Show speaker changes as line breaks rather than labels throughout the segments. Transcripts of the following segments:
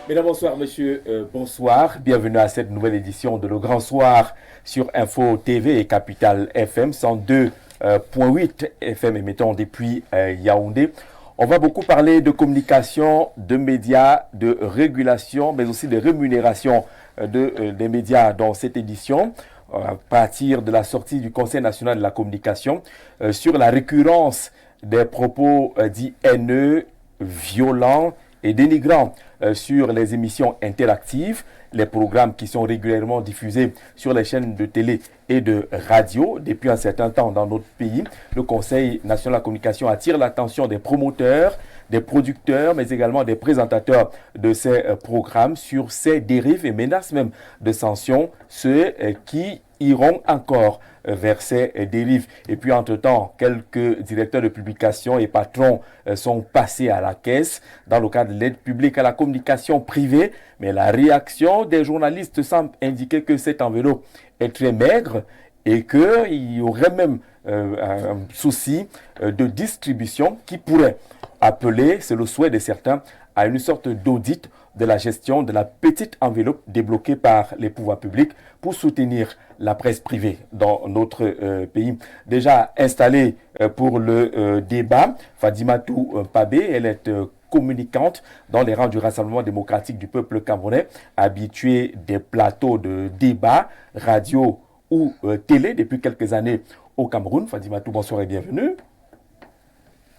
Mesdames, bonsoir, monsieur, bonsoir. Bienvenue à cette nouvelle édition de Le Grand Soir sur Info TV et Capital FM 102.8 FM émettant depuis Yaoundé. On va beaucoup parler de communication, de médias, de régulation, mais aussi de rémunération des médias dans cette édition à partir de la sortie du Conseil national de la communication sur la récurrence des propos dits haineux, violents et dénigrants sur les émissions interactives, les programmes qui sont régulièrement diffusés sur les chaînes de télé et de radio depuis un certain temps dans notre pays. Le Conseil national de la communication attire l'attention des promoteurs, des producteurs, mais également des présentateurs de ces programmes sur ces dérives et menace même de sanctions ceux qui iront encore vers ces dérives. Et puis, entre-temps, quelques directeurs de publication et patrons sont passés à la caisse dans le cadre de l'aide publique à la communication privée. Mais la réaction des journalistes semble indiquer que cette enveloppe est très maigre et qu'il y aurait même un souci de distribution qui pourrait appeler, c'est le souhait de certains, à une sorte d'audit de la gestion de la petite enveloppe débloquée par les pouvoirs publics pour soutenir la presse privée dans notre pays. Déjà installée pour le débat, Fadimatou Pabé, elle est communicante dans les rangs du Rassemblement démocratique du peuple camerounais, habituée des plateaux de débat, radio ou télé depuis quelques années au Cameroun. Fadimatou, bonsoir et bienvenue.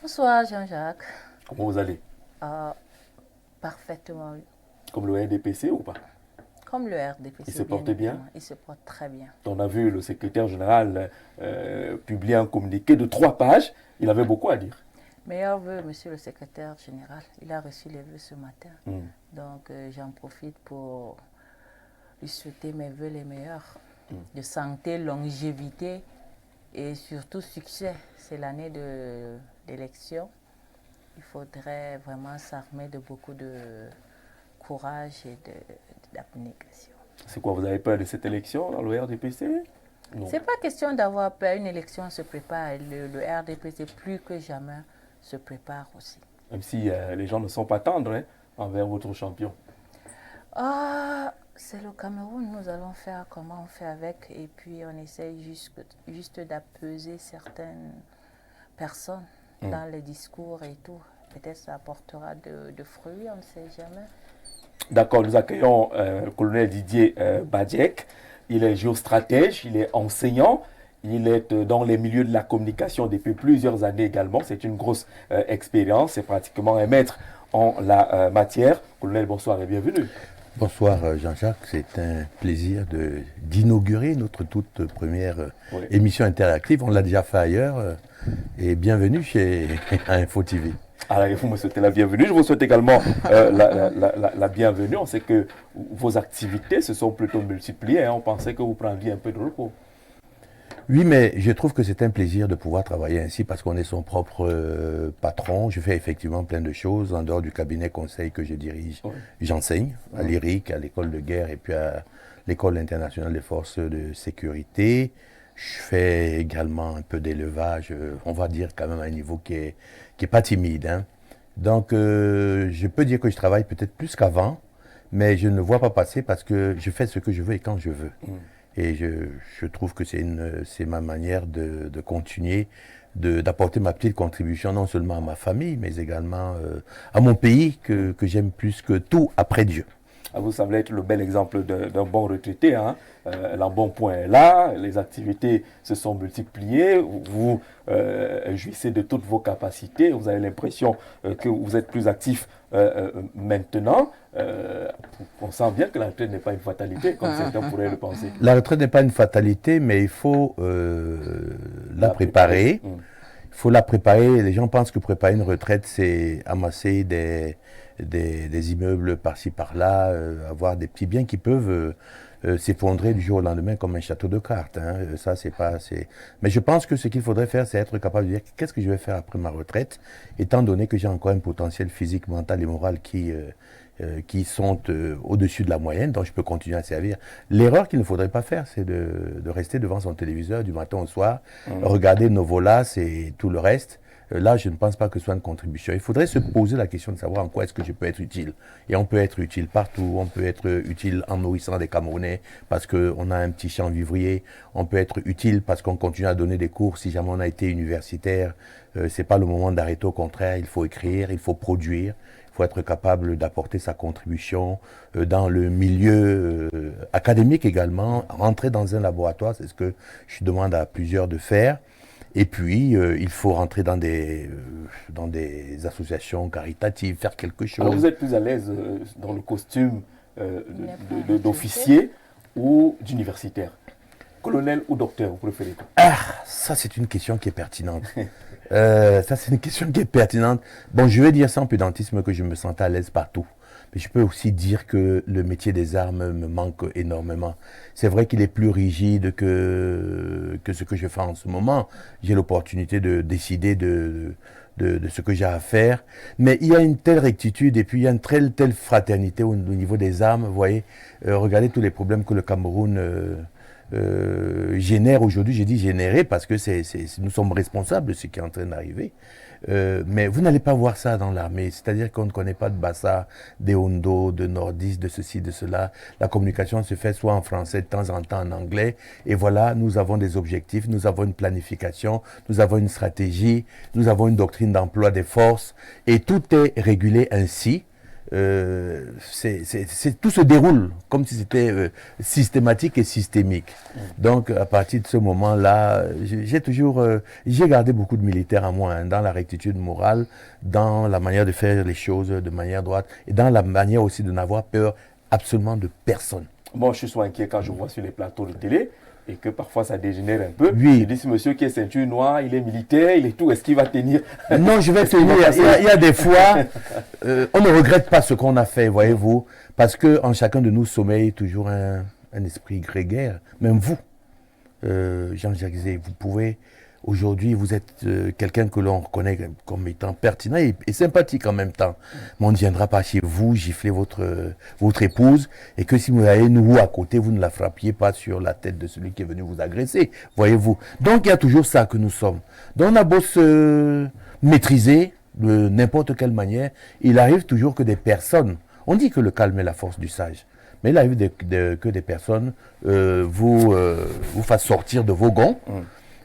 Bonsoir Jean-Jacques.
Comment vous allez?
Parfaitement, oui.
Comme le RDPC ou pas?
Comme le RDPC.
Il se porte bien?
Il se porte très bien.
On a vu le secrétaire général publier un communiqué de 3 pages. Il avait beaucoup à dire.
Meilleurs vœux, monsieur le secrétaire général. Il a reçu les vœux ce matin. Donc j'en profite pour lui souhaiter mes vœux les meilleurs. De santé, longévité et surtout succès. C'est l'année d'élection. Il faudrait vraiment s'armer de beaucoup de courage et d'abnégation.
C'est quoi, vous avez peur de cette élection dans le RDPC?
C'est pas question d'avoir peur. Une élection se prépare. Le RDPC, plus que jamais, se prépare aussi.
Même si les gens ne sont pas tendres envers votre champion.
C'est le Cameroun. Nous allons faire comment on fait avec. Et puis on essaye juste d'apaiser certaines personnes dans les discours et tout. Peut-être ça apportera de fruits, on ne sait jamais.
D'accord, nous accueillons le colonel Didier Badjek. Il est géostratège, il est enseignant, il est dans les milieux de la communication depuis plusieurs années également. C'est une grosse expérience, c'est pratiquement un maître en la matière. Colonel, bonsoir et bienvenue.
Bonsoir Jean-Jacques, c'est un plaisir d'inaugurer notre toute première émission interactive. On l'a déjà fait ailleurs et bienvenue chez Info TV.
Alors, vous me souhaitez la bienvenue. Je vous souhaite également la bienvenue. On sait que vos activités se sont plutôt multipliées. On pensait que vous prendiez un peu de repos.
Oui, mais je trouve que c'est un plaisir de pouvoir travailler ainsi parce qu'on est son propre patron. Je fais effectivement plein de choses. En dehors du cabinet conseil que je dirige, j'enseigne à l'IRIC, à l'école de guerre et puis à l'école internationale des forces de sécurité. Je fais également un peu d'élevage, on va dire quand même à un niveau qui est pas timide. Donc, je peux dire que je travaille peut-être plus qu'avant, mais je ne vois pas passer parce que je fais ce que je veux et quand je veux. Et je trouve que c'est ma manière de continuer, d'apporter ma petite contribution non seulement à ma famille, mais également à mon pays que j'aime plus que tout après Dieu.
Vous semblez être le bel exemple d'un bon retraité. L'embonpoint est là, les activités se sont multipliées, vous jouissez de toutes vos capacités, vous avez l'impression que vous êtes plus actif maintenant. On sent bien que la retraite n'est pas une fatalité, comme certains pourraient le penser.
La retraite n'est pas une fatalité, mais il faut la préparer. Il faut la préparer. Les gens pensent que préparer une retraite, c'est amasser des immeubles par-ci par-là, avoir des petits biens qui peuvent s'effondrer du jour au lendemain comme un château de cartes. Ça, c'est pas assez. Mais je pense que ce qu'il faudrait faire, c'est être capable de dire qu'est-ce que je vais faire après ma retraite, étant donné que j'ai encore un potentiel physique, mental et moral qui sont au-dessus de la moyenne, donc je peux continuer à servir. L'erreur qu'il ne faudrait pas faire, c'est de rester devant son téléviseur du matin au soir, regarder Novolas et tout le reste, là, je ne pense pas que ce soit une contribution. Il faudrait se poser la question de savoir en quoi est-ce que je peux être utile. Et on peut être utile partout. On peut être utile en nourrissant des Camerounais parce qu'on a un petit champ vivrier. On peut être utile parce qu'on continue à donner des cours. Si jamais on a été universitaire, c'est pas le moment d'arrêter. Au contraire, il faut écrire, il faut produire. Il faut être capable d'apporter sa contribution dans le milieu académique également. Rentrer dans un laboratoire, c'est ce que je demande à plusieurs de faire. Et puis, il faut rentrer dans des associations caritatives, faire quelque chose.
Alors, vous êtes plus à l'aise dans le costume d'officier ou d'universitaire? Colonel ou docteur, vous préférez quoi?
Ah, ça c'est une question qui est pertinente. Ça c'est une question qui est pertinente. Bon, je vais dire sans pédantisme que je me sentais à l'aise partout. Mais je peux aussi dire que le métier des armes me manque énormément. C'est vrai qu'il est plus rigide que ce que je fais en ce moment. J'ai l'opportunité de décider de ce que j'ai à faire. Mais il y a une telle rectitude et puis il y a une telle fraternité au niveau des armes. Vous voyez, regardez tous les problèmes que le Cameroun génère aujourd'hui. J'ai dit générer parce que nous sommes responsables de ce qui est en train d'arriver. Mais vous n'allez pas voir ça dans l'armée. C'est-à-dire qu'on ne connaît pas de Bassa, des Hondo, de Nordistes, de ceci, de cela. La communication se fait soit en français, de temps en temps en anglais. Et voilà, nous avons des objectifs, nous avons une planification, nous avons une stratégie, nous avons une doctrine d'emploi des forces. Et tout est régulé ainsi. Tout se déroule comme si c'était systématique et systémique. Donc à partir de ce moment-là, j'ai gardé beaucoup de militaires à moi, hein, dans la rectitude morale, dans la manière de faire les choses de manière droite et dans la manière aussi de n'avoir peur absolument de personne.
Moi, je suis souvent inquiet quand je vois sur les plateaux de télé et que parfois ça dégénère un peu.
Oui.
Je dis, ce monsieur qui est ceinture noire, il est militaire, il est tout, est-ce qu'il va tenir?
Non, je vais tenir. Il y a des fois, on ne regrette pas ce qu'on a fait, voyez-vous, parce qu'en chacun de nous sommeille toujours un esprit grégaire. Même vous, Jean-Jacques Zé, vous pouvez, aujourd'hui, vous êtes quelqu'un que l'on reconnaît comme étant pertinent et sympathique en même temps. Mais on ne viendra pas chez vous gifler votre épouse et que si vous avez une roue à côté, vous ne la frappiez pas sur la tête de celui qui est venu vous agresser, voyez-vous. Donc il y a toujours ça que nous sommes. Donc on a beau se maîtriser de n'importe quelle manière, il arrive toujours que des personnes, on dit que le calme est la force du sage, mais il arrive que des personnes vous fassent sortir de vos gonds.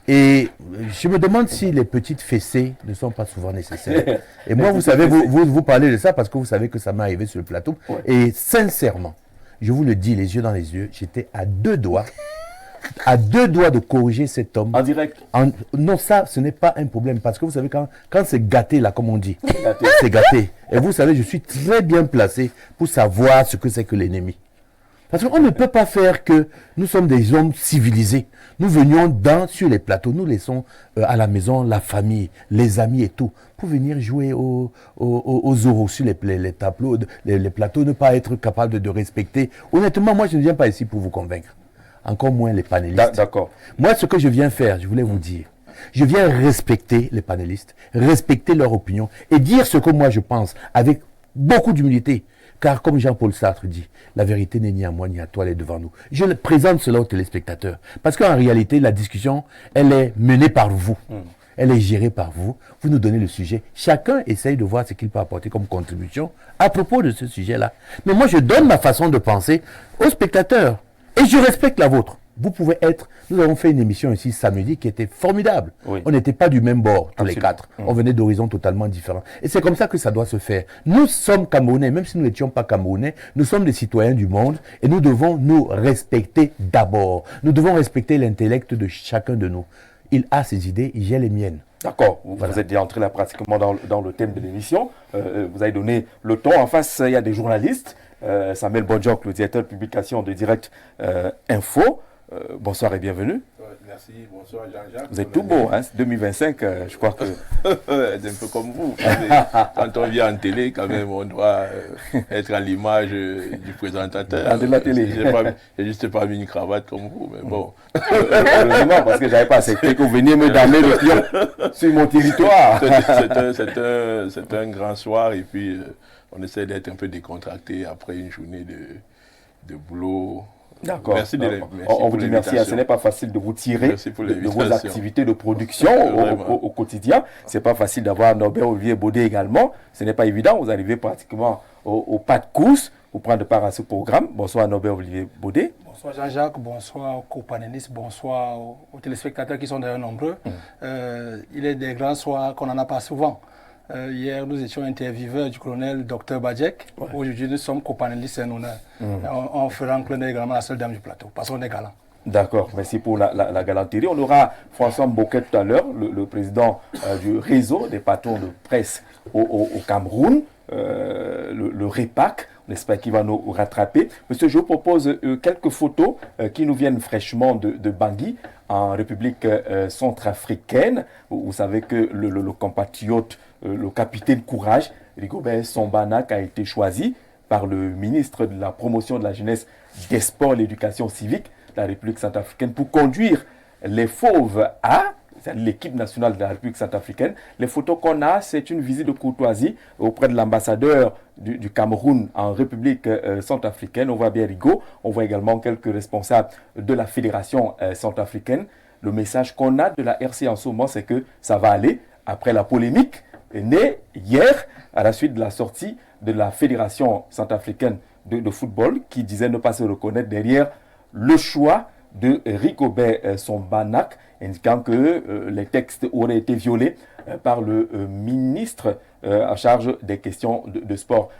Et je me demande si les petites fessées ne sont pas souvent nécessaires. Et moi, vous savez, vous parlez de ça parce que vous savez que ça m'est arrivé sur le plateau. Ouais. Et sincèrement, je vous le dis, les yeux dans les yeux, j'étais à deux doigts de corriger cet homme.
En direct?
Non, ça, ce n'est pas un problème. Parce que vous savez, quand c'est gâté, là, comme on dit, c'est gâté. Et vous savez, je suis très bien placé pour savoir ce que c'est que l'ennemi. Parce qu'on ne peut pas faire que nous sommes des hommes civilisés. Nous venions sur les plateaux, nous laissons à la maison la famille, les amis et tout, pour venir jouer aux oraux sur les tableaux, les plateaux, ne pas être capable de respecter. Honnêtement, moi, je ne viens pas ici pour vous convaincre. Encore moins les panélistes.
D'accord.
Moi, ce que je viens faire, je voulais vous dire, je viens respecter les panélistes, respecter leur opinion et dire ce que moi je pense avec beaucoup d'humilité. Car comme Jean-Paul Sartre dit, la vérité n'est ni à moi ni à toi, elle est devant nous. Je présente cela aux téléspectateurs. Parce qu'en réalité, la discussion, elle est menée par vous. Elle est gérée par vous. Vous nous donnez le sujet. Chacun essaye de voir ce qu'il peut apporter comme contribution à propos de ce sujet-là. Mais moi, je donne ma façon de penser aux spectateurs. Et je respecte la vôtre. Vous pouvez être... Nous avons fait une émission ici samedi qui était formidable. Oui. On n'était pas du même bord, tous les quatre. On venait d'horizons totalement différents. Et c'est comme ça que ça doit se faire. Nous sommes Camerounais, même si nous n'étions pas Camerounais, nous sommes des citoyens du monde et nous devons nous respecter d'abord. Nous devons respecter l'intellect de chacun de nous. Il a ses idées, j'ai les miennes.
D'accord, vous êtes entré là pratiquement dans le thème de l'émission. Vous avez donné le ton. En face, il y a des journalistes. Samuel Bonjoc, le directeur de publication de Direct Info. Bonsoir et bienvenue.
Merci, bonsoir Jean-Jacques.
Vous êtes tout beau, hein, 2025, je crois que...
C'est un peu comme vous. Quand on vient en télé, quand même, on doit être à l'image du présentateur.
De la télé.
J'ai juste pas mis une cravate comme vous, mais bon.
Heureusement, parce que je n'avais pas accepté que vous veniez me damer le pion sur mon territoire.
C'est un grand soir et puis on essaie d'être un peu décontracté après une journée de boulot
D'accord.
Merci
on vous dit merci. Ce n'est pas facile de vous tirer de vos activités de production au quotidien. Ce n'est pas facile d'avoir Norbert Olivier Baudet également. Ce n'est pas évident. Vous arrivez pratiquement au pas de course pour prendre part à ce programme. Bonsoir Norbert Olivier Baudet.
Bonsoir Jean-Jacques, bonsoir aux copanélistes, bonsoir aux téléspectateurs qui sont d'ailleurs nombreux. Il est des grands soirs qu'on n'en a pas souvent. Hier, nous étions intervieweurs du colonel Dr Badjek. Ouais. Aujourd'hui, nous sommes copanélistes, c'est un honneur. On fera un clin d'œil également à la seule dame du plateau, parce qu'on est galant.
D'accord, merci pour la galanterie. On aura François Mboket tout à l'heure, le président du réseau des patrons de presse au Cameroun, le REPAC. On espère qu'il va nous rattraper. Monsieur, je vous propose quelques photos qui nous viennent fraîchement de Bangui, en République centrafricaine. Vous savez que le compatriote, le capitaine Courage, Rigobert Sombanak, a été choisi par le ministre de la promotion de la jeunesse, des sports et de l'éducation civique de la République centrafricaine pour conduire les Fauves à l'équipe nationale de la République centrafricaine. Les photos qu'on a, c'est une visite de courtoisie auprès de l'ambassadeur du Cameroun en République centrafricaine. On voit bien Rigaud, on voit également quelques responsables de la fédération centrafricaine. Le message qu'on a de la RC en ce moment, c'est que ça va aller après la polémique née hier à la suite de la sortie de la fédération centrafricaine de football qui disait ne pas se reconnaître derrière le choix de Rigobert Sombanak, indiquant que les textes auraient été violés par le ministre en charge des questions de sport.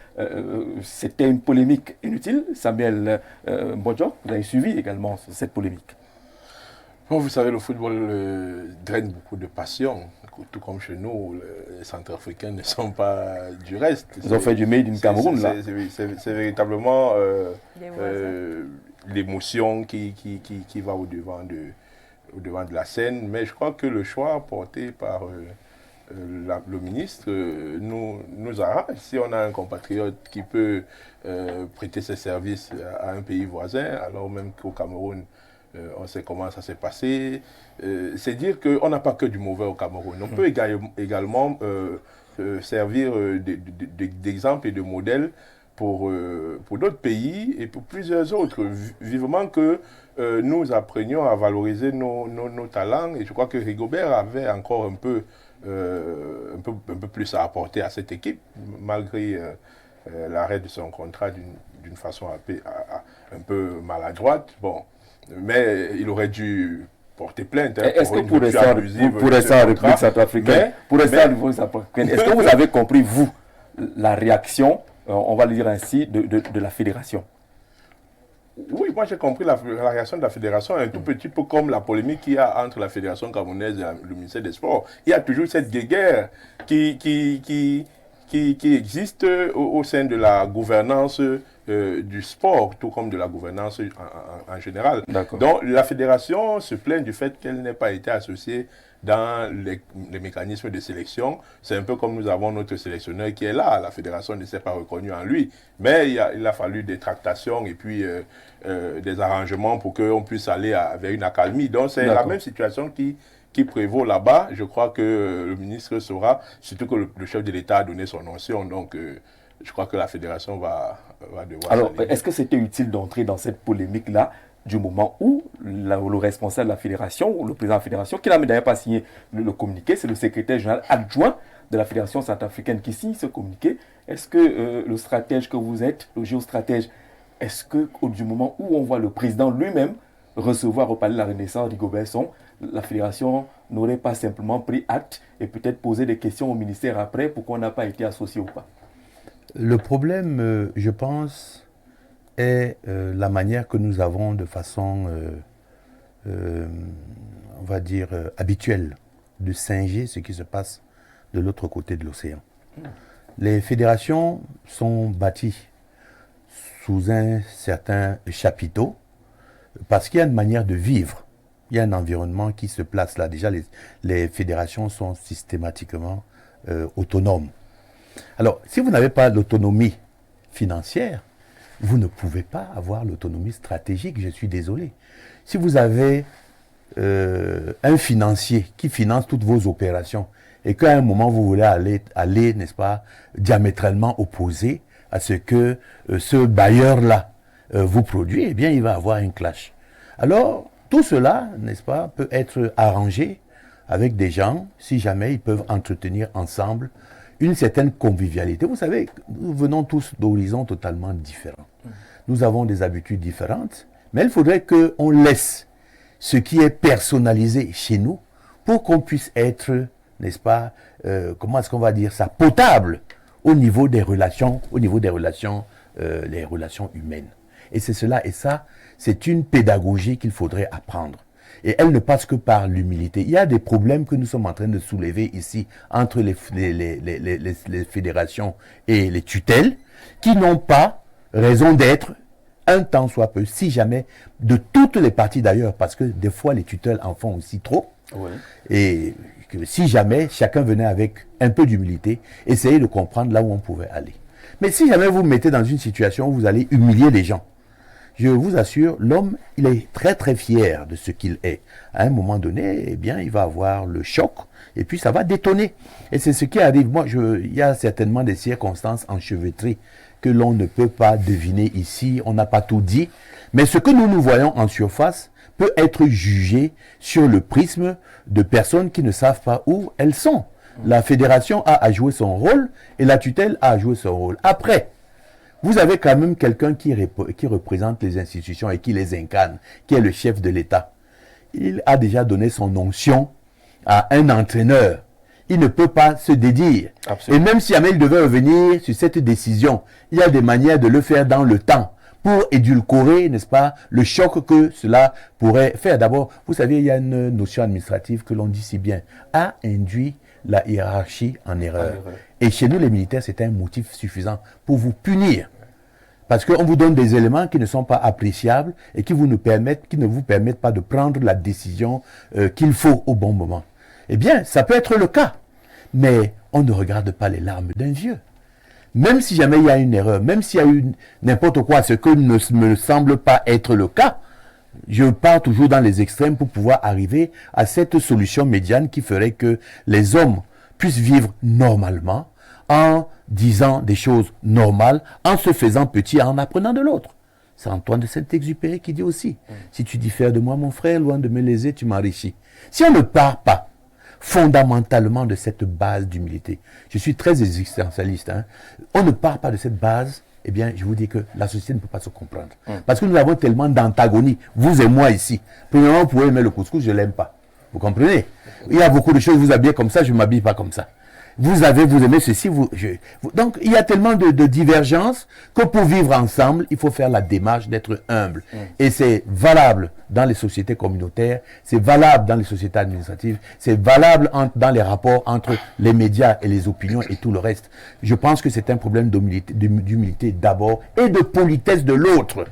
C'était une polémique inutile. Samuel Mbodjo, vous avez suivi également cette polémique.
Bon, vous savez, le football draine beaucoup de passion. Tout comme chez nous, les Centrafricains ne sont pas du reste.
Ils ont fait du Made in Cameroun, là.
C'est véritablement l'émotion qui va au-devant de la scène. Mais je crois que le choix porté par le ministre nous arrange. Si on a un compatriote qui peut prêter ses services à un pays voisin, alors même qu'au Cameroun, on sait comment ça s'est passé. C'est dire qu'on n'a pas que du mauvais au Cameroun. On peut également servir d'exemple et de modèle pour d'autres pays et pour plusieurs autres. Vivement que nous apprenions à valoriser nos talents. Et je crois que Rigobert avait encore un peu plus à apporter à cette équipe, malgré l'arrêt de son contrat d'une façon un peu maladroite. Bon. Mais il aurait dû porter plainte.
Est-ce que pour rester en République centrafricaine, est-ce que vous avez compris, vous, la réaction, on va le dire ainsi, de la fédération?
Oui, moi j'ai compris la réaction de la fédération, un tout petit peu comme la polémique qu'il y a entre la fédération camerounaise et le ministère des Sports. Il y a toujours cette guéguerre qui existe au sein de la gouvernance du sport, tout comme de la gouvernance en général. Donc la fédération se plaint du fait qu'elle n'ait pas été associée dans les mécanismes de sélection. C'est un peu comme nous avons notre sélectionneur qui est là. La fédération ne s'est pas reconnue en lui. Mais il a fallu des tractations et puis des arrangements pour qu'on puisse aller vers une accalmie. Donc c'est la même situation qui prévaut là-bas. Je crois que le ministre saura, surtout que le chef de l'État a donné son notion. Donc je crois que la fédération va devoir...
Alors, est-ce que c'était utile d'entrer dans cette polémique-là du moment où le responsable de la fédération, ou le président de la fédération, qui n'a d'ailleurs pas signé le communiqué, c'est le secrétaire général adjoint de la fédération centrafricaine qui signe ce communiqué? Est-ce que le stratège que vous êtes, le géostratège, est-ce que du moment où on voit le président lui-même recevoir au palais de la Renaissance Rigobert Sombanak, la fédération n'aurait pas simplement pris acte et peut-être posé des questions au ministère après pourquoi on n'a pas été associé ou pas?
Le problème, je pense, est la manière que nous avons de façon, on va dire, habituelle, de singer ce qui se passe de l'autre côté de l'océan. Les fédérations sont bâties sous un certain chapiteau parce qu'il y a une manière de vivre. Il y a un environnement qui se place là. Déjà, les fédérations sont systématiquement autonomes. Alors, si vous n'avez pas l'autonomie financière, vous ne pouvez pas avoir l'autonomie stratégique, je suis désolé. Si vous avez un financier qui finance toutes vos opérations et qu'à un moment vous voulez aller, n'est-ce pas, diamétralement opposé à ce que ce bailleur-là vous produit, eh bien, il va avoir un clash. Alors, tout cela, n'est-ce pas, peut être arrangé avec des gens, si jamais ils peuvent entretenir ensemble une certaine convivialité. Vous savez, nous venons tous d'horizons totalement différents. Nous avons des habitudes différentes, mais il faudrait qu'on laisse ce qui est personnalisé chez nous pour qu'on puisse être, n'est-ce pas, comment est-ce qu'on va dire ça, potable au niveau des relations, les relations humaines. Et c'est cela, et ça, c'est une pédagogie qu'il faudrait apprendre. Et elle ne passe que par l'humilité. Il y a des problèmes que nous sommes en train de soulever ici entre les fédérations et les tutelles qui n'ont pas raison d'être un tant soit peu, si jamais, de toutes les parties d'ailleurs, parce que des fois les tutelles en font aussi trop. Oui. Et que si jamais chacun venait avec un peu d'humilité, essayer de comprendre là où on pouvait aller. Mais si jamais vous vous mettez dans une situation où vous allez humilier les gens, je vous assure, l'homme, il est très très fier de ce qu'il est. À un moment donné, eh bien, il va avoir le choc et puis ça va détonner. Et c'est ce qui arrive. Moi, il y a certainement des circonstances enchevêtrées que l'on ne peut pas deviner ici. On n'a pas tout dit. Mais ce que nous voyons en surface peut être jugé sur le prisme de personnes qui ne savent pas où elles sont. La fédération a à jouer son rôle et la tutelle a à jouer son rôle. Après, vous avez quand même quelqu'un qui représente les institutions et qui les incarne, qui est le chef de l'État. Il a déjà donné son onction à un entraîneur. Il ne peut pas se dédire. Absolument. Et même si jamais il devait revenir sur cette décision, il y a des manières de le faire dans le temps pour édulcorer, n'est-ce pas, le choc que cela pourrait faire. D'abord, vous savez, il y a une notion administrative que l'on dit si bien, a induit la hiérarchie en erreur. Et chez nous, les militaires, c'est un motif suffisant pour vous punir. Parce qu'on vous donne des éléments qui ne sont pas appréciables et qui ne vous permettent pas de prendre la décision qu'il faut au bon moment. Eh bien, ça peut être le cas. Mais on ne regarde pas les larmes d'un vieux. Même si jamais il y a une erreur, même s'il y a eu n'importe quoi, ce que ne me semble pas être le cas, je pars toujours dans les extrêmes pour pouvoir arriver à cette solution médiane qui ferait que les hommes puissent vivre normalement en disant des choses normales, en se faisant petit, en apprenant de l'autre. C'est Antoine de Saint-Exupéry qui dit aussi, si tu diffères de moi, mon frère, loin de me léser, tu m'enrichis. Si on ne part pas fondamentalement de cette base d'humilité, je suis très existentialiste, hein, on ne part pas de cette base, eh bien, je vous dis que la société ne peut pas se comprendre. Parce que nous avons tellement d'antagonie, vous et moi ici. Premièrement, vous pouvez aimer le couscous, je ne l'aime pas. Vous comprenez? Il y a beaucoup de choses, vous habillez comme ça, je ne m'habille pas comme ça. Vous aimez ceci, donc il y a tellement de divergences que pour vivre ensemble, il faut faire la démarche d'être humble. Et c'est valable dans les sociétés communautaires, c'est valable dans les sociétés administratives, c'est valable dans les rapports entre les médias et les opinions et tout le reste. Je pense que c'est un problème d'humilité d'abord et de politesse de l'autre.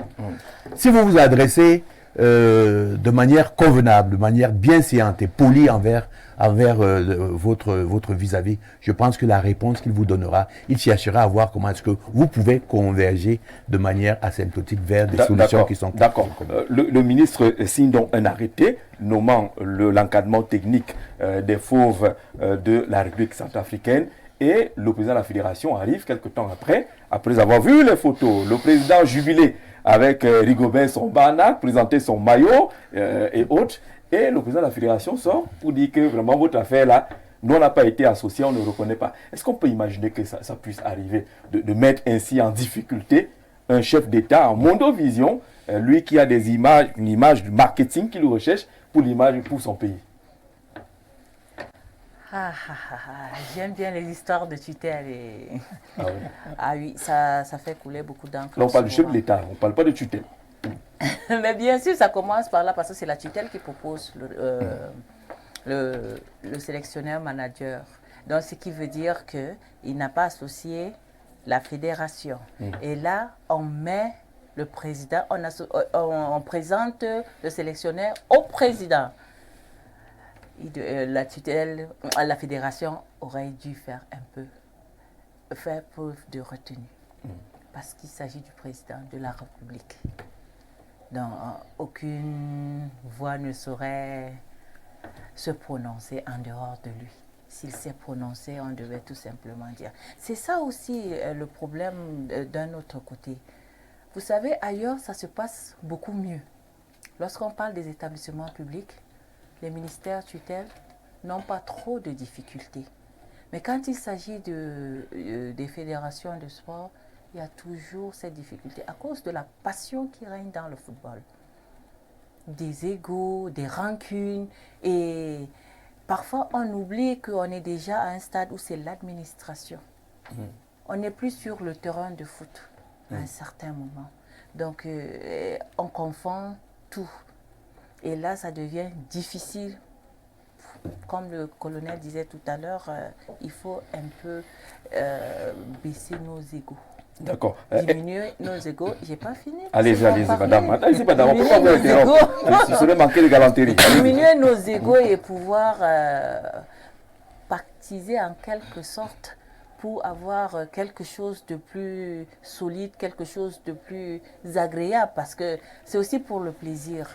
Si vous vous adressez de manière convenable, de manière bienséante et polie envers votre vis-à-vis, je pense que la réponse qu'il vous donnera, il cherchera à voir comment est-ce que vous pouvez converger de manière asymptotique vers des solutions qui sont...
D'accord. Le ministre signe donc un arrêté nommant l'encadrement technique des fauves de la République centrafricaine et le président de la fédération arrive quelques temps après avoir vu les photos, le président jubilé avec Rigobert son barnac, présenter son maillot et autres. Et le président de la fédération sort pour dire que vraiment votre affaire là, nous on n'a pas été associés, on ne reconnaît pas. Est-ce qu'on peut imaginer que ça puisse arriver de mettre ainsi en difficulté un chef d'État en mondovision, lui qui a une image du marketing qu'il recherche pour son pays?
J'aime bien les histoires de tutelle. Ah oui, ça fait couler beaucoup d'encre.
Là, on parle du chef de l'État, on ne parle pas de tutelle.
Mais bien sûr, ça commence par là parce que c'est la tutelle qui propose le sélectionneur manager. Donc, ce qui veut dire qu'il n'a pas associé la fédération. Et là, on met le président, on présente le sélectionneur au président. La tutelle, la fédération aurait dû faire preuve de retenue. Parce qu'il s'agit du président de la République. Donc, aucune voix ne saurait se prononcer en dehors de lui. S'il s'est prononcé, on devait tout simplement dire. C'est ça aussi le problème d'un autre côté. Vous savez, ailleurs, ça se passe beaucoup mieux. Lorsqu'on parle des établissements publics, les ministères tutelles n'ont pas trop de difficultés. Mais quand il s'agit des fédérations de sport, il y a toujours cette difficulté à cause de la passion qui règne dans le football. Des égos, des rancunes, et parfois on oublie qu'on est déjà à un stade où c'est l'administration. On n'est plus sur le terrain de foot à un certain moment. Donc on confond tout. Et là, ça devient difficile. Comme le colonel disait tout à l'heure, il faut un peu baisser nos égos.
D'accord.
Diminuer nos égos. J'ai pas fini.
Allez-y, madame. Allez-y, madame. On peut pas vous interrompre. Je serais manqué de galanterie.
Diminuer nos égos et pouvoir pactiser en quelque sorte pour avoir quelque chose de plus solide, quelque chose de plus agréable, parce que c'est aussi pour le plaisir.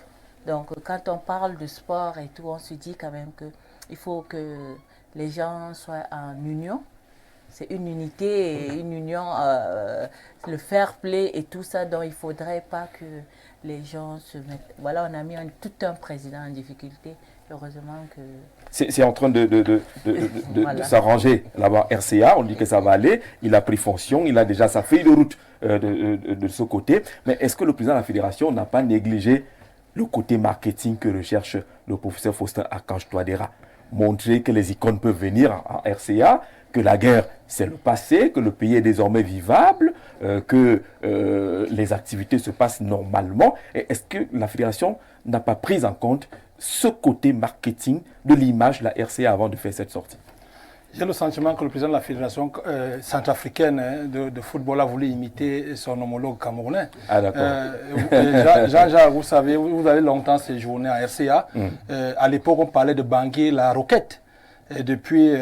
Donc, quand on parle de sport et tout, on se dit quand même qu'il faut que les gens soient en union. C'est une unité, et une union, le fair play et tout ça, donc il ne faudrait pas que les gens se mettent... Voilà, on a mis tout un président en difficulté. Heureusement que...
C'est en train de s'arranger là-bas. RCA, on dit que ça va aller. Il a pris fonction, il a déjà sa feuille de route de ce côté. Mais est-ce que le président de la fédération n'a pas négligé le côté marketing que recherche le professeur Faustin Archange Touadéra? Montrer que les icônes peuvent venir en RCA, que la guerre c'est le passé, que le pays est désormais vivable, que les activités se passent normalement. Est-ce que la fédération n'a pas pris en compte ce côté marketing de l'image de la RCA avant de faire cette sortie?
J'ai le sentiment que le président de la fédération centrafricaine de football a voulu imiter son homologue camerounais.
Ah d'accord.
Jean-Jacques, vous savez, vous avez longtemps séjourné à RCA. À l'époque, on parlait de Bangui la Roquette. Et depuis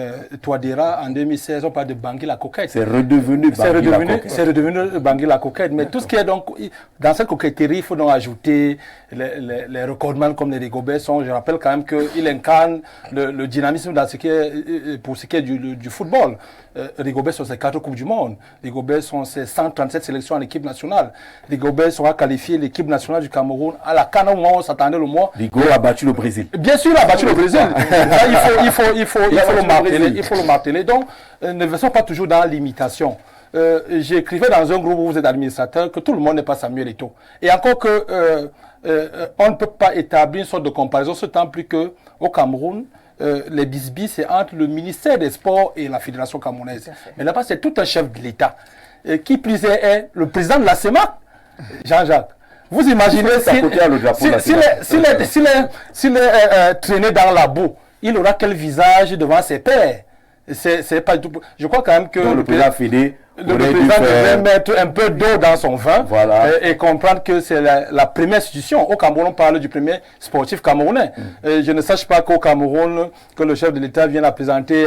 Touadéra, en 2016, on parle de Bangui la Coquette.
C'est redevenu Bangui la Coquette.
C'est redevenu Bangui la Coquette. Mais tout ce qui est donc... Dans cette coquetterie, il faut donc ajouter les recordman comme les Rigobert. Je rappelle quand même qu'il incarne le dynamisme dans pour ce qui est du football. Rigobert sont ses 4 Coupes du Monde. Rigobert sont ses 137 sélections en équipe nationale. Rigobert sera qualifié l'équipe nationale du Cameroun à la CAN au moment où on s'attendait le mois.
Rigobert a battu le Brésil.
Bien sûr, il a battu le Brésil. Il faut le marteler. Donc, ne restons pas toujours dans l'imitation. J'écrivais dans un groupe où vous êtes administrateur que tout le monde n'est pas Samuel Eto'o. Et encore que on ne peut pas établir une sorte de comparaison, ce temps plus qu'au Cameroun, les bisbis, c'est entre le ministère des Sports et la Fédération camerounaise. Mais là-bas, c'est tout un chef de l'État. Qui plus est le président de la CEMAC, Jean-Jacques. Vous imaginez s'il est traîné dans la boue, il aura quel visage devant ses pairs? C'est pas du tout... Je crois quand même que
le président Fédé
devrait mettre un peu d'eau dans son vin, voilà, et comprendre que c'est la première institution. Au Cameroun, on parle du premier sportif camerounais. Je ne sache pas qu'au Cameroun, que le chef de l'État vienne à présenter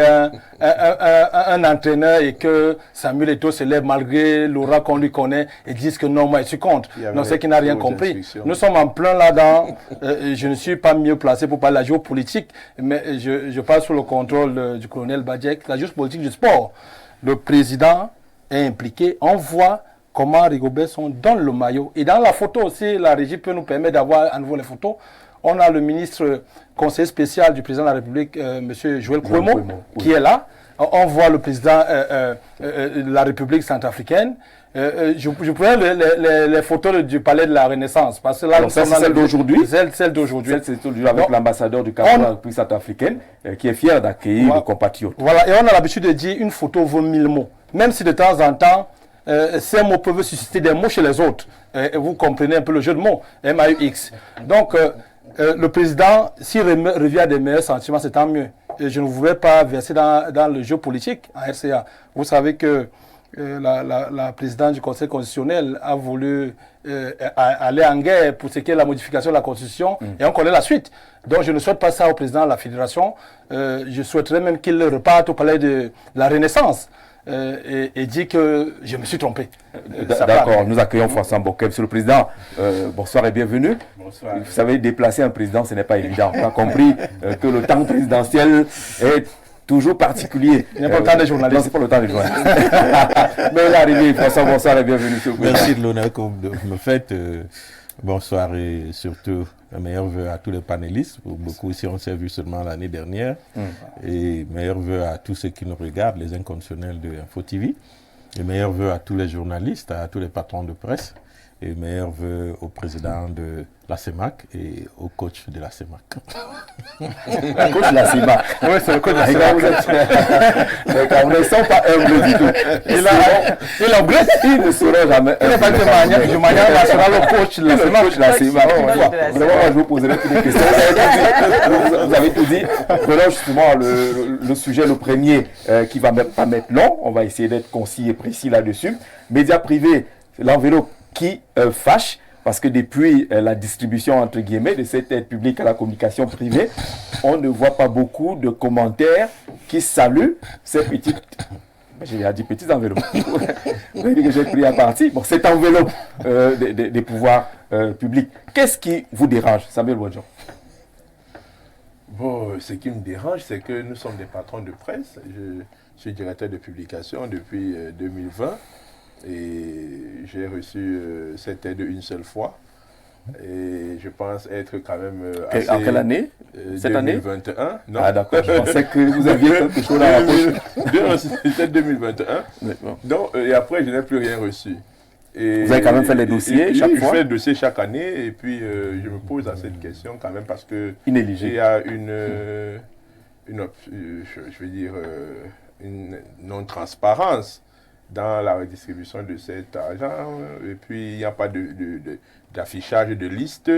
un entraîneur et que Samuel Eto'o se lève malgré l'aura qu'on lui connaît et dise que non, moi je suis contre. Non, c'est qu'il n'a rien compris. Nous sommes en plein là-dedans. Je ne suis pas mieux placé pour parler de la géopolitique, mais je parle sous le contrôle du colonel Badjek, la géopolitique du sport. Le président est impliqué, on voit comment Rigobert sont dans le maillot. Et dans la photo aussi, la régie peut nous permettre d'avoir à nouveau les photos. On a le ministre conseiller spécial du président de la République, M. Joël Kouemo, qui est là. On voit le président de la République centrafricaine. Je prends les photos du palais de la Renaissance. Parce que là,
c'est celle d'aujourd'hui.
Celle d'aujourd'hui.
Celle avec l'ambassadeur du Cameroun de la République centrafricaine qui est fier d'accueillir nos compatriotes.
Voilà, et on a l'habitude de dire une photo vaut 1000 mots. Même si de temps en temps, ces mots peuvent susciter des mots chez les autres. Et vous comprenez un peu le jeu de mots, M-A-U-X. Donc, le président, s'il revient à des meilleurs sentiments, c'est tant mieux. Et je ne voudrais pas verser dans le jeu politique en RCA. Vous savez que la présidente du Conseil constitutionnel a voulu aller en guerre pour ce qui est la modification de la Constitution, et on connaît la suite. Donc je ne souhaite pas ça au président de la Fédération. Je souhaiterais même qu'il reparte au palais de la Renaissance et dit que je me suis trompé.
D'accord, nous accueillons François Mboké. Monsieur le Président, bonsoir et bienvenue. Bonsoir. Vous savez, déplacer un président, ce n'est pas évident. On a compris que le temps présidentiel est toujours particulier.
Il n'y a pas le temps des journalistes.
Non, c'est pas le temps des journalistes. Mais il est arrivé, François, bonsoir et bienvenue sur Gouda.
Merci de l'honneur que vous me faites. Bonsoir et surtout un meilleur vœu à tous les panélistes. Pour beaucoup ici, on s'est vu seulement l'année dernière. Et meilleur vœu à tous ceux qui nous regardent, les inconditionnels de Info TV. Et meilleur vœu à tous les journalistes, à tous les patrons de presse. Et meilleurs vœux au président de la CEMAC et au coach de la CEMAC.
Le coach de la CEMAC.
Oui, c'est le coach de la CEMAC.
Vous ne sont pas humbles du tout. Il regrette, il ne sera jamais.
Il n'est pas de manière nationale au coach de la CEMAC.
Le coach de la CEMAC. Vraiment, je vous poserai toutes les questions. Vous avez tout dit. Prenons justement le sujet, le premier, qui ne va pas mettre long. On va essayer d'être concis et précis là-dessus. Médias privés, l'enveloppe qui fâche, parce que depuis la distribution, entre guillemets, de cette aide publique à la communication privée, on ne voit pas beaucoup de commentaires qui saluent ces petites... J'ai déjà dit petites enveloppes. Vous avez dit que j'ai pris à partie. Bon, cette enveloppe des pouvoirs publics. Qu'est-ce qui vous dérange, Samuel Wadjon?
Bon, ce qui me dérange, c'est que nous sommes des patrons de presse. Je suis directeur de publication depuis 2020. Et j'ai reçu cette aide une seule fois. Et je pense être quand même assez...
En quelle année? Cette année
2021. Non.
Ah d'accord, je pensais que vous aviez quelque chose à la poche.
C'était 2021. Donc, et après, je n'ai plus rien reçu. Et,
vous avez quand même fait les dossiers chaque fois?
Je fais le dossier chaque année et puis je me pose à cette question quand même parce que
inéligible.
Il y a je vais dire, une non-transparence dans la redistribution de cet argent, et puis il n'y a pas d'affichage de liste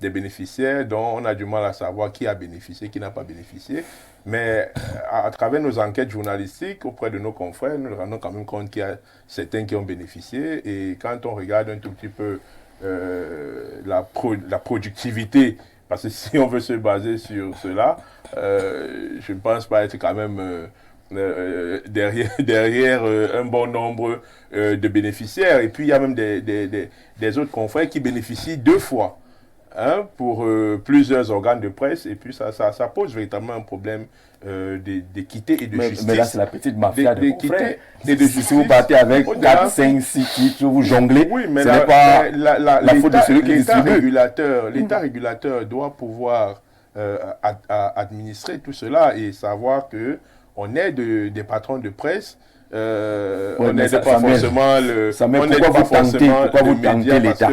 des bénéficiaires, dont on a du mal à savoir qui a bénéficié, qui n'a pas bénéficié. Mais à travers nos enquêtes journalistiques auprès de nos confrères, nous nous rendons quand même compte qu'il y a certains qui ont bénéficié. Et quand on regarde un tout petit peu la productivité, parce que si on veut se baser sur cela, je ne pense pas être quand même... derrière un bon nombre de bénéficiaires. Et puis il y a même des autres confrères qui bénéficient 2 fois pour plusieurs organes de presse. Et puis ça pose véritablement un problème d'équité et de justice.
Mais là, c'est la petite mafia de confrères.
Et de justice.
Si vous partez avec 4, 5, 6 titres, vous jonglez,
oui, mais
ce n'est pas la faute de celui qui distribue.
L'État régulateur doit pouvoir administrer tout cela et savoir que on est des patrons de presse, on n'aide pas forcément le...
Pourquoi vous tentez l'État?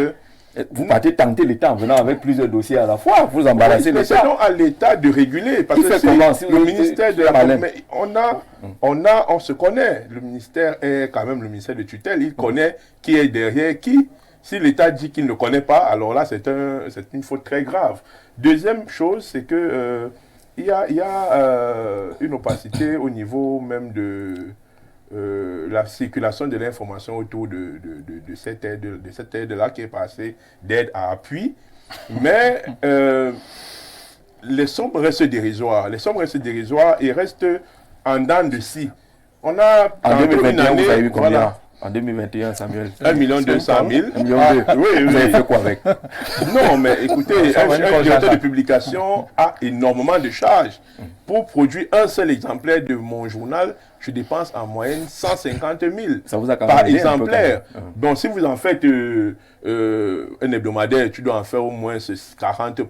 Vous partez tenter l'État en venant avec plusieurs dossiers à la fois, vous embarrassez l'État.
C'est donc à l'État de réguler, parce que si le ministère de la... On se connaît, le ministère est quand même le ministère de tutelle, il connaît qui est derrière qui. Si l'État dit qu'il ne connaît pas, alors là c'est une faute très grave. Deuxième chose, c'est que... il y a une opacité au niveau même de la circulation de l'information autour de cette aide-là qui est passée d'aide à appui. Mais les sommes restent dérisoires. Les sommes restent dérisoires et restent en dents de scie. On a
en 2021, vous avez eu combien? Voilà. En 2021, Samuel
1,2 million.
1,2 million. Oui, vous avez fait quoi avec?
Non, mais écoutez, un directeur de publication a énormément de charges. Pour produire un seul exemplaire de mon journal, je dépense en moyenne 150 000
ça vous a quand
par
même
exemplaire. Donc, si vous en faites un hebdomadaire, tu dois en faire au moins 40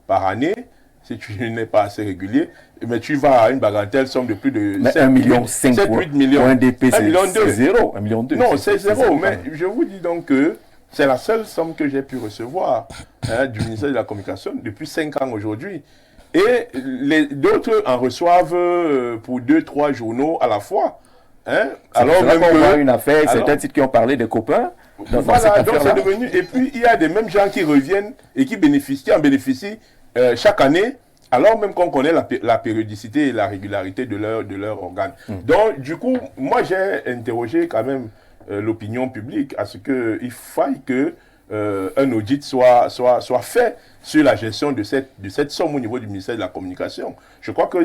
par année, si tu n'es pas assez régulier. Mais tu vas à une bagatelle somme de plus de
1,5 million.
7-8 millions.
Pour un DP, c'est
1,2
zéro. 1,2 million.
Non, c'est zéro. Mais je vous dis donc que c'est la seule somme que j'ai pu recevoir du ministère de la Communication depuis 5 ans aujourd'hui. Et d'autres en reçoivent pour 2-3 journaux à la fois.
Alors même qu'on voit une affaire, certains titres qui ont parlé des copains.
Voilà, donc c'est devenu... Et puis il y a des mêmes gens qui reviennent et qui en bénéficient chaque année. Alors même qu'on connaît la périodicité et la régularité de leur organe. Donc, du coup, moi, j'ai interrogé quand même l'opinion publique à ce qu'il faille qu'un audit soit fait sur la gestion de cette somme au niveau du ministère de la Communication. Je crois que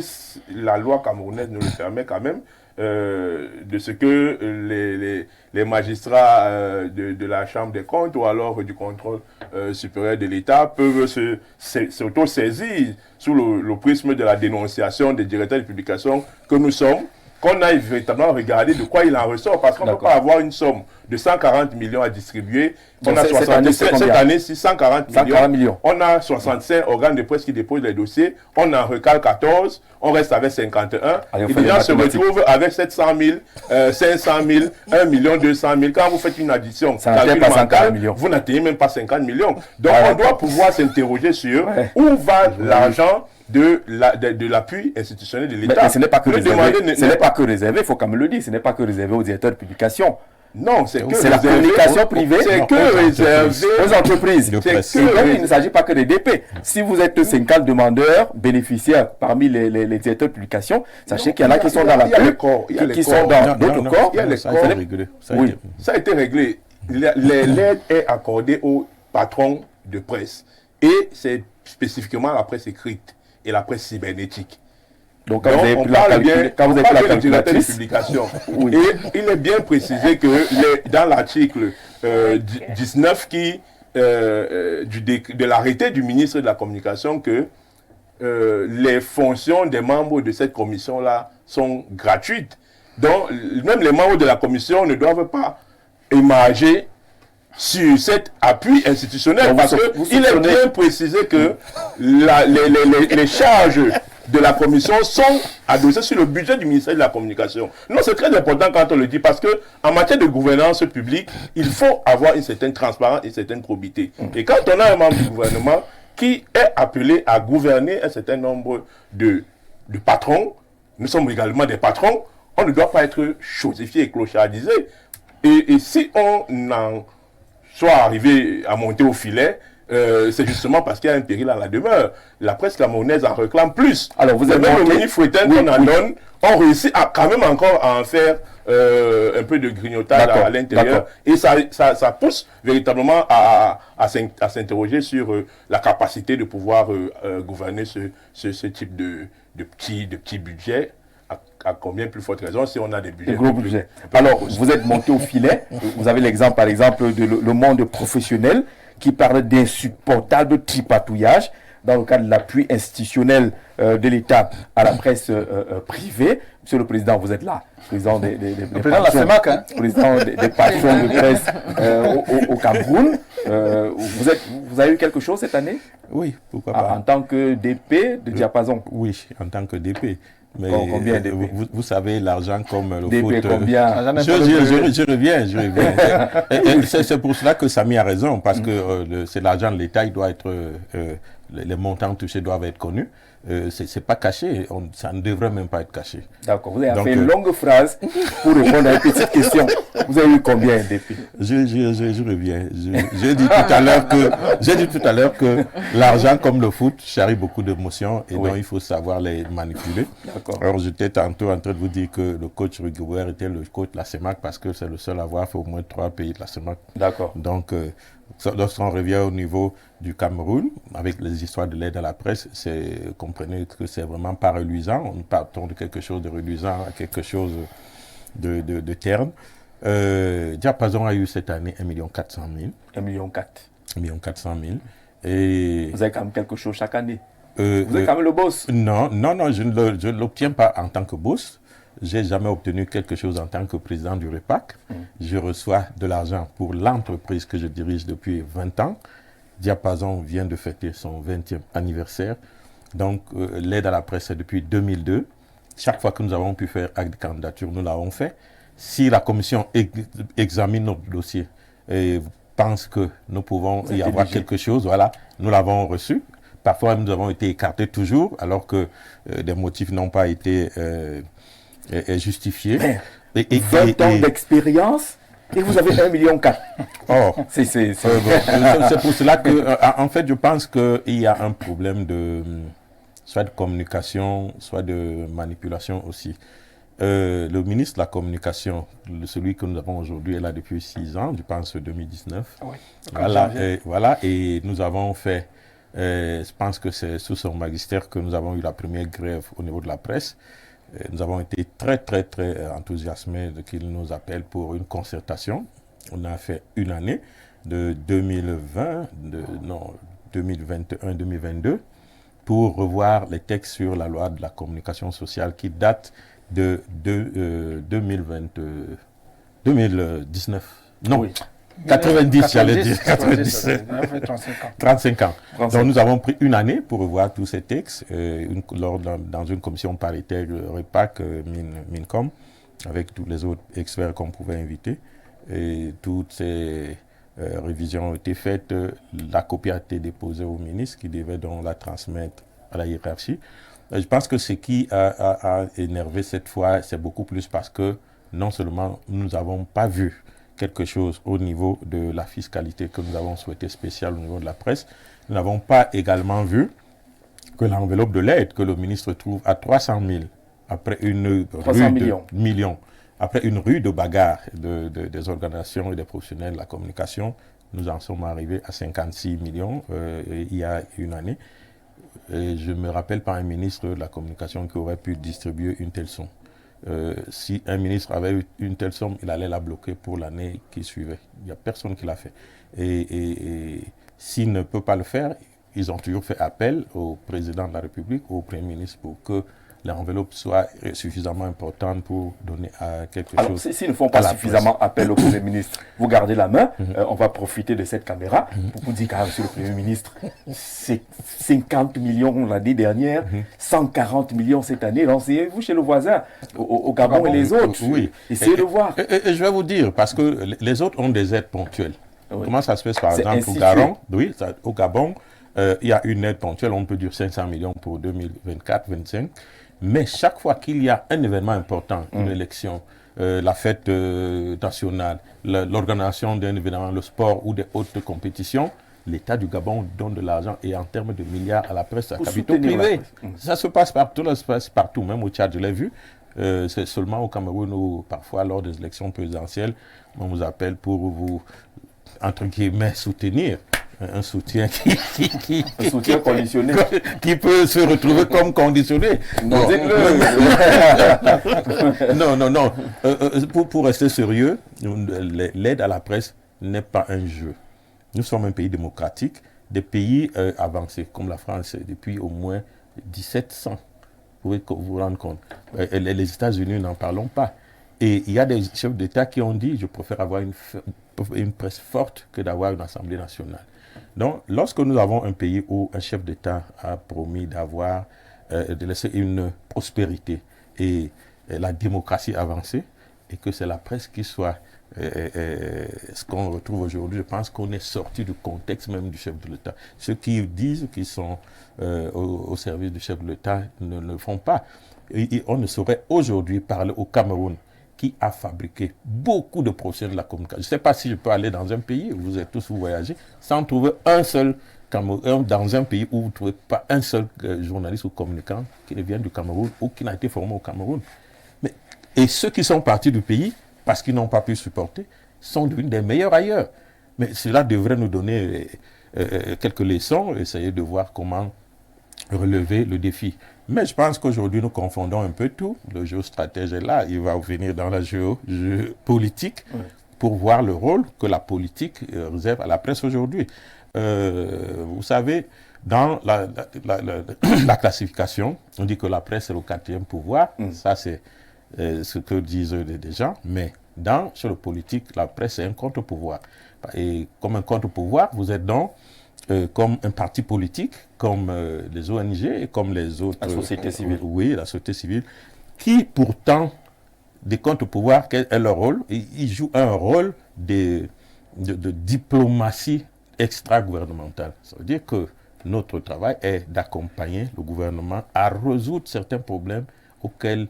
la loi camerounaise nous le permet quand même. de ce que les magistrats de la Chambre des comptes ou alors du contrôle supérieur de l'État peuvent s'auto-saisir sous le prisme de la dénonciation des directeurs de publication que nous sommes, qu'on aille véritablement regarder de quoi il en ressort, parce qu'on ne peut pas avoir une somme de 140 millions à distribuer.
Donc cette année,
c'est 140 millions. On a 65 organes de presse qui déposent les dossiers, on en recale 14, on reste avec 51. Et les gens se retrouvent avec 700 000, 500 000, 1 million 200 000. Quand vous faites une addition, vous n'atteignez même pas 50 millions. Donc on doit pouvoir s'interroger sur où va l'argent de l'appui institutionnel de l'État.
Mais ce n'est pas que réservé, il faut quand même le dire, ce n'est pas que réservé aux directeurs de publication.
Non, c'est
la communication privée.
C'est que réservé
aux entreprises. Il ne s'agit pas que des DP. Si vous êtes 50 demandeurs, bénéficiaires parmi les directeurs de publication, sachez qu'il y en a qui sont dans la pub, qui sont dans d'autres corps.
Ça a été réglé. L'aide est accordée aux patrons de presse. Et c'est spécifiquement la presse écrite et la presse cybernétique. Donc, on parle bien de directeur de publication. Oui. Et il est bien précisé que dans l'article 19 de l'arrêté du ministre de la Communication, que les fonctions des membres de cette commission-là sont gratuites. Donc, même les membres de la commission ne doivent pas émarger sur cet appui institutionnel, parce qu'il est bien précisé que les charges de la commission sont adossées sur le budget du ministère de la Communication. Non, c'est très important quand on le dit, parce que en matière de gouvernance publique, il faut avoir une certaine transparence et une certaine probité. Et quand on a un membre du gouvernement qui est appelé à gouverner un certain nombre de patrons, nous sommes également des patrons, on ne doit pas être chosifié et clochardisé. Et si on en soit arrivé à monter au filet, c'est justement parce qu'il y a un péril à la demeure. La presse camerounaise en réclame plus. Alors vous avez le mini fouetin qu'on en donne, on réussit quand même encore à en faire un peu de grignotage à l'intérieur. Et ça pousse véritablement à s'interroger sur la capacité de pouvoir gouverner ce type de petits budgets. À combien plus forte raison si on a des budgets.
Gros budgets. Alors, vous êtes monté au filet. Vous avez l'exemple, par exemple, de le monde professionnel qui parle d'insupportable tripatouillage dans le cadre de l'appui institutionnel de l'État à la presse privée. Monsieur le Président, vous êtes là. Président des patrons de presse au Cameroun. Vous avez eu quelque chose cette année?
Oui, pourquoi pas.
En tant que DP de diapason?
Oui, en tant que DP. Mais
combien
vous savez, l'argent comme le
DP,
foot...
combien
je reviens. C'est pour cela que Samy a raison, parce que c'est l'argent de l'État, il doit être... les montants touchés doivent être connus. C'est pas caché, ça ne devrait même pas être caché.
D'accord, vous avez fait une longue phrase pour répondre à une petite question. Vous avez eu combien depuis?
Je reviens. J'ai dit tout à l'heure que l'argent comme le foot charrie beaucoup d'émotions et donc il faut savoir les manipuler. Alors j'étais tantôt en train de vous dire que le coach Ruguber était le coach de la CEMAC parce que c'est le seul à avoir fait au moins 3 pays de la CEMAC.
D'accord.
Donc lorsqu'on revient au niveau du Cameroun, avec les histoires de l'aide à la presse, comprenez que c'est vraiment pas reluisant. On partons de quelque chose de reluisant à quelque chose de terne. Diapason a eu cette année 1 400 000.
1 400 000.
Et
vous avez quand même quelque chose chaque année. Vous êtes quand même le boss.
Non, je ne l'obtiens pas en tant que boss. J'ai jamais obtenu quelque chose en tant que président du REPAC. Je reçois de l'argent pour l'entreprise que je dirige depuis 20 ans. Diapason vient de fêter son 20e anniversaire. Donc, l'aide à la presse, c'est depuis 2002. Chaque fois que nous avons pu faire acte de candidature, nous l'avons fait. Si la commission examine notre dossier et pense que nous pouvons y avoir quelque chose, voilà, nous l'avons reçu. Parfois, nous avons été écartés toujours, alors que des motifs n'ont pas été justifiés.
20 ans d'expérience et vous avez 1,4 million.
Oh,
c'est
pour cela que, en fait, je pense qu'il y a un problème soit de communication, soit de manipulation aussi. Le ministre de la Communication, celui que nous avons aujourd'hui, est là depuis 6 ans, je pense 2019.
Oui,
voilà, et nous avons fait, je pense que c'est sous son magistère que nous avons eu la première grève au niveau de la presse. Nous avons été très, très, très enthousiasmés qu'il nous appelle pour une concertation. On a fait une année de 2020, 2021-2022, pour revoir les textes sur la loi de la communication sociale qui date de 2019. Non, oui. 90, j'allais dire. 90, 35 ans. Donc nous avons pris une année pour revoir tous ces textes dans une commission paritaire REPAC, MINCOM, avec tous les autres experts qu'on pouvait inviter. Et toutes ces révisions ont été faites. La copie a été déposée au ministre qui devait donc la transmettre à la hiérarchie. Je pense que ce qui a énervé cette fois, c'est beaucoup plus parce que non seulement nous n'avons pas vu quelque chose au niveau de la fiscalité que nous avons souhaité spécial au niveau de la presse, nous n'avons pas également vu que l'enveloppe de l'aide que le ministre trouve à 300 000 après une millions. Après une rude bagarre des organisations et des professionnels de la communication, nous en sommes arrivés à 56 millions il y a une année. Et je ne me rappelle pas un ministre de la communication qui aurait pu distribuer une telle somme. Si un ministre avait eu une telle somme, il allait la bloquer pour l'année qui suivait. Il n'y a personne qui l'a fait. Et s'il ne peut pas le faire, ils ont toujours fait appel au président de la République, au Premier ministre, pour que l'enveloppe soit suffisamment importante pour donner à quelque chose.
Alors, s'ils ne font pas suffisamment appel au Premier ministre, vous gardez la main, on va profiter de cette caméra pour vous dire qu'à monsieur le Premier ministre, c'est 50 millions l'année dernière, 140 millions cette année. Lancez-vous chez le voisin, au Gabon et les autres.
Oui.
Essayez de voir.
Et je vais vous dire, parce que les autres ont des aides ponctuelles. Oui. Comment ça se fait, par exemple, au Gabon? Oui, au Gabon, il y a une aide ponctuelle, on peut dire 500 millions pour 2024-2025. Mais chaque fois qu'il y a un événement important, une élection, la fête nationale, l'organisation d'un événement, le sport ou des autres compétitions, l'État du Gabon donne de l'argent et en termes de milliards à la presse à capitaux privés. Ça se passe partout, même au Tchad, je l'ai vu. C'est seulement au Cameroun où parfois lors des élections présidentielles, on vous appelle pour vous, entre guillemets, soutenir. Un soutien
un soutien conditionné
qui peut se retrouver comme conditionné.
Non.
Non. Pour rester sérieux, l'aide à la presse n'est pas un jeu. Nous sommes un pays démocratique, des pays avancés comme la France depuis au moins 1700. Vous pouvez vous rendre compte. Les États-Unis, n'en parlons pas. Et il y a des chefs d'État qui ont dit, je préfère avoir une presse forte que d'avoir une Assemblée nationale. Donc, lorsque nous avons un pays où un chef d'État a promis de laisser une prospérité et la démocratie avancée, et que c'est la presse qui soit ce qu'on retrouve aujourd'hui, je pense qu'on est sorti du contexte même du chef de l'État. Ceux qui disent qu'ils sont au service du chef de l'État ne le font pas. Et on ne saurait aujourd'hui parler au Cameroun, qui a fabriqué beaucoup de professionnels de la communication. Je ne sais pas si je peux aller dans un pays, vous êtes tous voyagés, sans trouver un seul Cameroun, dans un pays où vous ne trouvez pas un seul journaliste ou communicant qui vient du Cameroun ou qui n'a été formé au Cameroun. Et ceux qui sont partis du pays, parce qu'ils n'ont pas pu supporter, sont devenus des meilleurs ailleurs. Mais cela devrait nous donner quelques leçons, essayer de voir comment relever le défi. Mais je pense qu'aujourd'hui, nous confondons un peu tout. Le géostratège est là, il va venir dans la géopolitique pour voir le rôle que la politique réserve à la presse aujourd'hui. Vous savez, dans la classification, on dit que la presse est le 4e pouvoir. Ça, c'est ce que disent des gens. Mais sur le politique, la presse est un contre-pouvoir. Et comme un contre-pouvoir, vous êtes donc comme un parti politique, comme les ONG et comme les autres...
La société civile.
Oui, la société civile, qui pourtant, des contre-pouvoirs, quel est leur rôle? Ils jouent un rôle de diplomatie extra-gouvernementale. Ça veut dire que notre travail est d'accompagner le gouvernement à résoudre certains problèmes auxquels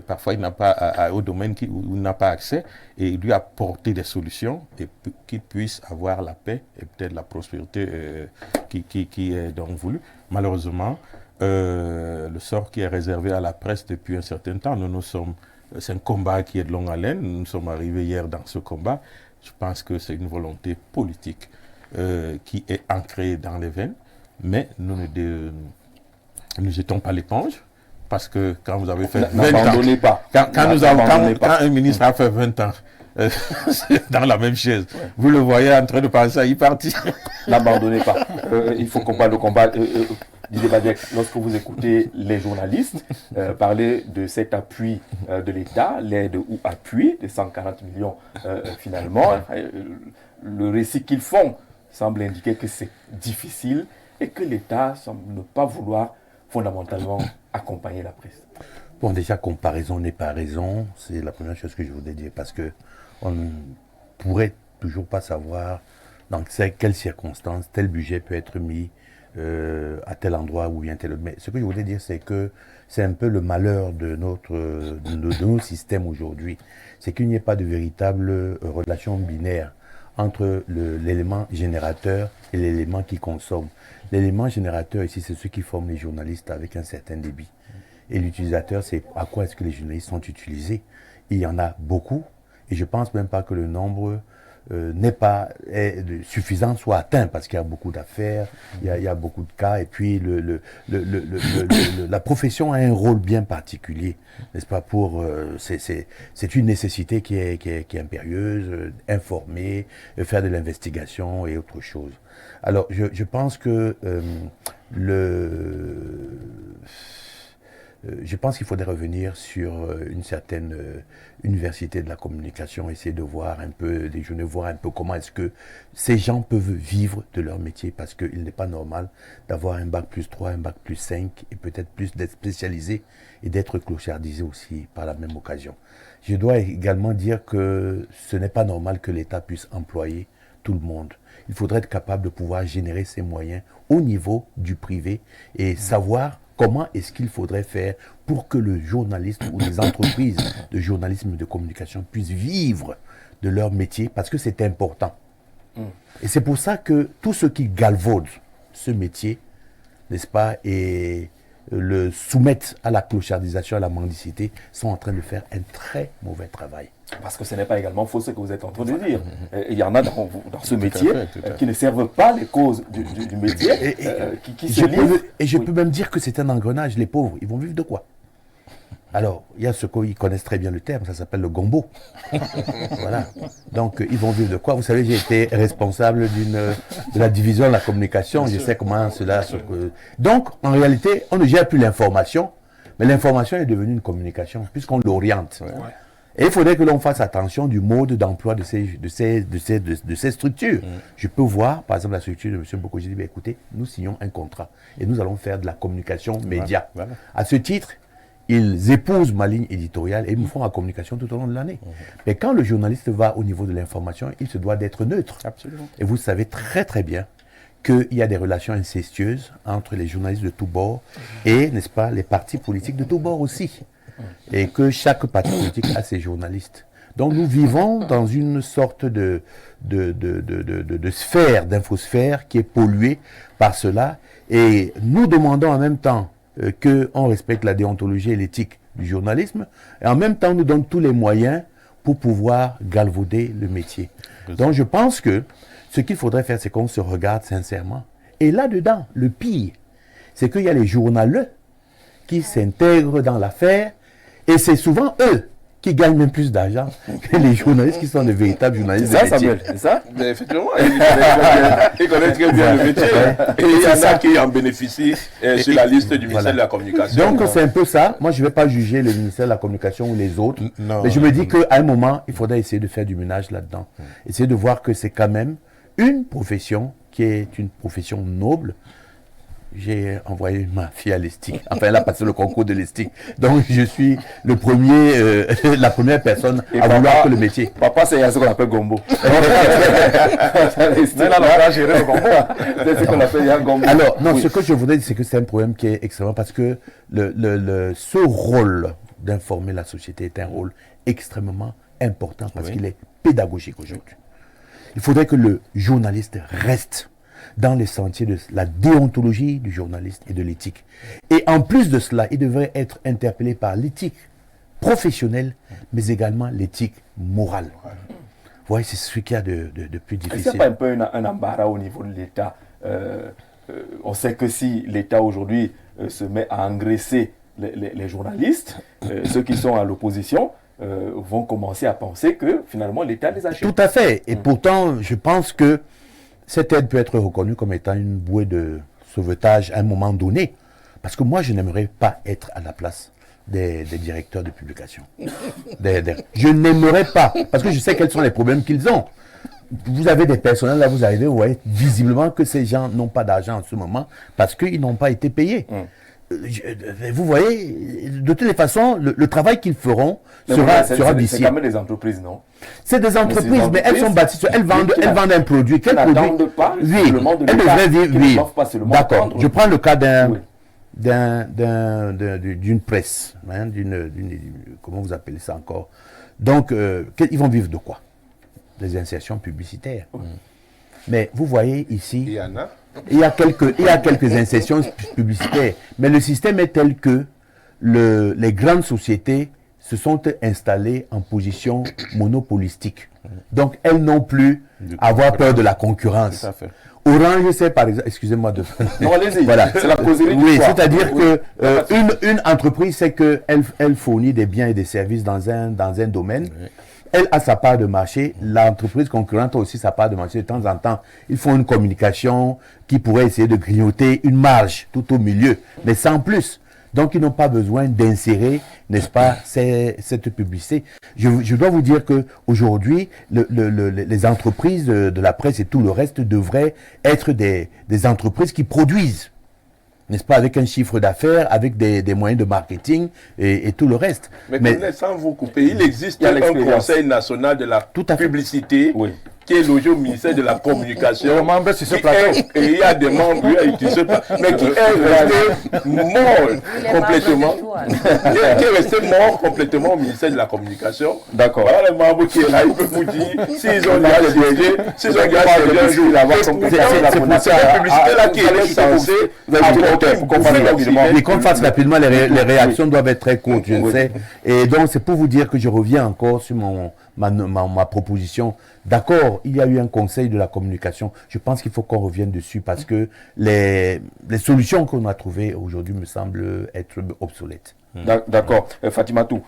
parfois il n'a pas, au domaine où il n'a pas accès, et lui apporter des solutions et qu'il puisse avoir la paix et peut-être la prospérité qui est donc voulue. Malheureusement, le sort qui est réservé à la presse depuis un certain temps, c'est un combat qui est de longue haleine. Nous sommes arrivés hier dans ce combat. Je pense que c'est une volonté politique qui est ancrée dans les veines, mais nous ne jetons pas l'éponge. Parce que quand vous avez fait 20
N'abandonnez
ans,
pas.
quand un ministre
Mm.
a fait 20 ans dans la même chaise, vous le voyez en train de penser à y partir.
N'abandonnez pas. Il faut combattre le combat. Didier Badjek, lorsque vous écoutez les journalistes parler de cet appui de l'État, l'aide ou appui de 140 millions finalement, le récit qu'ils font semble indiquer que c'est difficile et que l'État semble ne pas vouloir fondamentalement accompagner la presse.
Bon, déjà, comparaison n'est pas raison, c'est la première chose que je voudrais dire, parce que on ne pourrait toujours pas savoir dans quelles circonstances tel budget peut être mis à tel endroit ou bien tel autre. Mais ce que je voulais dire, c'est que c'est un peu le malheur de nos systèmes aujourd'hui. C'est qu'il n'y ait pas de véritable relation binaire entre l'élément générateur et l'élément qui consomme. L'élément générateur ici, c'est ceux qui forment les journalistes avec un certain débit. Et l'utilisateur, c'est à quoi est-ce que les journalistes sont utilisés. Il y en a beaucoup, et je ne pense même pas que le nombre n'est pas suffisant, soit atteint, parce qu'il y a beaucoup d'affaires, il y a beaucoup de cas, et puis la profession a un rôle bien particulier, n'est-ce pas, c'est une nécessité qui est impérieuse, informer, faire de l'investigation et autre chose. Alors, je pense que je pense qu'il faudrait revenir sur une certaine université de la communication, essayer de voir un peu, des journées, voir un peu comment est-ce que ces gens peuvent vivre de leur métier, parce qu'il n'est pas normal d'avoir un bac plus 3, un bac plus 5, et peut-être plus d'être spécialisé et d'être clochardisé aussi par la même occasion. Je dois également dire que ce n'est pas normal que l'État puisse employer tout le monde. Il faudrait être capable de pouvoir générer ses moyens au niveau du privé et savoir comment est-ce qu'il faudrait faire pour que le journaliste ou les entreprises de journalisme et de communication puissent vivre de leur métier, parce que c'est important. Et c'est pour ça que tous ceux qui galvaudent ce métier, n'est-ce pas, et le soumettent à la clochardisation, à la mendicité, sont en train de faire un très mauvais travail.
Parce que ce n'est pas également faux ce que vous êtes en train de dire. Il y en a dans ce métier qui ne servent pas les causes du métier, qui se livrent.
Et je peux même dire que c'est un engrenage. Les pauvres, ils vont vivre de quoi? Alors, il y a ceux qui connaissent très bien le terme, ça s'appelle le gombo. Voilà. Donc, ils vont vivre de quoi? Vous savez, j'ai été responsable de la division de la communication. Je sais comment cela se... Donc, en réalité, on ne gère plus l'information, mais l'information est devenue une communication, puisqu'on l'oriente. Ouais. Et il faudrait que l'on fasse attention du mode d'emploi de ces structures. Je peux voir, par exemple, la structure de M. Boko, j'ai dit, écoutez, nous signons un contrat et nous allons faire de la communication média. Voilà. À ce titre, ils épousent ma ligne éditoriale et ils me font la communication tout au long de l'année. Mais quand le journaliste va au niveau de l'information, il se doit d'être neutre.
Absolument.
Et vous savez très très bien qu'il y a des relations incestueuses entre les journalistes de tous bords et, n'est-ce pas, les partis politiques de tous bords aussi. Et que chaque parti politique a ses journalistes. Donc nous vivons dans une sorte de sphère, d'infosphère qui est polluée par cela. Et nous demandons en même temps qu'on respecte la déontologie et l'éthique du journalisme. Et en même temps, on nous donne tous les moyens pour pouvoir galvauder le métier. Donc je pense que ce qu'il faudrait faire, c'est qu'on se regarde sincèrement. Et là-dedans, le pire, c'est qu'il y a les journaleux qui s'intègrent dans l'affaire. Et c'est souvent eux qui gagnent même plus d'argent que les journalistes qui sont de véritables journalistes.
C'est ça, Samuel, c'est ça?
Mais effectivement, ils connaissent très bien le métier. Et il y en a qui en bénéficient sur la liste du ministère de la Communication.
Donc c'est un peu ça. Moi, je ne vais pas juger le ministère de la Communication ou les autres.
Non,
mais je me dis qu'à un moment, il faudrait essayer de faire du ménage là-dedans. Essayer de voir que c'est quand même une profession qui est une profession noble. J'ai envoyé ma fille à l'ESTIC. Enfin, elle a passé le concours de l'ESTIC. Donc, je suis la première personne à vouloir que le métier.
Papa, c'est ce qu'on appelle gombo. C'est ce qu'on appelle gombo.
Alors, non, ce que je voudrais dire, c'est que c'est un problème qui est extrêmement... Parce que ce rôle d'informer la société est un rôle extrêmement important parce qu'il est pédagogique aujourd'hui. Il faudrait que le journaliste reste dans les sentiers de la déontologie du journaliste et de l'éthique. Et en plus de cela, il devrait être interpellé par l'éthique professionnelle, mais également l'éthique morale. Vous voyez, c'est ce qu'il y a de plus difficile.
Est-ce qu'il n'y a pas un peu un embarras au niveau de l'État? On sait que si l'État aujourd'hui se met à engraisser les journalistes, ceux qui sont à l'opposition, vont commencer à penser que finalement l'État les achète.
Tout à fait. Et pourtant, je pense que cette aide peut être reconnue comme étant une bouée de sauvetage à un moment donné. Parce que moi, je n'aimerais pas être à la place des directeurs de publication. Je n'aimerais pas, parce que je sais quels sont les problèmes qu'ils ont. Vous avez des personnels, là, vous arrivez, vous voyez visiblement que ces gens n'ont pas d'argent en ce moment parce qu'ils n'ont pas été payés. Vous voyez, de toutes les façons, le travail qu'ils feront sera vicieux.
C'est quand même des entreprises, non?
C'est des entreprises, mais elles sont bâties sur... Elles vendent un produit. Quel produit?
N'attendent pas
Oui,
elles
devraient vivre. D'accord.
Attendre.
Je prends le cas d'une presse, hein, comment vous appelez ça encore? Donc, ils vont vivre de quoi? Des insertions publicitaires. Mais vous voyez ici,
Il y en a.
il y a quelques insertions publicitaires, mais le système est tel que les grandes sociétés se sont installées en position monopolistique. Donc, elles n'ont plus à avoir peur de la concurrence.
Tout à fait.
Orange, c'est par exemple, excusez-moi de...
Non, allez-y,
voilà.
c'est la causerie du
Oui,
soir.
c'est-à-dire
Oui.
que une entreprise, c'est qu'elle fournit des biens et des services dans un domaine. Oui. Elle a sa part de marché, l'entreprise concurrente a aussi sa part de marché. De temps en temps, ils font une communication qui pourrait essayer de grignoter une marge tout au milieu, mais sans plus. Donc, ils n'ont pas besoin d'insérer, n'est-ce pas, cette publicité. Je dois vous dire qu'aujourd'hui, les entreprises de la presse et tout le reste devraient être des entreprises qui produisent, n'est-ce pas, avec un chiffre d'affaires, avec des moyens de marketing et tout le reste.
Mais sans vous couper, il existe un Conseil national de la publicité qui est logé au ministère de la Communication.
Membre sur ce plateau.
Et il y a des membres qui se mais qui est resté mort complètement. Qui est resté mort complètement au ministère de la Communication.
D'accord.
Voilà les membres qui est là, ils peuvent vous dire s'ils ont déjà siégé, s'ils ont déjà siégé un jour. C'est pour cette publicité-là qui est censée
mais qu'on fasse rapidement, les réactions doivent être très courtes, je le sais. Et donc, c'est pour vous dire que je reviens encore sur ma proposition. D'accord, il y a eu un conseil de la communication. Je pense qu'il faut qu'on revienne dessus parce que les solutions qu'on a trouvées aujourd'hui me semblent être obsolètes.
D'accord. Fatimatou,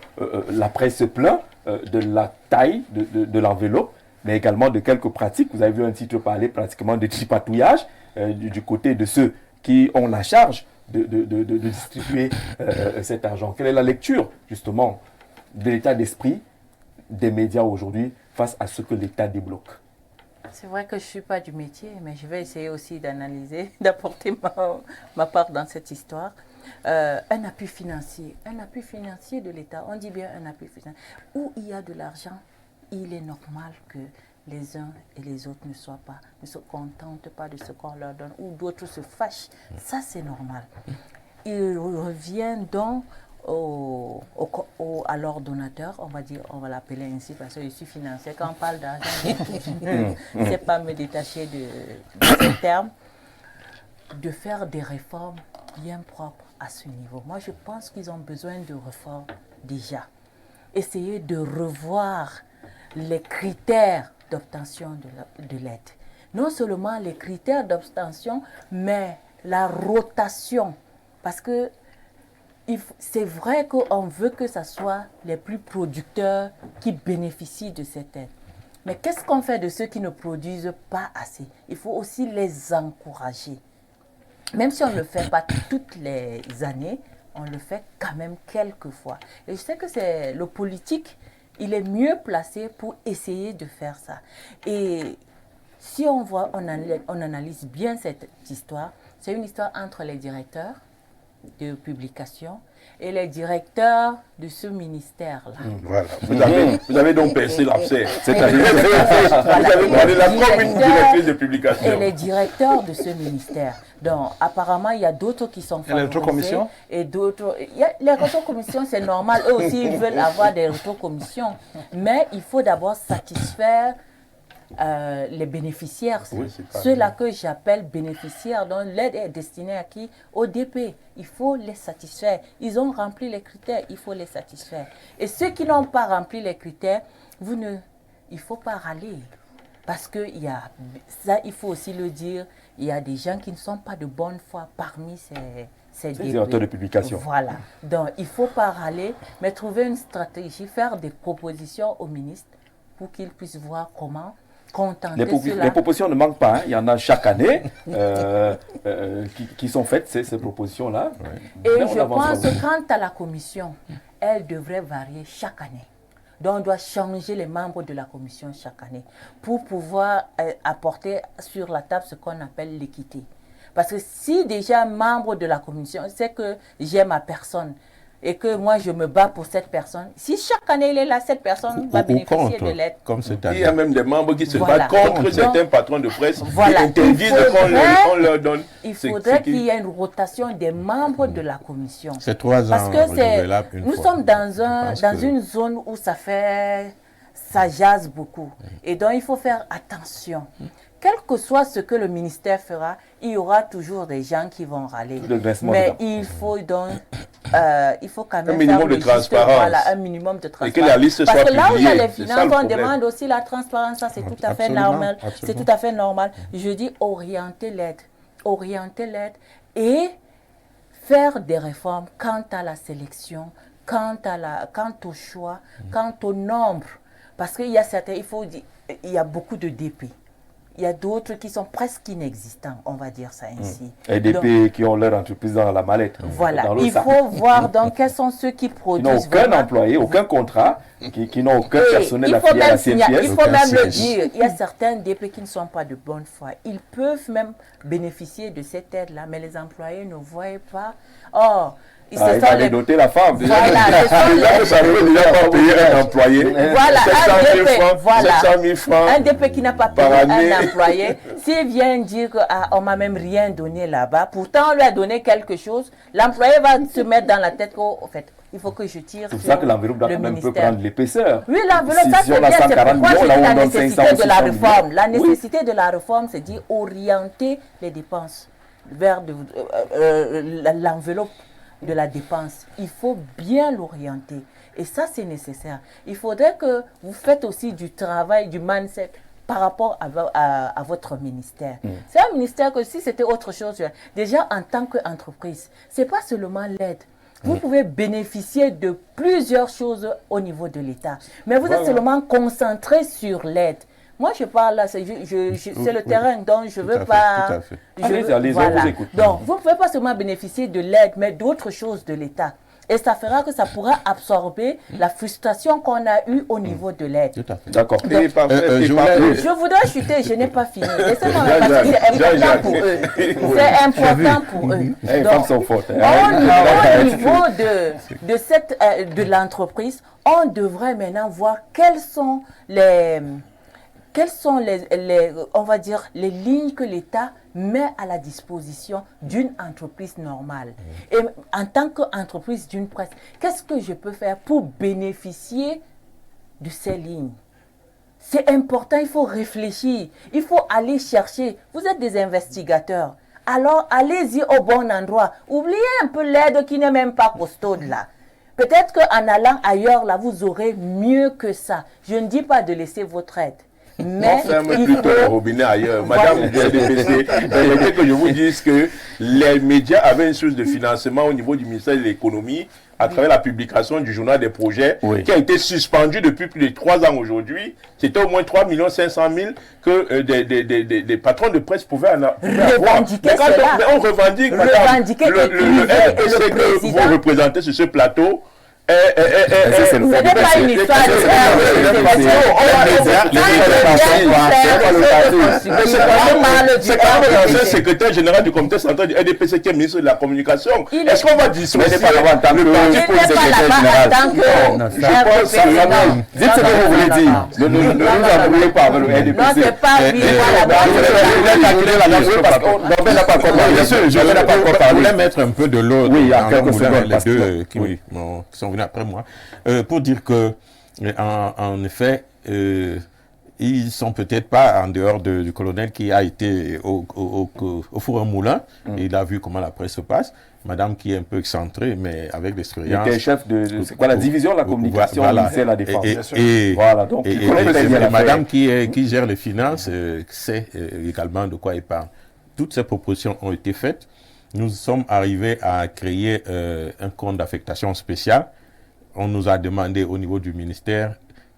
la presse se plaint de la taille de l'enveloppe, mais également de quelques pratiques. Vous avez vu un titre parler pratiquement de tripatouillage du côté de ceux qui ont la charge de distribuer cet argent. Quelle est la lecture, justement, de l'état d'esprit des médias aujourd'hui face à ce que l'État débloque?
C'est vrai que je ne suis pas du métier, mais je vais essayer aussi d'analyser, d'apporter ma part dans cette histoire. Un appui financier de l'État, on dit bien un appui financier. Où il y a de l'argent, il est normal que les uns et les autres ne se contentent pas de ce qu'on leur donne, ou d'autres se fâchent. Ça, c'est normal. Il revient donc à l'ordonnateur, on va l'appeler ainsi parce que je suis financier. Quand on parle d'argent, je ne sais pas me détacher de ce terme, de faire des réformes bien propres à ce niveau. Moi, je pense qu'ils ont besoin de réformes déjà. Essayer de revoir les critères d'obtention de l'aide. Non seulement les critères d'obtention, mais la rotation. Parce que c'est vrai qu'on veut que ce soit les plus producteurs qui bénéficient de cette aide. Mais qu'est-ce qu'on fait de ceux qui ne produisent pas assez? Il faut aussi les encourager. Même si on ne le fait pas toutes les années, on le fait quand même quelques fois. Et je sais que c'est le politique, il est mieux placé pour essayer de faire ça. Et si on analyse bien cette histoire, c'est une histoire entre les directeurs de publication et les directeurs de ce ministère-là.
Voilà, vous avez donc percé l'abcès. C'est-à-dire, vous avez parlé là comme une directrice de publication.
Et les directeurs de ce ministère. Donc, apparemment, il y a d'autres qui sont favorisés.
Et les rétrocommissions?
Et d'autres... Les rétrocommissions, c'est normal. Eux aussi, ils veulent avoir des rétrocommissions. Mais il faut d'abord satisfaire les bénéficiaires, oui, ceux-là que j'appelle bénéficiaires, donc l'aide est destinée à qui? Au DP. Il faut les satisfaire. Ils ont rempli les critères, il faut les satisfaire. Et ceux qui n'ont pas rempli les critères, il ne faut pas râler. Parce que ça, il faut aussi le dire, il y a des gens qui ne sont pas de bonne foi parmi ces
C'est directeur de publication.
Voilà. Donc, il faut pas râler, mais trouver une stratégie, faire des propositions au ministre pour qu'il puisse voir comment contenter cela.
Les propositions ne manquent pas, hein. Il y en a chaque année qui sont faites, ces propositions-là.
Et je pense que quant à la commission, elle devrait varier chaque année. Donc, on doit changer les membres de la commission chaque année pour pouvoir apporter sur la table ce qu'on appelle l'équité. Parce que si déjà membre de la commission, c'est que j'aime ma personne et que moi je me bats pour cette personne, si chaque année il est là, cette personne va bénéficier de l'aide.
Comme cette année.
Il y a même des membres qui se battent contre certains patrons de presse qui interdisent qu'on leur donne.
Il faudrait qu'il y ait une rotation des membres de la commission.
C'est 3 ans.
Parce que nous sommes dans une zone où ça jase beaucoup. Et donc il faut faire attention. Quel que soit ce que le ministère fera, il y aura toujours des gens qui vont râler. Mais il faut donc, il faut quand même
un minimum de transparence.
Voilà, un minimum de transparence.
Et que la liste
Parce
soit
que là où il y a
publiée,
les finances, on demande aussi la transparence. Ça, c'est tout à fait normal. C'est tout à fait normal. Je dis orienter l'aide. Orienter l'aide et faire des réformes quant à la sélection, quant au choix, quant au nombre. Parce qu'il y a certains, il y a beaucoup de DP. Il y a d'autres qui sont presque inexistants, on va dire ça ainsi.
Et des pays qui ont leur entreprise dans la mallette.
Voilà, il faut voir donc quels sont ceux qui produisent.
Qui n'ont aucun employé, aucun contrat, qui n'ont aucun personnel affilié à la CNPS.
Il faut même le dire, il y a certains DP qui ne sont pas de bonne foi. Ils peuvent même bénéficier de cette aide-là, mais les employés ne voient pas. Oh,
il fallait doter la femme.
Voilà,
ça ne veut déjà pas payer un employé.
Voilà,
700 000 francs.
Un DP qui n'a pas payé un employé, s'il vient dire qu'on m'a même rien donné là-bas, pourtant on lui a donné quelque chose, l'employé va se mettre dans la tête qu'en fait, il faut que je tire.
C'est pour ça que l'enveloppe doit quand même peut prendre l'épaisseur.
Oui, l'enveloppe, ça c'est bien, c'est pourquoi je dis la nécessité de la réforme. La nécessité de la réforme, c'est d'y orienter les dépenses vers l'enveloppe de la dépense. Il faut bien l'orienter. Et ça, c'est nécessaire. Il faudrait que vous faites aussi du travail, du mindset par rapport à votre ministère. C'est un ministère que si c'était autre chose, déjà en tant qu'entreprise, ce n'est pas seulement l'aide. Vous pouvez bénéficier de plusieurs choses au niveau de l'État. Mais vous êtes seulement concentré sur l'aide. Moi, je parle là, c'est le terrain, donc je ne veux pas...
Tout à fait.
Voilà. Donc, vous ne pouvez pas seulement bénéficier de l'aide, mais d'autres choses de l'État. Et ça fera que ça pourra absorber la frustration qu'on a eue au niveau de l'aide.
Tout à fait.
D'accord.
Je voudrais chuter, je n'ai pas fini. Laissez-moi parce que c'est important pour eux. C'est important pour eux.
Les femmes sont fortes.
Au niveau de l'entreprise, on devrait maintenant voir quelles sont on va dire, les lignes que l'État met à la disposition d'une entreprise normale. Et en tant qu'entreprise d'une presse, qu'est-ce que je peux faire pour bénéficier de ces lignes? C'est important, il faut réfléchir, il faut aller chercher. Vous êtes des investigateurs, alors allez-y au bon endroit. Oubliez un peu l'aide qui n'est même pas costaude là. Peut-être qu'en allant ailleurs, là, vous aurez mieux que ça. Je ne dis pas de laisser votre aide. Mais
fermez plutôt le robinet ailleurs. Madame du LDPC, il faut que je vous dise que les médias avaient une source de financement au niveau du ministère de l'économie à travers la publication du journal des projets qui a été suspendu depuis plus de 3 ans aujourd'hui. C'était au moins 3 500 000 que des patrons de presse pouvaient avoir.
Revendiquer cela.
Mais on revendique, madame, le LDPC que vous représentez sur ce plateau.
Ce n'est pas une histoire
c'est quand même l'ancien secrétaire général du comité central du LDPC qui est ministre de la communication. Est-ce qu'on va dissocier le parti pour le secrétaire général?
Je pense que dites ce que vous voulez dire. Ne nous embrouillez pas avec le LDPC.
Non, c'est pas
Je voulais mettre un peu de l'ordre dans les deux qui sont venus après moi, pour dire que, en effet, ils sont peut-être pas en dehors du colonel qui a été au four à moulin. Il a vu comment la presse se passe. Madame qui est un peu excentrée, mais avec l'expérience.
Il était chef de c'est quoi, la division de la communication au ministère de la Défense.
Voilà, donc madame qui gère les finances sait également de quoi il parle. Toutes ces propositions ont été faites. nous sommes arrivés à créer un compte d'affectation spéciale. On nous a demandé au niveau du ministère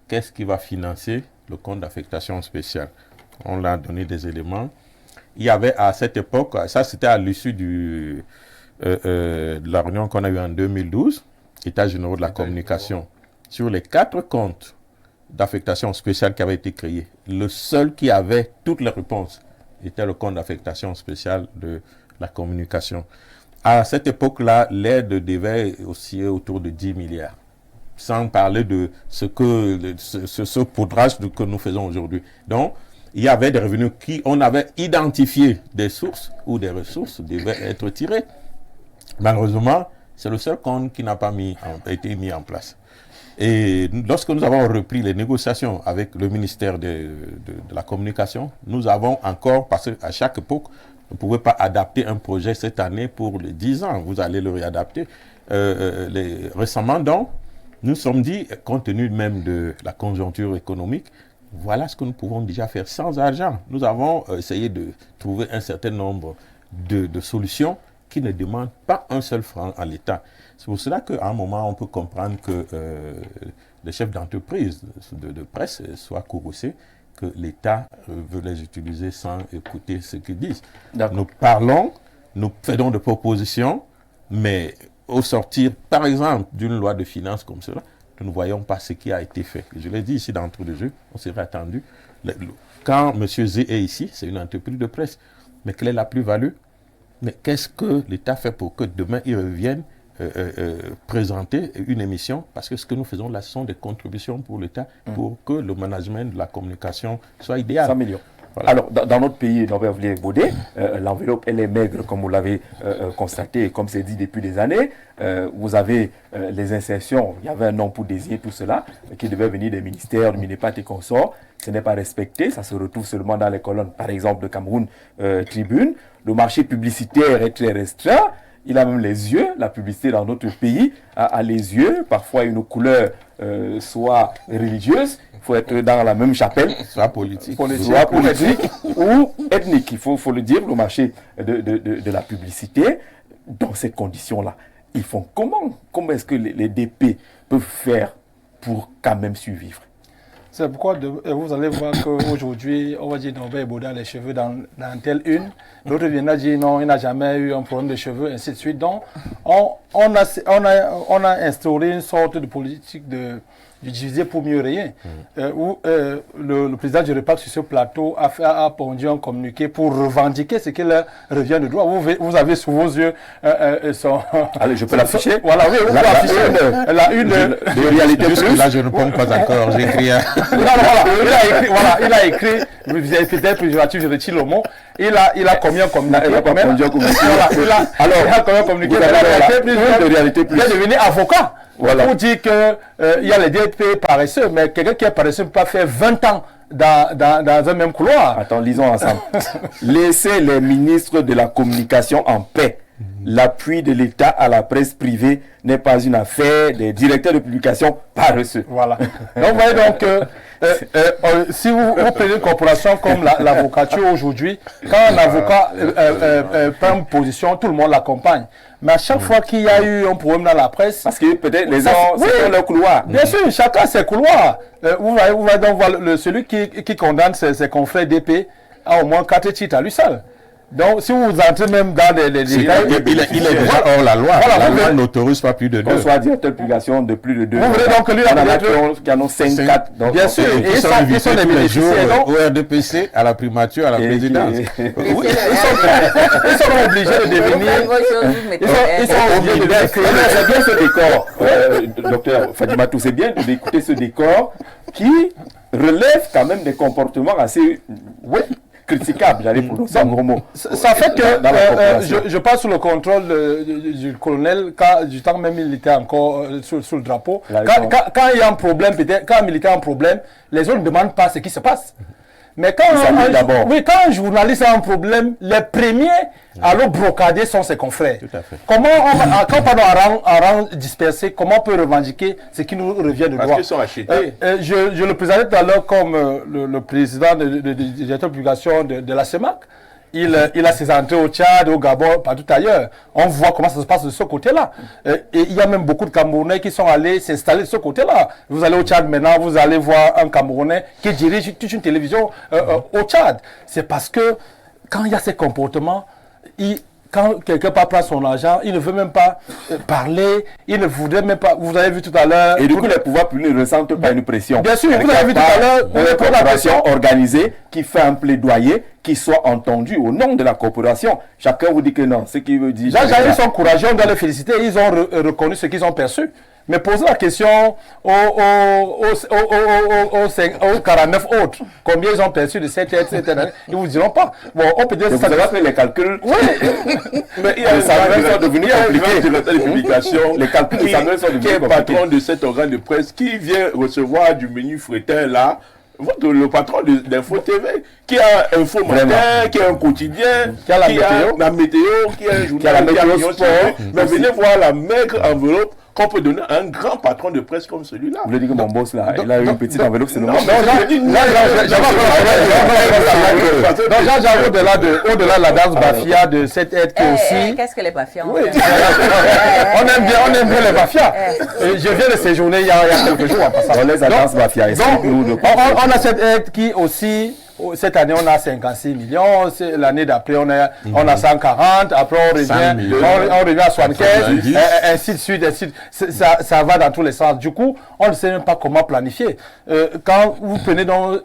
qu'est-ce qui va financer le compte d'affectation spéciale. On l'a donné des éléments. Il y avait à cette époque, ça c'était à l'issue de la réunion qu'on a eue en 2012, États généraux de la communication. Sur les 4 comptes d'affectation spéciale qui avaient été créés, le seul qui avait toutes les réponses était le compte d'affectation spéciale de la communication. À cette époque-là, l'aide devait osciller autour de 10 milliards. Sans parler de ce poudrage que nous faisons aujourd'hui. Donc, il y avait des revenus on avait identifié des sources où des ressources devaient être tirées. Malheureusement, c'est le seul compte qui n'a pas été mis en place. Et lorsque nous avons repris les négociations avec le ministère de la Communication, nous avons encore, parce qu'à chaque époque, vous ne pouvez pas adapter un projet cette année pour les 10 ans, vous allez le réadapter. Récemment, donc, nous sommes dit, compte tenu même de la conjoncture économique, voilà ce que nous pouvons déjà faire sans argent. Nous avons essayé de trouver un certain nombre de solutions qui ne demandent pas un seul franc à l'État. C'est pour cela qu'à un moment, on peut comprendre que les chefs d'entreprise de presse soient courroucés, que l'État veut les utiliser sans écouter ce qu'ils disent. Nous parlons, nous faisons des propositions, mais au sortir, par exemple, d'une loi de finances comme cela, nous ne voyons pas ce qui a été fait. Je l'ai dit ici d'entrée de jeu, on serait attendu. Quand M. Zé est ici, c'est une entreprise de presse. Mais quelle est la plus-value? Mais qu'est-ce que l'État fait pour que demain, il revienne présenter une émission? Parce que ce que nous faisons là, ce sont des contributions pour l'État, pour que le management de la communication soit idéal.
100 millions. Voilà. Alors, dans notre pays, Norbert Baudet, l'enveloppe, elle est maigre, comme vous l'avez constaté, et comme c'est dit depuis des années. Vous avez les insertions, il y avait un nom pour désigner tout cela, qui devait venir des ministères, du Minepat et consorts. Ce n'est pas respecté, ça se retrouve seulement dans les colonnes, par exemple, de Cameroun Tribune. Le marché publicitaire est très restreint. Il a même les yeux, la publicité dans notre pays a les yeux, parfois une couleur soit religieuse, il faut être dans la même chapelle,
soit politique
ou ethnique, il faut le dire, le marché de la publicité. Dans ces conditions-là, ils font comment? Comment est-ce que les DP peuvent faire pour quand même survivre?
C'est pourquoi vous allez voir qu'aujourd'hui, on va dire Norbert Baudet a les cheveux dans telle une. L'autre viendra dire non, il n'a jamais eu un problème de cheveux, ainsi de suite. Donc, on a instauré une sorte de politique de diviser pour mieux régner. Où le président du REPAC sur ce plateau a pondu un communiqué pour revendiquer ce qui leur revient de droit. Vous avez sous vos yeux son...
Allez, je peux l'afficher?
Voilà, oui, vous pouvez afficher la une de réalité plus.
Là, je ne réponds pas encore, j'écris.
Il a écrit, vous avez peut-être péjoratif, je retire le mot. Il a combien communiqué? Il a combien communiqué?
De réalité plus.
Il est devenu avocat.
Voilà.
Pour dire qu'il y a les DP paresseux, mais quelqu'un qui est paresseux ne peut pas faire 20 ans dans un même couloir.
Attends, lisons ensemble. Laissez les ministres de la communication en paix. L'appui de l'État à la presse privée n'est pas une affaire des directeurs de publication paresseux.
Voilà. Donc, vous voyez donc, si vous prenez une corporation comme l'avocature aujourd'hui, quand un avocat prend une position, tout le monde l'accompagne. Mais à chaque fois qu'il y a eu un problème dans la presse...
Parce que peut-être les gens, c'est leur couloir.
Bien sûr, chacun ses couloirs. Vous voyez donc voir celui qui condamne ses confrères d'épée a au moins 4 titres à lui seul. Donc, si vous entrez même dans les détails...
Il est déjà hors la loi. Voilà, la loi n'autorise pas plus de 2.
Qu'on soit directeur de publication de plus de 2.
Vous voulez donc que lui
qui en ont 5, 4.
Bien sûr,
ils sont les bénéficiaires. Au RDPC, à la primature, à la présidence.
Oui, ils sont obligés de devenir...
Ils sont obligés de devenir... C'est bien ce décor, docteur Fadimatou, c'est bien d'écouter ce décor qui relève quand même des comportements assez... critiquable, j'allais prononcer un gros mot.
Ça fait que je passe sous le contrôle du colonel, du temps même il était encore sous le drapeau. Quand il y a un problème, peut-être, quand un militaire a un problème, les autres ne demandent pas ce qui se passe. Mais quand un journaliste a un problème, les premiers à le brocader sont ses confrères.
Tout à fait.
Comment quand on parle en rang dispersé, comment on peut revendiquer ce qui nous revient de droit?
Parce qu'ils sont achetés.
Je le présentais tout à l'heure comme le président de directeur de publication de la CEMAC. il a ses entrées au Tchad, au Gabon, partout ailleurs. On voit comment ça se passe de ce côté-là. Et il y a même beaucoup de Camerounais qui sont allés s'installer de ce côté-là. Vous allez au Tchad maintenant, vous allez voir un Camerounais qui dirige toute une télévision au Tchad. C'est parce que quand il y a ces comportements, quand quelqu'un prend son argent, il ne veut même pas parler, il ne voudrait même pas. Vous avez vu tout à l'heure.
Et du coup, les pouvoirs publics ne ressentent pas une pression.
Bien sûr, vous avez vu tout à l'heure.
Une corporation organisée qui fait un plaidoyer qui soit entendu au nom de la corporation. Chacun vous dit que non. Ce qui veut dire.
Ils sont courageux, on doit les féliciter. Ils ont reconnu ce qu'ils ont perçu. Mais posez la question aux 49 autres. Combien ils ont perçu de cette aide, ils ne vous diront pas. Bon, on peut dire
que ça va faire les calculs.
Oui.
Mais il y a les sont devenus compliqués.
Les calculs de Samuel sont devenus compliqués. Patron de cet organe de presse qui vient recevoir du menu frétin là. Le patron d'Info TV, qui a Info Matin, qui a un quotidien, qui a la météo, qui a un journal, qui a la météo sport. Mais venez voir la maigre enveloppe qu'on peut donner à un grand patron de presse comme celui-là.
Vous voulez dire que mon boss là, il a une petite enveloppe, c'est normal.
Au-delà de la danse Bafia, de cette aide qui aussi.
Qu'est-ce que les Bafia ont
fait? On aime bien les Bafia. Je viens de séjourner il y a quelques jours en passant.
On laisse la danse Bafia.
On a cette aide qui aussi. Cette année, on a 56 millions. L'année d'après, on a 140. Après, on revient à 75. Ainsi de suite. Ça va dans tous les sens. Du coup, on ne sait même pas comment planifier. Quand vous prenez donc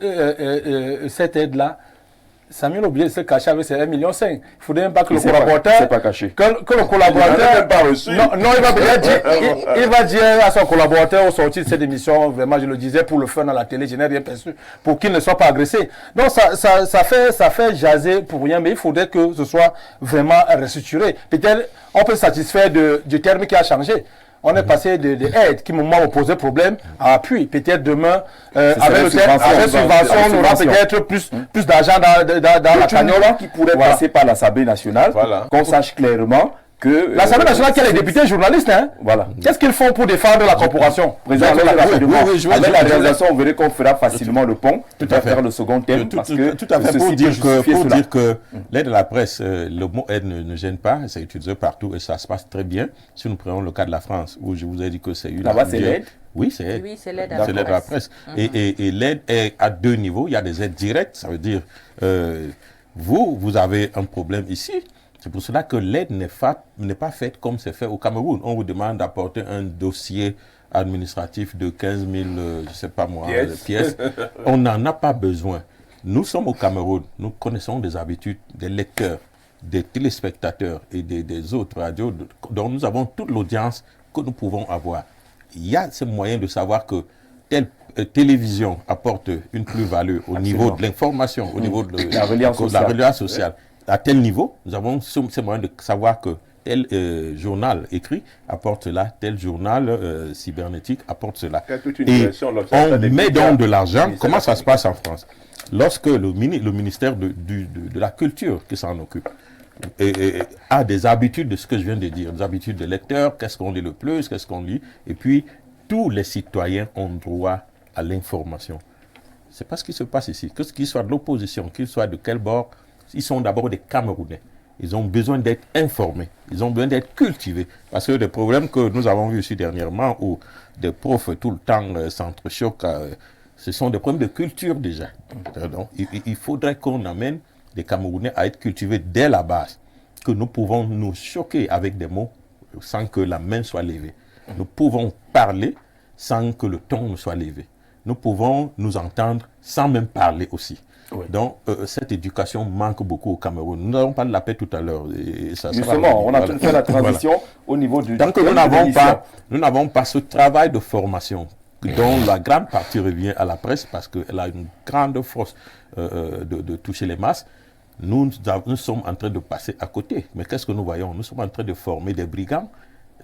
cette aide-là, Samuel a oublié de se cacher avec ses 1,5 million. Il ne faudrait même pas que le collaborateur.
C'est pas caché.
Que le collaborateur.
Pas reçu.
Non, il va dire à son collaborateur au sortir de cette émission, vraiment, je le disais, pour le fun à la télé, je n'ai rien perçu, pour qu'il ne soit pas agressé. Donc, ça fait jaser pour rien, mais il faudrait que ce soit vraiment restructuré. Peut-être, on peut se satisfaire du terme qui a changé. On est passé de aide qui, moment, on posait problème, à appui. Peut-être demain, avec subvention, on aura peut-être plus d'argent dans la cagnola.
Qui pourrait passer par l'Assemblée nationale, qu'on sache clairement que...
L'Assemblée nationale, qui a les députés journalistes, hein?
Voilà.
Qu'est-ce qu'ils font pour défendre la corporation?
Avec la réalisation, on verrait qu'on fera facilement le pont. Tout à faire le second thème.
Tout à fait. Pour dire que l'aide à la presse, le mot aide ne gêne pas, c'est utilisé partout et ça se passe très bien. Si nous prenons le cas de la France, où je vous ai dit que c'est une...
Là-bas, c'est l'aide?
Oui, c'est l'aide.
Oui, c'est l'aide
à la presse. Et l'aide est à deux niveaux. Il y a des aides directes, ça veut dire, vous avez un problème ici. C'est pour cela que l'aide n'est pas faite comme c'est fait au Cameroun. On vous demande d'apporter un dossier administratif de 15 000, je ne sais pas moi, pièces. On n'en a pas besoin. Nous sommes au Cameroun, nous connaissons des habitudes des lecteurs, des téléspectateurs et des autres radios, dont nous avons toute l'audience que nous pouvons avoir. Il y a ce moyen de savoir que telle télévision apporte une plus-value au niveau de l'information, au niveau de la reliance sociale. À tel niveau, nous avons ce moyen de savoir que tel journal écrit apporte cela, tel journal cybernétique apporte cela. Et on met donc de l'argent. Comment ça se passe en France? Lorsque le ministère de la Culture qui s'en occupe a des habitudes de ce que je viens de dire, des habitudes de lecteurs, qu'est-ce qu'on lit le plus, qu'est-ce qu'on lit, et puis tous les citoyens ont droit à l'information. C'est pas ce qui se passe ici. Que ce qu'ils soient de l'opposition, qu'ils soient de quel bord, ils sont d'abord des Camerounais. Ils ont besoin d'être informés. Ils ont besoin d'être cultivés. Parce que des problèmes que nous avons vus ici dernièrement, où des profs tout le temps s'entrechoquent, ce sont des problèmes de culture déjà. Donc, il faudrait qu'on amène les Camerounais à être cultivés dès la base. Que nous pouvons nous choquer avec des mots sans que la main soit levée. Nous pouvons parler sans que le ton ne soit levé. Nous pouvons nous entendre sans même parler aussi. Oui. Donc, cette éducation manque beaucoup au Cameroun. Nous n'avons pas de la paix tout à l'heure.
Justement, on a tout fait la transition au niveau du...
Donc, nous n'avons pas ce travail de formation dont la grande partie revient à la presse parce qu'elle a une grande force de toucher les masses. Nous sommes en train de passer à côté. Mais qu'est-ce que nous voyons? Nous sommes en train de former des brigands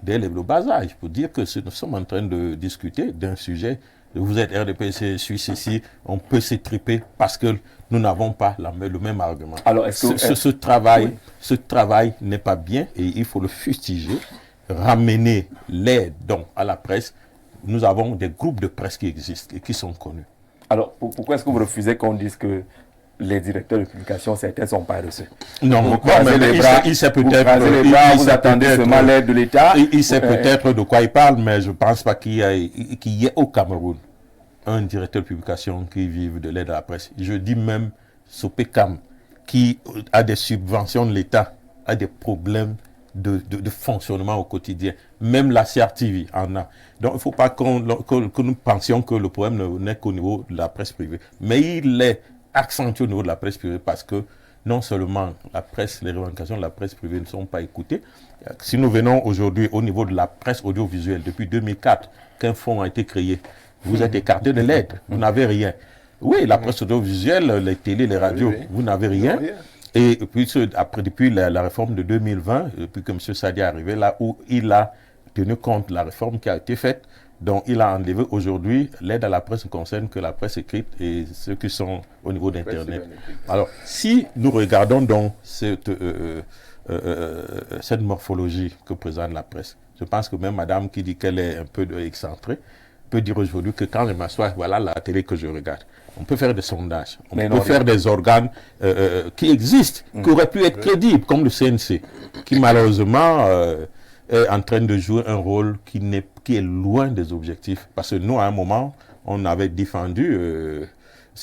dès le bas âge pour dire que nous sommes en train de discuter d'un sujet. Vous êtes RDPC, Suisse ici, on peut s'étriper parce que nous n'avons pas le même argument. Alors, ce travail n'est pas bien et il faut le fustiger, ramener l'aide donc à la presse. Nous avons des groupes de presse qui existent et qui sont connus.
Alors, pourquoi est-ce que vous refusez qu'on dise que les directeurs de publication, certains sont pas reçus.
Non,
Vous
mais
croisez les bras,
il sait
vous
peut-être.
croisez les bras, vous attendez seulement l'aide de l'État.
Il sait peut-être de quoi il parle, mais je ne pense pas qu'il y ait au Cameroun un directeur de publication qui vive de l'aide à la presse. Je dis même Sopecam, qui a des subventions de l'État, a des problèmes de fonctionnement au quotidien. Même la CRTV en a. Donc il ne faut pas que nous pensions que le problème n'est qu'au niveau de la presse privée. Mais il est accentué au niveau de la presse privée parce que non seulement la presse, les revendications de la presse privée ne sont pas écoutées. Si nous venons aujourd'hui au niveau de la presse audiovisuelle, depuis 2004, qu'un fonds a été créé, vous êtes écarté de l'aide, vous n'avez rien. Oui, la presse audiovisuelle, les télés, les radios, vous n'avez rien. Et puis, depuis la réforme de 2020, depuis que M. Sadi est arrivé, là où il a tenu compte de la réforme qui a été faite, donc il a enlevé aujourd'hui l'aide à la presse ne concerne que la presse écrite et ceux qui sont au niveau d'Internet. Alors, si nous regardons donc cette morphologie que présente la presse, je pense que même madame qui dit qu'elle est un peu excentrée, peut dire aujourd'hui que quand je m'assois, voilà la télé que je regarde. On peut faire des sondages, on peut faire des organes qui existent, qui auraient pu être crédibles, comme le CNC, qui malheureusement est en train de jouer un rôle qui est loin des objectifs. Parce que nous, à un moment, on avait défendu,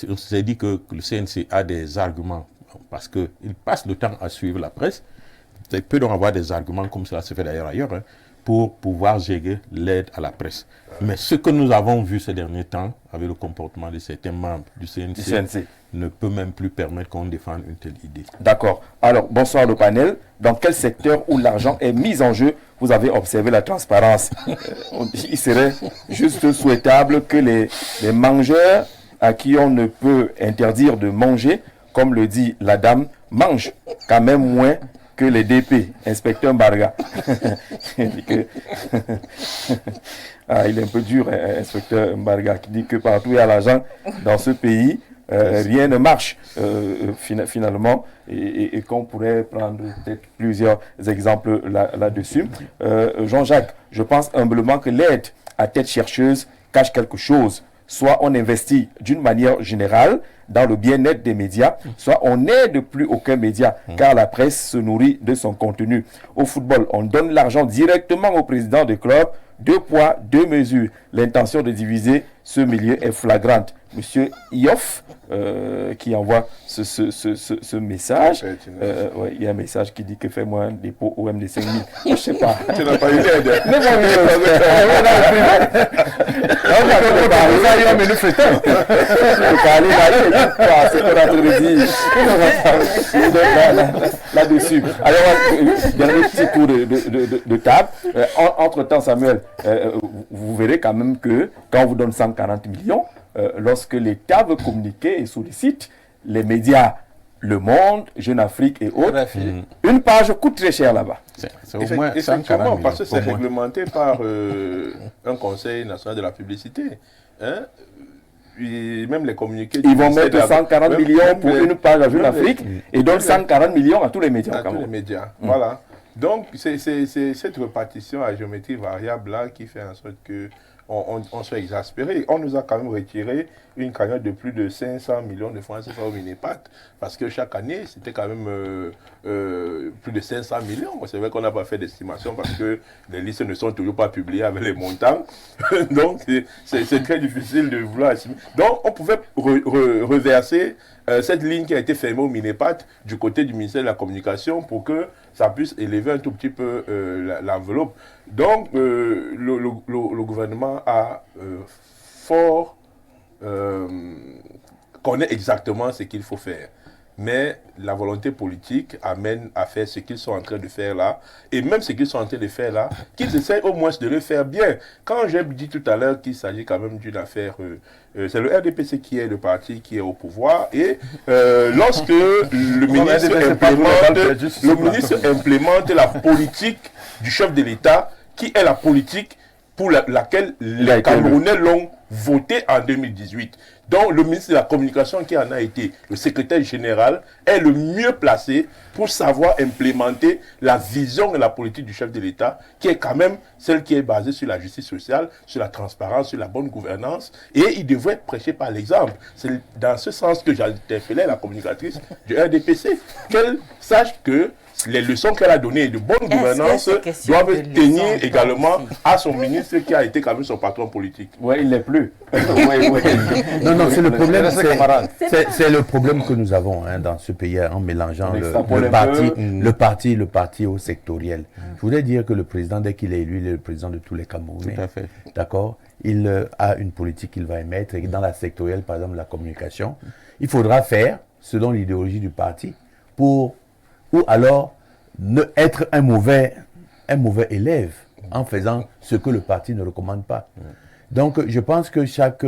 on s'est dit que le CNC a des arguments, parce qu'il passe le temps à suivre la presse. Il peut donc avoir des arguments, comme cela se fait d'ailleurs ailleurs, hein, pour pouvoir gérer l'aide à la presse. Mais ce que nous avons vu ces derniers temps, avec le comportement de certains membres du CNC, ne peut même plus permettre qu'on défende une telle idée.
D'accord. Alors, bonsoir le panel. Dans quel secteur où l'argent est mis en jeu, vous avez observé la transparence? Il serait juste souhaitable que les mangeurs à qui on ne peut interdire de manger, comme le dit la dame, mangent quand même moins que les DP, inspecteur Mbarga. Il est un peu dur, inspecteur Mbarga, qui dit que partout il y a l'argent dans ce pays, rien ne marche finalement, et qu'on pourrait prendre peut-être plusieurs exemples là-dessus. Jean-Jacques, je pense humblement que l'aide à tête chercheuse cache quelque chose. Soit on investit d'une manière générale dans le bien-être des médias, soit on n'aide plus aucun média, car la presse se nourrit de son contenu. Au football, on donne l'argent directement au président de club, 2 poids, 2 mesures. L'intention de diviser ce milieu est flagrante. Monsieur Ioff, qui envoie ce message, il y a un message qui dit que fais-moi un dépôt OM de 5 000. Je ne sais pas. Tu n'as pas eu l'aide. Là-dessus. Alors, dernier petit tour de table. Entre-temps, Samuel, vous verrez quand même que quand on vous donne 140 millions, lorsque l'État veut communiquer et sollicite les médias, Le Monde, Jeune Afrique et autres, une page coûte très cher là-bas.
C'est au moins 140 millions. Parce que c'est réglementé par un conseil national de la publicité. Hein? Et même les communiqués...
Ils vont mettre 140 millions pour une page à Jeune Afrique et donc 140 millions à tous les médias.
À tous les médias, voilà. Donc, c'est cette répartition à géométrie variable-là qui fait en sorte que on soit exaspéré. On nous a quand même retiré une cagnotte de plus de 500 millions de francs CFA au Minepat, parce que chaque année, c'était quand même plus de 500 millions. C'est vrai qu'on n'a pas fait d'estimation parce que les listes ne sont toujours pas publiées avec les montants. Donc, c'est très difficile de vouloir estimer. Donc, on pouvait reverser cette ligne qui a été fermée au Minepat du côté du ministère de la Communication pour que ça puisse élever un tout petit peu l'enveloppe. Donc, le gouvernement a fort connaît exactement ce qu'il faut faire. Mais la volonté politique amène à faire ce qu'ils sont en train de faire là. Et même ce qu'ils sont en train de faire là, qu'ils essayent au moins de le faire bien. Quand j'ai dit tout à l'heure qu'il s'agit quand même d'une affaire... c'est le RDPC qui est le parti qui est au pouvoir. Et lorsque le ministre implémente la politique du chef de l'État, qui est la politique pour laquelle les Camerounais l'ont voté en 2018. Donc le ministre de la Communication qui en a été le secrétaire général est le mieux placé pour savoir implémenter la vision et la politique du chef de l'État, qui est quand même celle qui est basée sur la justice sociale, sur la transparence, sur la bonne gouvernance, et il devrait prêcher par l'exemple. C'est dans ce sens que j'interpellais la communicatrice du RDPC, qu'elle sache que les leçons qu'elle a données de bonne gouvernance doivent tenir également à son ministre qui a été quand même son patron politique.
Oui, il n'est plus.
Non, c'est le problème. C'est le problème que nous avons dans ce pays en mélangeant le parti au sectoriel. Je voudrais dire que le président, dès qu'il est élu, il est le président de tous les Camerounais.
Tout à fait.
D'accord. Il a une politique qu'il va émettre et dans la sectorielle, par exemple la communication, il faudra faire selon l'idéologie du parti ou alors être un mauvais élève en faisant ce que le parti ne recommande pas. Donc je pense que chaque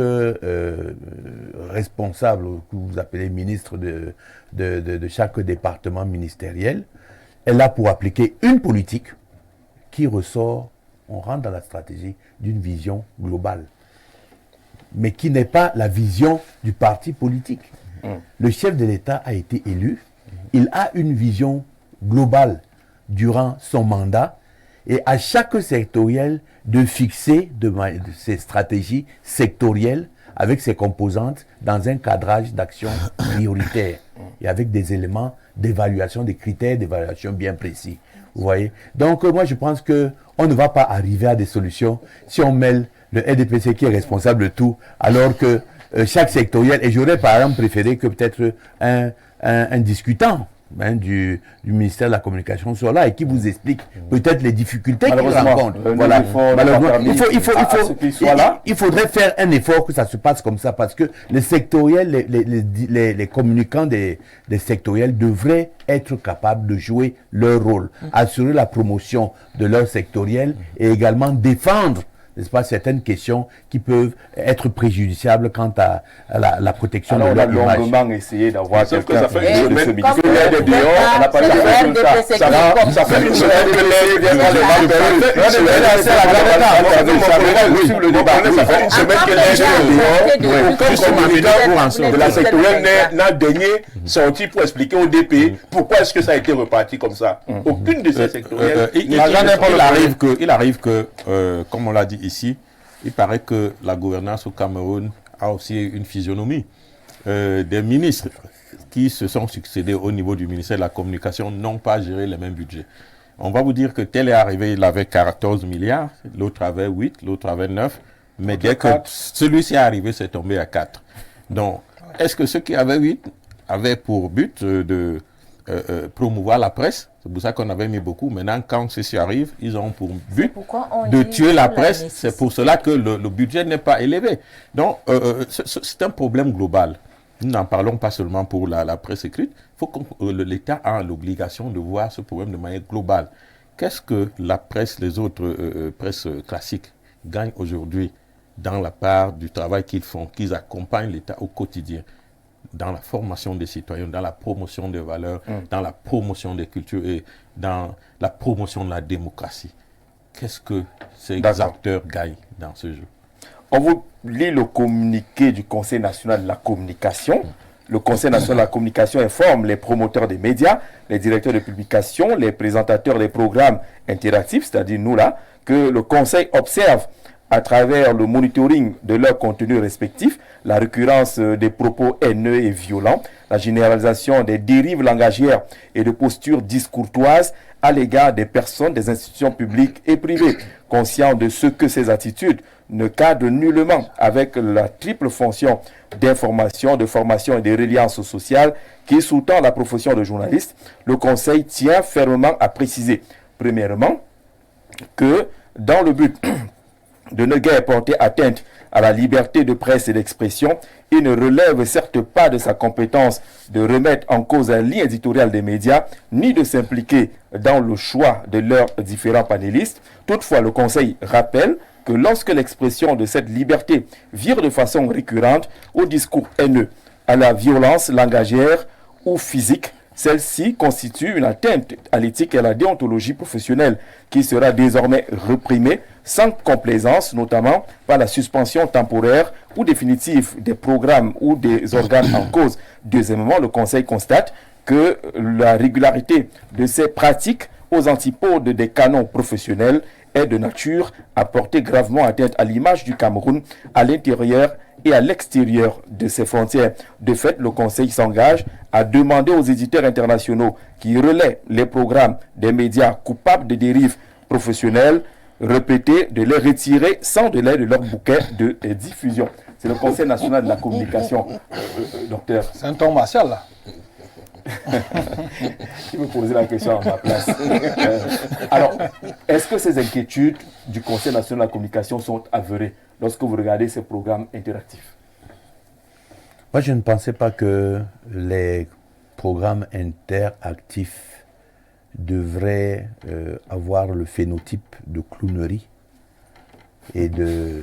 responsable, que vous appelez ministre de chaque département ministériel, est là pour appliquer une politique qui ressort, on rentre dans la stratégie d'une vision globale, mais qui n'est pas la vision du parti politique. Le chef de l'État a été élu, il a une vision globale durant son mandat et à chaque sectoriel de fixer ses stratégies sectorielles avec ses composantes dans un cadrage d'action prioritaire et avec des éléments d'évaluation, des critères d'évaluation bien précis. Vous voyez? Donc moi je pense qu'on ne va pas arriver à des solutions si on mêle le RDPC qui est responsable de tout alors que chaque sectoriel, et j'aurais par exemple préféré que peut-être un discutant du ministère de la Communication soit là et qui vous explique peut-être les difficultés qu'il rencontre. Voilà. Il faudrait faire un effort que ça se passe comme ça parce que les sectoriels, les communicants des sectoriels devraient être capables de jouer leur rôle, assurer la promotion de leur sectoriel et également défendre, n'est-ce pas, certaines questions qui peuvent être préjudiciables quant à la protection de leur image.
On a longuement essayé d'avoir quelqu'un
ça fait une semaine
que l'aide est dehors, on n'a pas eu ça.
Ça fait une semaine que l'aide est dehors. De la sectorielle n'a daigné sorti pour expliquer au DP pourquoi est-ce que ça a été reparti comme ça. Aucune de ces sectorielles.
Il arrive que, comme on l'a dit ici, il paraît que la gouvernance au Cameroun a aussi une physionomie. Des ministres qui se sont succédés au niveau du ministère de la Communication n'ont pas géré les mêmes budgets. On va vous dire que tel est arrivé, il avait 14 milliards, l'autre avait 8, l'autre avait 9, mais dès que celui-ci est arrivé, c'est tombé à 4. Donc, est-ce que ceux qui avaient 8 avaient pour but de promouvoir la presse? C'est pour ça qu'on avait mis beaucoup. Maintenant, quand ceci arrive, ils ont pour but de tuer la presse. C'est pour cela que le budget n'est pas élevé. Donc, c'est un problème global. Nous n'en parlons pas seulement pour la presse écrite. Il faut que l'État a l'obligation de voir ce problème de manière globale. Qu'est-ce que la presse, les autres presses classiques gagnent aujourd'hui dans la part du travail qu'ils font, qu'ils accompagnent l'État au quotidien, dans la formation des citoyens, dans la promotion des valeurs, dans la promotion des cultures et dans la promotion de la démocratie. Qu'est-ce que ces acteurs gagnent dans ce jeu?
On vous lit le communiqué du Conseil national de la communication. Le Conseil national de la communication informe les promoteurs des médias, les directeurs de publication, les présentateurs des programmes interactifs, c'est-à-dire nous là, que le Conseil observe à travers le monitoring de leurs contenus respectifs, la récurrence des propos haineux et violents, la généralisation des dérives langagières et de postures discourtoises à l'égard des personnes, des institutions publiques et privées, conscients de ce que ces attitudes ne cadrent nullement avec la triple fonction d'information, de formation et de reliance sociale qui sous-tend la profession de journaliste. Le Conseil tient fermement à préciser, premièrement, que dans le but de ne guère porter atteinte à la liberté de presse et d'expression, il ne relève certes pas de sa compétence de remettre en cause la ligne éditoriale des médias, ni de s'impliquer dans le choix de leurs différents panélistes. Toutefois, le Conseil rappelle que lorsque l'expression de cette liberté vire de façon récurrente au discours haineux, à la violence langagière ou physique, Celle-ci constitue une atteinte à l'éthique et à la déontologie professionnelle qui sera désormais réprimée sans complaisance, notamment par la suspension temporaire ou définitive des programmes ou des organes en cause. Deuxièmement, le Conseil constate que la régularité de ces pratiques aux antipodes des canons professionnels est de nature à porter gravement atteinte à l'image du Cameroun à l'intérieur et à l'extérieur de ses frontières. De fait, le Conseil s'engage à demander aux éditeurs internationaux qui relaient les programmes des médias coupables de dérives professionnelles répétées de les retirer sans délai de leur bouquet de diffusion. C'est le Conseil national de la communication, docteur.
C'est un ton martial, là.
Il me posait la question à ma place. Alors, est-ce que ces inquiétudes du Conseil national de la communication sont avérées lorsque vous regardez ces programmes interactifs?
Moi, je ne pensais pas que les programmes interactifs devraient avoir le phénotype de clownerie et de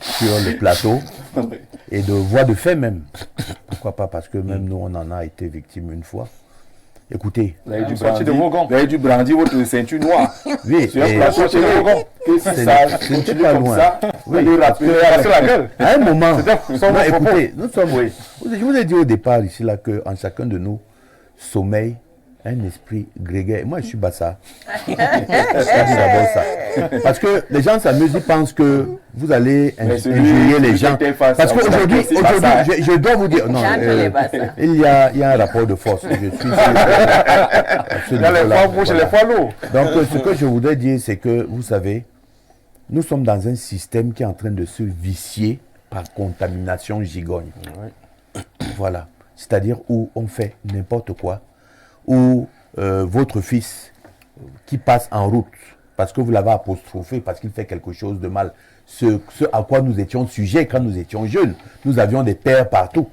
sur le plateau et de voix de fait même. Pourquoi pas? Parce que même nous, on en a été victime une fois. Écoutez,
vous avez dû brandir votre ceinture noire.
Oui,
sur un plateau de Vogon.
C'est pas loin.
Ça,
oui, à un moment, écoutez, nous sommes. Oui. Je vous ai dit au départ ici là qu'en chacun de nous sommeille un esprit grégaire. Moi, je suis bassa. C'est d'abord ça. Parce que les gens s'amusent, ils pensent que vous allez injurier les gens. Parce qu'aujourd'hui, je dois vous dire, non, il y a un rapport de force. Je suis
il y a les fois rouges et les fois lourds.
Donc, ce que je voudrais dire, c'est que, vous savez, nous sommes dans un système qui est en train de se vicier par contamination gigogne. Voilà. C'est-à-dire où on fait n'importe quoi, où votre fils qui passe en route, parce que vous l'avez apostrophé, parce qu'il fait quelque chose de mal, ce à quoi nous étions sujets quand nous étions jeunes. Nous avions des pères partout.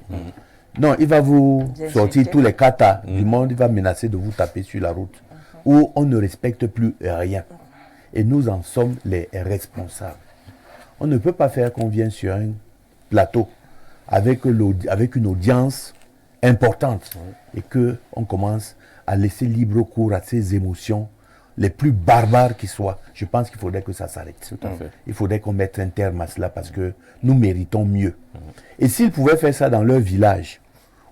Non, il va vous sortir tous les katas du monde, il va menacer de vous taper sur la route, où on ne respecte plus rien. Et nous en sommes les responsables. On ne peut pas faire qu'on vienne sur un plateau avec une audience importante et qu'on commence à laisser libre cours à ces émotions les plus barbares qui soient. Je pense qu'il faudrait que ça s'arrête. Il faudrait qu'on mette un terme à cela parce que nous méritons mieux. Et s'ils pouvaient faire ça dans leur village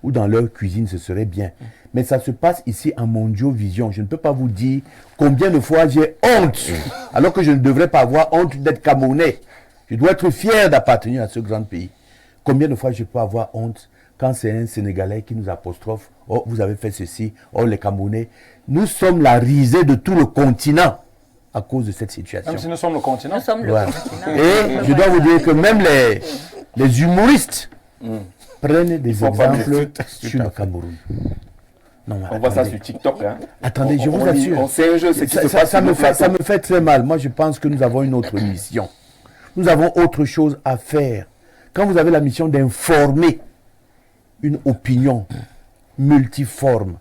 ou dans leur cuisine, ce serait bien. Mais ça se passe ici en Mondiovision. Je ne peux pas vous dire combien de fois j'ai honte, alors que je ne devrais pas avoir honte d'être Camerounais. Je dois être fier d'appartenir à ce grand pays. Combien de fois je peux avoir honte quand c'est un Sénégalais qui nous apostrophe, « Oh, vous avez fait ceci, oh, les Camerounais ». Nous sommes la risée de tout le continent à cause de cette situation.
Même si nous sommes le continent.
Nous sommes le continent.
Et je dois vous dire que même les humoristes prennent des exemples sur le Cameroun.
Non, on voit ça sur TikTok. Hein.
Attendez, je vous assure.
On sait un jeu, c'est qui se passe.
Ça me fait très mal. Moi, je pense que nous avons une autre mission. Nous avons autre chose à faire. Quand vous avez la mission d'informer une opinion multiforme,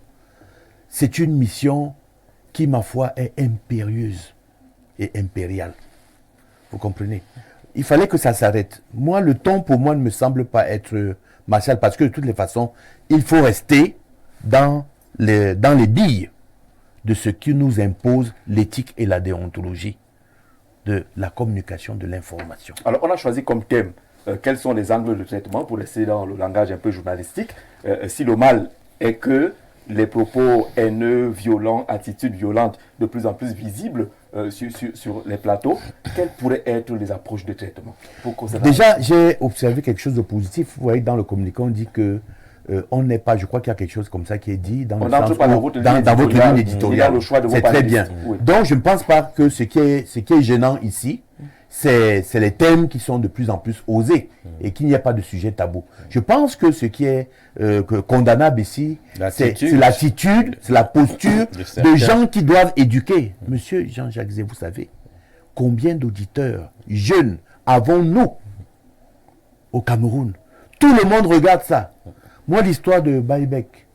c'est une mission qui, ma foi, est impérieuse et impériale. Vous comprenez? Il fallait que ça s'arrête. Moi, le ton, pour moi, ne me semble pas être martial, parce que de toutes les façons, il faut rester dans les billes de ce qui nous impose l'éthique et la déontologie de la communication, de l'information.
Alors, on a choisi comme thème quels sont les angles de traitement pour rester dans le langage un peu journalistique. Si le mal est que les propos haineux, violents, attitudes violentes de plus en plus visibles sur les plateaux, quelles pourraient être les approches de traitement pour
Déjà, j'ai observé quelque chose de positif. Vous voyez, dans le communiqué, on dit que on n'est pas, je crois qu'il y a quelque chose comme ça qui est dit dans le sens dans votre ligne éditoriale. C'est très bien. Oui. Donc, je ne pense pas que ce qui est gênant ici, c'est les thèmes qui sont de plus en plus osés et qu'il n'y a pas de sujet tabou. Je pense que ce qui est condamnable ici, c'est l'attitude, c'est la posture de gens qui doivent éduquer. Monsieur Jean-Jacques Zé, vous savez, combien d'auditeurs jeunes avons-nous au Cameroun? Tout le monde regarde ça. Moi, l'histoire de Baïbek,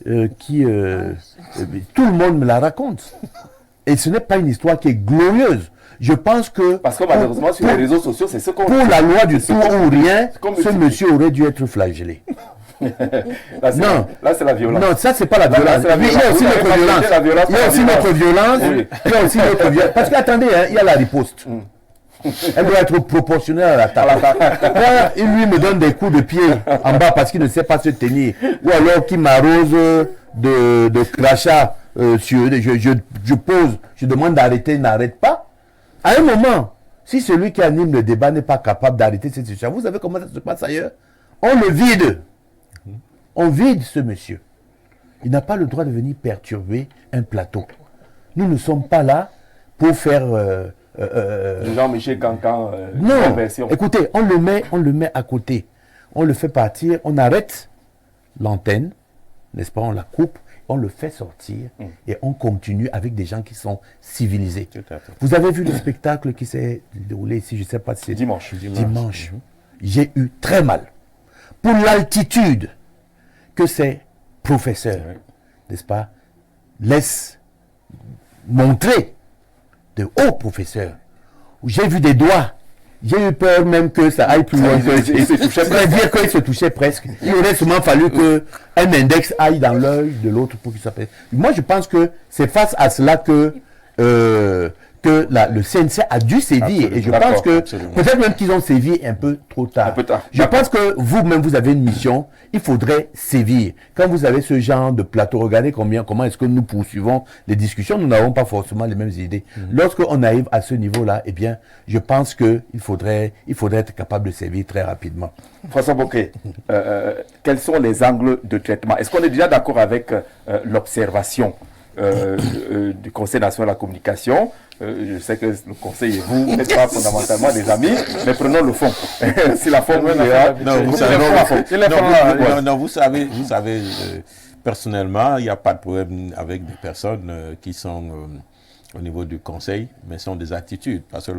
tout le monde me la raconte. Et ce n'est pas une histoire qui est glorieuse. Je pense que...
Parce que malheureusement, sur les réseaux sociaux, c'est ce qu'on...
Pour la loi du tout ou rien, ce monsieur aurait dû être flagellé.
Là, c'est la violence.
Non, ça, c'est pas la violence.
Là,
Il y a aussi notre violence. Il y a aussi notre violence. Il y a aussi notre violence. Parce qu'attendez, il y a la riposte. Elle doit être proportionnelle à l'attaque. Quand il lui me donne des coups de pied en bas parce qu'il ne sait pas se tenir, ou alors qu'il m'arrose de crachats, je pose, je demande d'arrêter, il n'arrête pas. À un moment, si celui qui anime le débat n'est pas capable d'arrêter cette situation, vous savez comment ça se passe ailleurs? On le vide. On vide ce monsieur. Il n'a pas le droit de venir perturber un plateau. Nous ne sommes pas là pour faire...
Jean-Michel Cancan.
Non, écoutez, on le met à côté. On le fait partir, on arrête l'antenne, n'est-ce pas? On la coupe, on le fait sortir et on continue avec des gens qui sont civilisés. Vous avez vu le spectacle qui s'est déroulé ici, je ne sais pas si c'est
dimanche.
J'ai eu très mal pour l'altitude que ces professeurs, n'est-ce pas, laissent montrer de hauts professeurs. J'ai vu des doigts. J'ai eu peur même que ça aille plus loin. Il se touchait presque. Il aurait sûrement fallu qu'un index aille dans l'œil de l'autre pour qu'il s'appelle. Moi, je pense que c'est face à cela que le CNC a dû sévir. Et je pense que peut-être même qu'ils ont sévi un peu trop tard. Je pense que vous-même, vous avez une mission. Il faudrait sévir. Quand vous avez ce genre de plateau, regardez comment est-ce que nous poursuivons les discussions. Nous n'avons pas forcément les mêmes idées. Lorsqu'on arrive à ce niveau-là, eh bien, je pense qu'il faudrait être capable de sévir très rapidement.
François Bocquet, quels sont les angles de traitement? Est-ce qu'on est déjà d'accord avec l'observation du Conseil national de la communication? Je sais que le Conseil et vous n'êtes pas fondamentalement des amis, mais prenons le fond. Si la forme
vous savez, personnellement, il n'y a pas de problème avec des personnes qui sont au niveau du Conseil, mais sont des attitudes. Parce que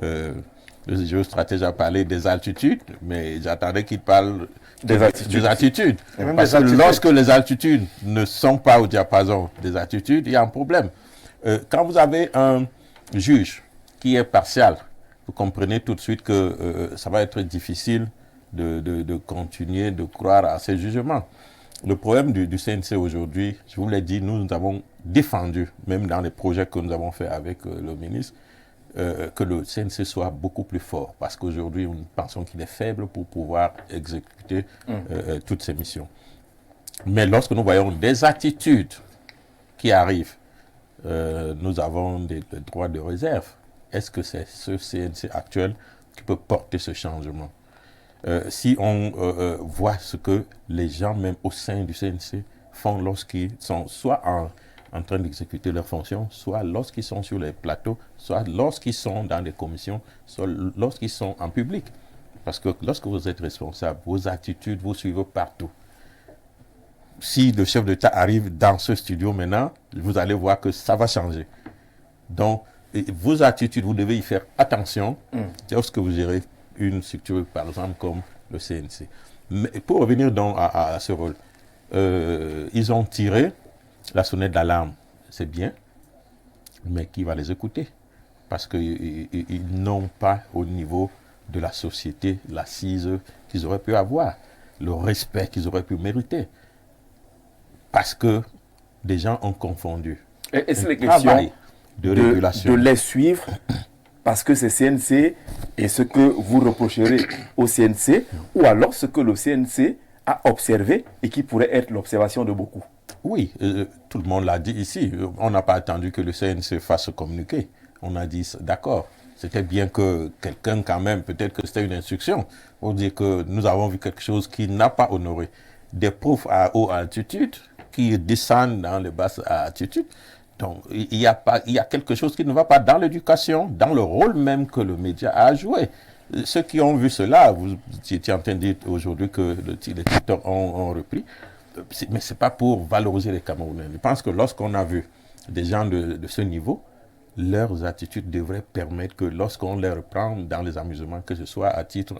le géostratège a parlé des altitudes, mais j'attendais qu'il parle des attitudes. Parce que lorsque les altitudes ne sont pas au diapason des attitudes, il y a un problème. Quand vous avez un juge qui est partial, vous comprenez tout de suite que ça va être difficile de continuer de croire à ces jugements. Le problème du CNC aujourd'hui, je vous l'ai dit, nous avons défendu, même dans les projets que nous avons fait avec le ministre, que le CNC soit beaucoup plus fort. Parce qu'aujourd'hui, nous pensons qu'il est faible pour pouvoir exécuter toutes ses missions. Mais lorsque nous voyons des attitudes qui arrivent, nous avons des droits de réserve. Est-ce que c'est ce CNC actuel qui peut porter ce changement? Si on voit ce que les gens, même au sein du CNC, font lorsqu'ils sont soit en train d'exécuter leurs fonctions, soit lorsqu'ils sont sur les plateaux, soit lorsqu'ils sont dans des commissions, soit lorsqu'ils sont en public. Parce que lorsque vous êtes responsable, vos attitudes vous suivent partout. Si le chef d'État arrive dans ce studio maintenant, vous allez voir que ça va changer. Donc, vos attitudes, vous devez y faire attention lorsque vous gérez une structure, par exemple, comme le CNC. Mais pour revenir donc à ce rôle, ils ont tiré la sonnette d'alarme. C'est bien, mais qui va les écouter? Parce qu'ils n'ont pas au niveau de la société l'assise qu'ils auraient pu avoir, le respect qu'ils auraient pu mériter. Parce que des gens ont confondu.
Et c'est la question de les suivre, parce que c'est CNC et ce que vous reprocherez au CNC, ou alors ce que le CNC a observé et qui pourrait être l'observation de beaucoup.
Oui, tout le monde l'a dit ici. On n'a pas attendu que le CNC fasse communiquer. On a dit d'accord. C'était bien que quelqu'un, quand même, peut-être que c'était une instruction, pour dire que nous avons vu quelque chose qui n'a pas honoré. Des profs à haute altitude qui descendent dans les basses altitudes. Donc, il y a quelque chose qui ne va pas dans l'éducation, dans le rôle même que le média a joué. Ceux qui ont vu cela, vous étiez en train de dire aujourd'hui que les TikTok ont repris, mais ce n'est pas pour valoriser les Camerounais. Je pense que lorsqu'on a vu des gens de ce niveau, leurs attitudes devraient permettre que lorsqu'on les reprend dans les amusements, que ce soit à titre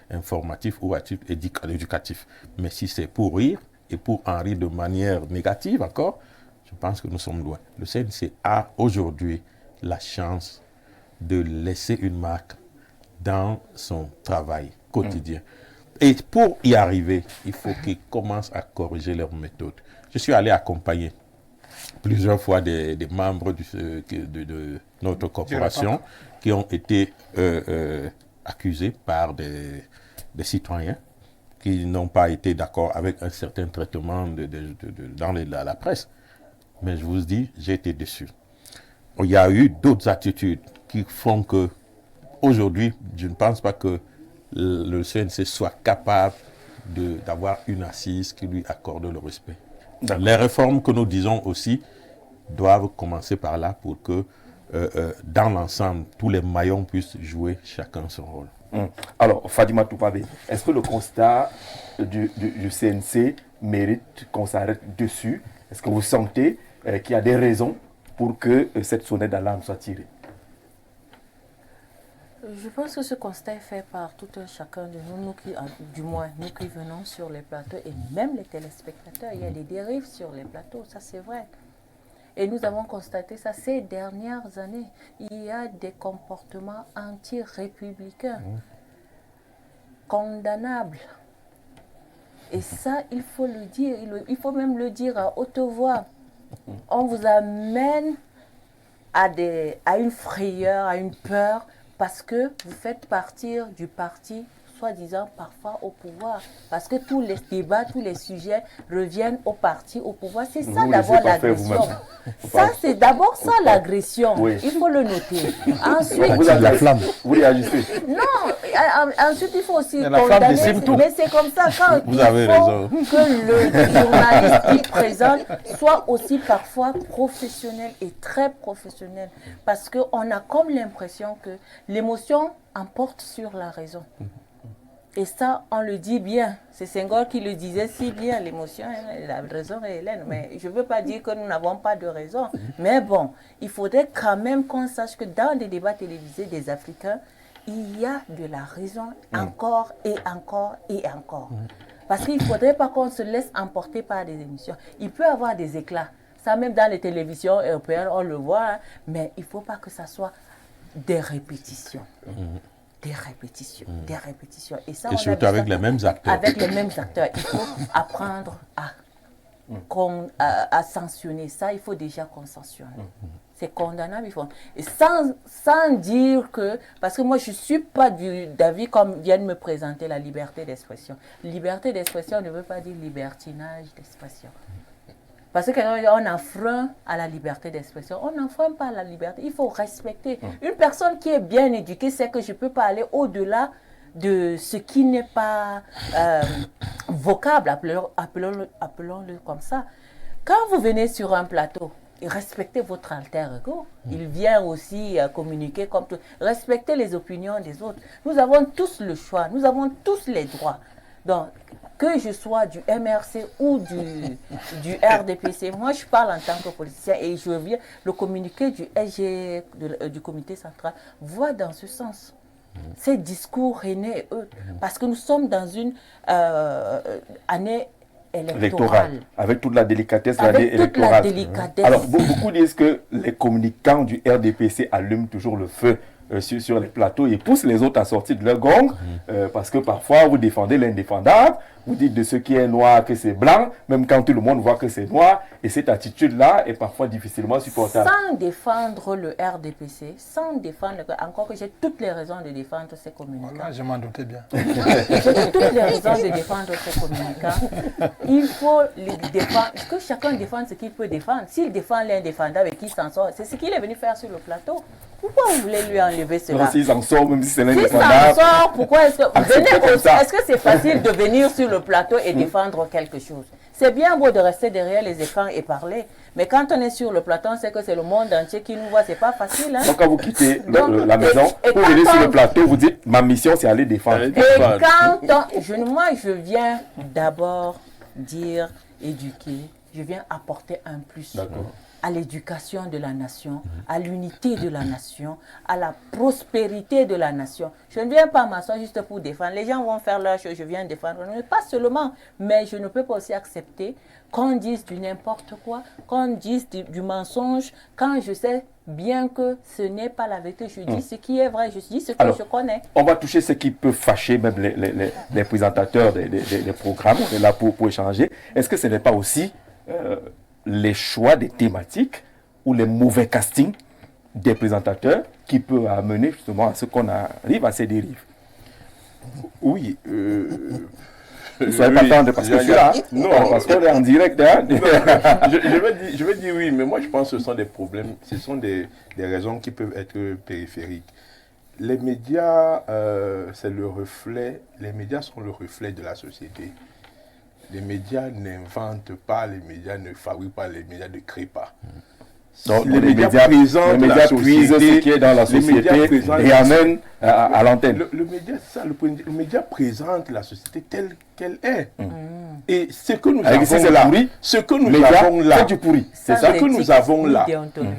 informatif ou à titre éducatif. Mais si c'est pour rire et pour en rire de manière négative encore, je pense que nous sommes loin. Le CNC a aujourd'hui la chance de laisser une marque dans son travail quotidien. Et pour y arriver, il faut qu'ils commencent à corriger leurs méthodes. Je suis allé accompagner plusieurs fois des membres de notre corporation qui ont été accusés par des citoyens qui n'ont pas été d'accord avec un certain traitement dans la presse. Mais je vous dis, j'ai été déçu. Il y a eu d'autres attitudes qui font que, aujourd'hui, je ne pense pas que le CNC soit capable d'avoir une assise qui lui accorde le respect. Les réformes que nous disons aussi doivent commencer par là pour que, dans l'ensemble, tous les maillons puissent jouer chacun son rôle.
Alors, Fadima Toupabé, est-ce que le constat du CNC mérite qu'on s'arrête dessus? Est-ce que vous sentez qu'il y a des raisons pour que cette sonnette d'alarme soit tirée?
Je pense que ce constat est fait par tout un chacun de nous, du moins nous qui venons sur les plateaux et même les téléspectateurs. Il y a des dérives sur les plateaux, ça c'est vrai. Et nous avons constaté ça ces dernières années. Il y a des comportements anti-républicains, condamnables. Et ça, il faut le dire, il faut même le dire à haute voix. On vous amène à une frayeur, à une peur, parce que vous faites partir du parti, soi-disant parfois au pouvoir. Parce que tous les débats, tous les sujets reviennent au parti, au pouvoir. C'est ça d'abord l'agression. Ça, c'est d'abord ça l'agression. Oui. Il faut le noter. Ensuite,
vous avez la flamme. Vous réagissez.
Non, ensuite il faut aussi condamner. Mais c'est comme ça quand
vous avez raison.
Que le journaliste qui présente soit aussi parfois professionnel et très professionnel. Parce qu'on a comme l'impression que l'émotion emporte sur la raison. Et ça, on le dit bien. C'est Senghor qui le disait si bien, l'émotion, la raison est Hélène. Mais je ne veux pas dire que nous n'avons pas de raison. Mais bon, il faudrait quand même qu'on sache que dans les débats télévisés des Africains, il y a de la raison encore et encore et encore. Parce qu'il ne faudrait pas qu'on se laisse emporter par des émissions. Il peut y avoir des éclats. Ça, même dans les télévisions européennes, on le voit. Hein, mais il ne faut pas que ça soit des répétitions. Des répétitions, des répétitions. Et ça,
et surtout avec les mêmes acteurs.
Avec les mêmes acteurs. Il faut apprendre à sanctionner ça. Il faut déjà qu'on sanctionne. C'est condamnable. Et sans dire que... Parce que moi, je ne suis pas d'avis comme vient de me présenter la liberté d'expression. Liberté d'expression ne veut pas dire libertinage d'expression. Parce que quand on enfreint à la liberté d'expression, on n'enfreint pas à la liberté. Il faut respecter. Une personne qui est bien éduquée sait que je ne peux pas aller au-delà de ce qui n'est pas vocable, appelons-le comme ça. Quand vous venez sur un plateau, respectez votre alter ego. Il vient aussi communiquer comme tout. Respectez les opinions des autres. Nous avons tous le choix. Nous avons tous les droits. Donc, que je sois du MRC ou du RDPC, moi je parle en tant que politicien et je viens, le communiqué du SG, du comité central, va dans ce sens. Ces discours haineux, parce que nous sommes dans une année électorale.
Avec toute la délicatesse de l'année électorale. Alors, beaucoup disent que les communicants du RDPC allument toujours le feu sur les plateaux et poussent les autres à sortir de leur gong parce que parfois vous défendez l'indéfendable, vous dites de ce qui est noir que c'est blanc, même quand tout le monde voit que c'est noir, et cette attitude-là est parfois difficilement supportable.
Sans défendre le RDPC, sans défendre, encore que j'ai toutes les raisons de défendre ces communicants.
Voilà, je m'en doutais bien.
J'ai toutes les raisons de défendre ces communicants. Il faut les défendre, que chacun défende ce qu'il peut défendre. S'il défend l'indéfendable et qu'il s'en sort, c'est ce qu'il est venu faire sur le plateau. Pourquoi vous voulez lui enlever cela?
S'il s'en sort, même si c'est l'indéfendable.
S'il s'en sort, pourquoi est-ce que... Est-ce que c'est facile de venir sur le plateau et défendre quelque chose? C'est bien beau de rester derrière les écrans et parler, mais quand on est sur le plateau, on sait que c'est le monde entier qui nous voit, c'est pas facile. Hein?
Donc quand vous quittez la maison, pour venir sur le plateau, vous dites, ma mission c'est aller défendre.
Et quand moi je viens d'abord dire, éduquer, je viens apporter un plus à l'éducation de la nation, à l'unité de la nation, à la prospérité de la nation. Je ne viens pas m'asseoir juste pour défendre. Les gens vont faire leur chose, je viens défendre. Mais pas seulement, mais je ne peux pas aussi accepter qu'on dise du n'importe quoi, qu'on dise du mensonge, quand je sais bien que ce n'est pas la vérité. Je dis ce qui est vrai, je dis ce que je connais.
On va toucher ce qui peut fâcher même les présentateurs des programmes. On est là pour échanger. Est-ce que ce n'est pas aussi les choix des thématiques ou les mauvais castings des présentateurs qui peut amener justement à ce qu'on arrive à ces dérives?
Oui.
Ne soyez pas tendre parce que je suis là. Non, parce qu'on est en direct. Hein.
je vais dire oui, mais moi je pense que ce sont des problèmes, ce sont des raisons qui peuvent être périphériques. Les médias, c'est le reflet, les médias sont le reflet de la société. Les médias n'inventent pas, les médias ne fabriquent pas, les médias ne créent pas.
Donc,
les médias présentent la société,
ce qui est dans la société et amènent à l'antenne.
Le média, c'est ça, le média présente la société telle qu'elle est. Et ce que nous avons là, ce que nous avons là, c'est ça que nous avons là,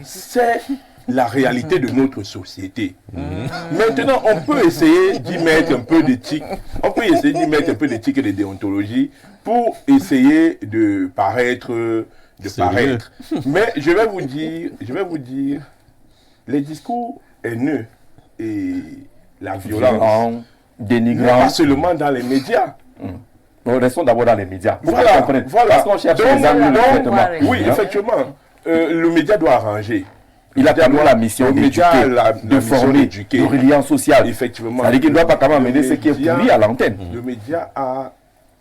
c'est la réalité de notre société. Maintenant, on peut essayer d'y mettre un peu d'éthique, on peut essayer d'y mettre un peu d'éthique et de déontologie pour essayer de paraître, Mais je vais vous dire, les discours haineux et la violence,
dénigrant,
pas seulement dans les médias.
Nous restons d'abord dans les médias.
Voilà.
Parce qu'on cherche les angles de traitement.
Oui, effectivement, le média doit arranger.
Il a permis la mission d'éduquer, de former, de relier social.
Effectivement.
C'est-à-dire qu'il ne doit pas quand même amener ce qui est pourri à l'antenne.
Le média a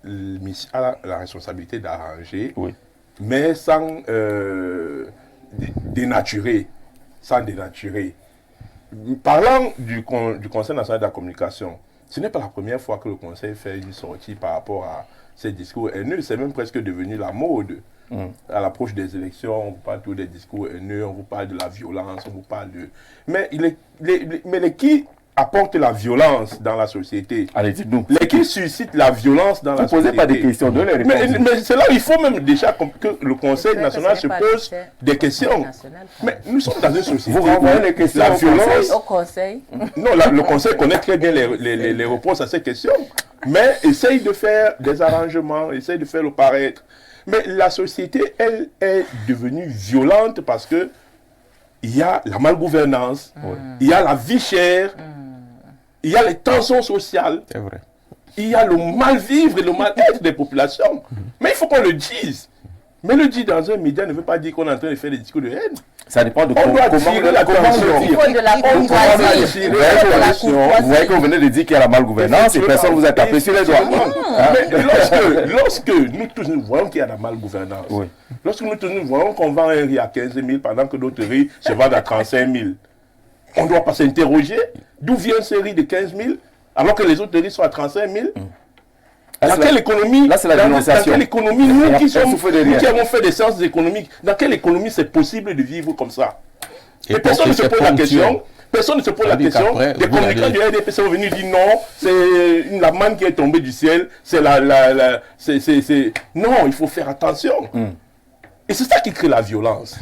la responsabilité d'arranger, mais sans dénaturer. Parlant du Conseil national de la communication, ce n'est pas la première fois que le Conseil fait une sortie par rapport à ces discours haineux. C'est même presque devenu la mode. À l'approche des élections, on vous parle tous des discours haineux, on vous parle de la violence, on vous parle de... Mais qui apporte la violence dans la société?
Allez, dites-nous.
Les qui suscitent la violence dans la société.
Vous ne posez pas des questions, de les répondre.
Mais c'est là où il faut même déjà que le Conseil national se pose des questions. Mais nous sommes dans une société
vous renvoyez les questions
la violence...
Au Conseil.
Non, le Conseil connaît très bien les réponses à ces questions, mais essaye de faire des arrangements, essaye de faire le paraître. Mais la société, elle est devenue violente parce que il y a la malgouvernance, il y a la vie chère, il y a les tensions sociales, il y a le mal-vivre et le mal-être des populations. Mais il faut qu'on le dise. Mais le dire dans un média ne veut pas dire qu'on est en train de faire des discours de haine.
Ça dépend de
comment tirer l'attention.
Il faut de la courtoisie.
Vous voyez que vous venez de dire qu'il y a la malgouvernance et personne ne vous a tapé sur les doigts.
Mais lorsque nous tous nous voyons qu'il y a la malgouvernance, lorsque nous tous nous voyons qu'on vend un riz à 15 000 pendant que d'autres riz se vendent à 35 000, on ne doit pas s'interroger d'où vient ce riz de 15 000 alors que les autres riz sont à 35 000. Dans quelle économie,
là, c'est la dénonciation.
Dans quelle économie, nous qui avons fait des sciences économiques, dans quelle économie c'est possible de vivre comme ça? Et personne ne se pose la question. Personne ne se pose la question. Des communicants du RDP sont venus dire non, c'est la manne qui est tombée du ciel, c'est Non, il faut faire attention. Et c'est ça qui crée la violence.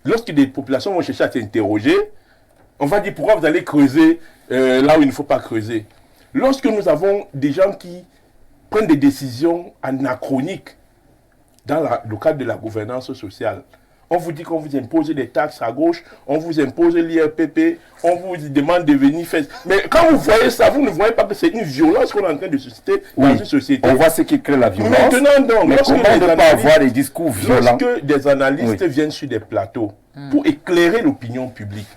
Lorsque des populations vont chercher à s'interroger, on va dire pourquoi vous allez creuser là où il ne faut pas creuser. Lorsque nous avons des gens qui prennent des décisions anachroniques dans le cadre de la gouvernance sociale, on vous dit qu'on vous impose des taxes à gauche, on vous impose l'IRPP, on vous demande de venir faire... Mais quand vous voyez ça, vous ne voyez pas que c'est une violence qu'on est en train de susciter dans une société.
On voit ce qui crée la violence.
Maintenant donc,
mais comment ne pas avoir des discours violents?
Lorsque des analystes viennent sur des plateaux pour éclairer l'opinion publique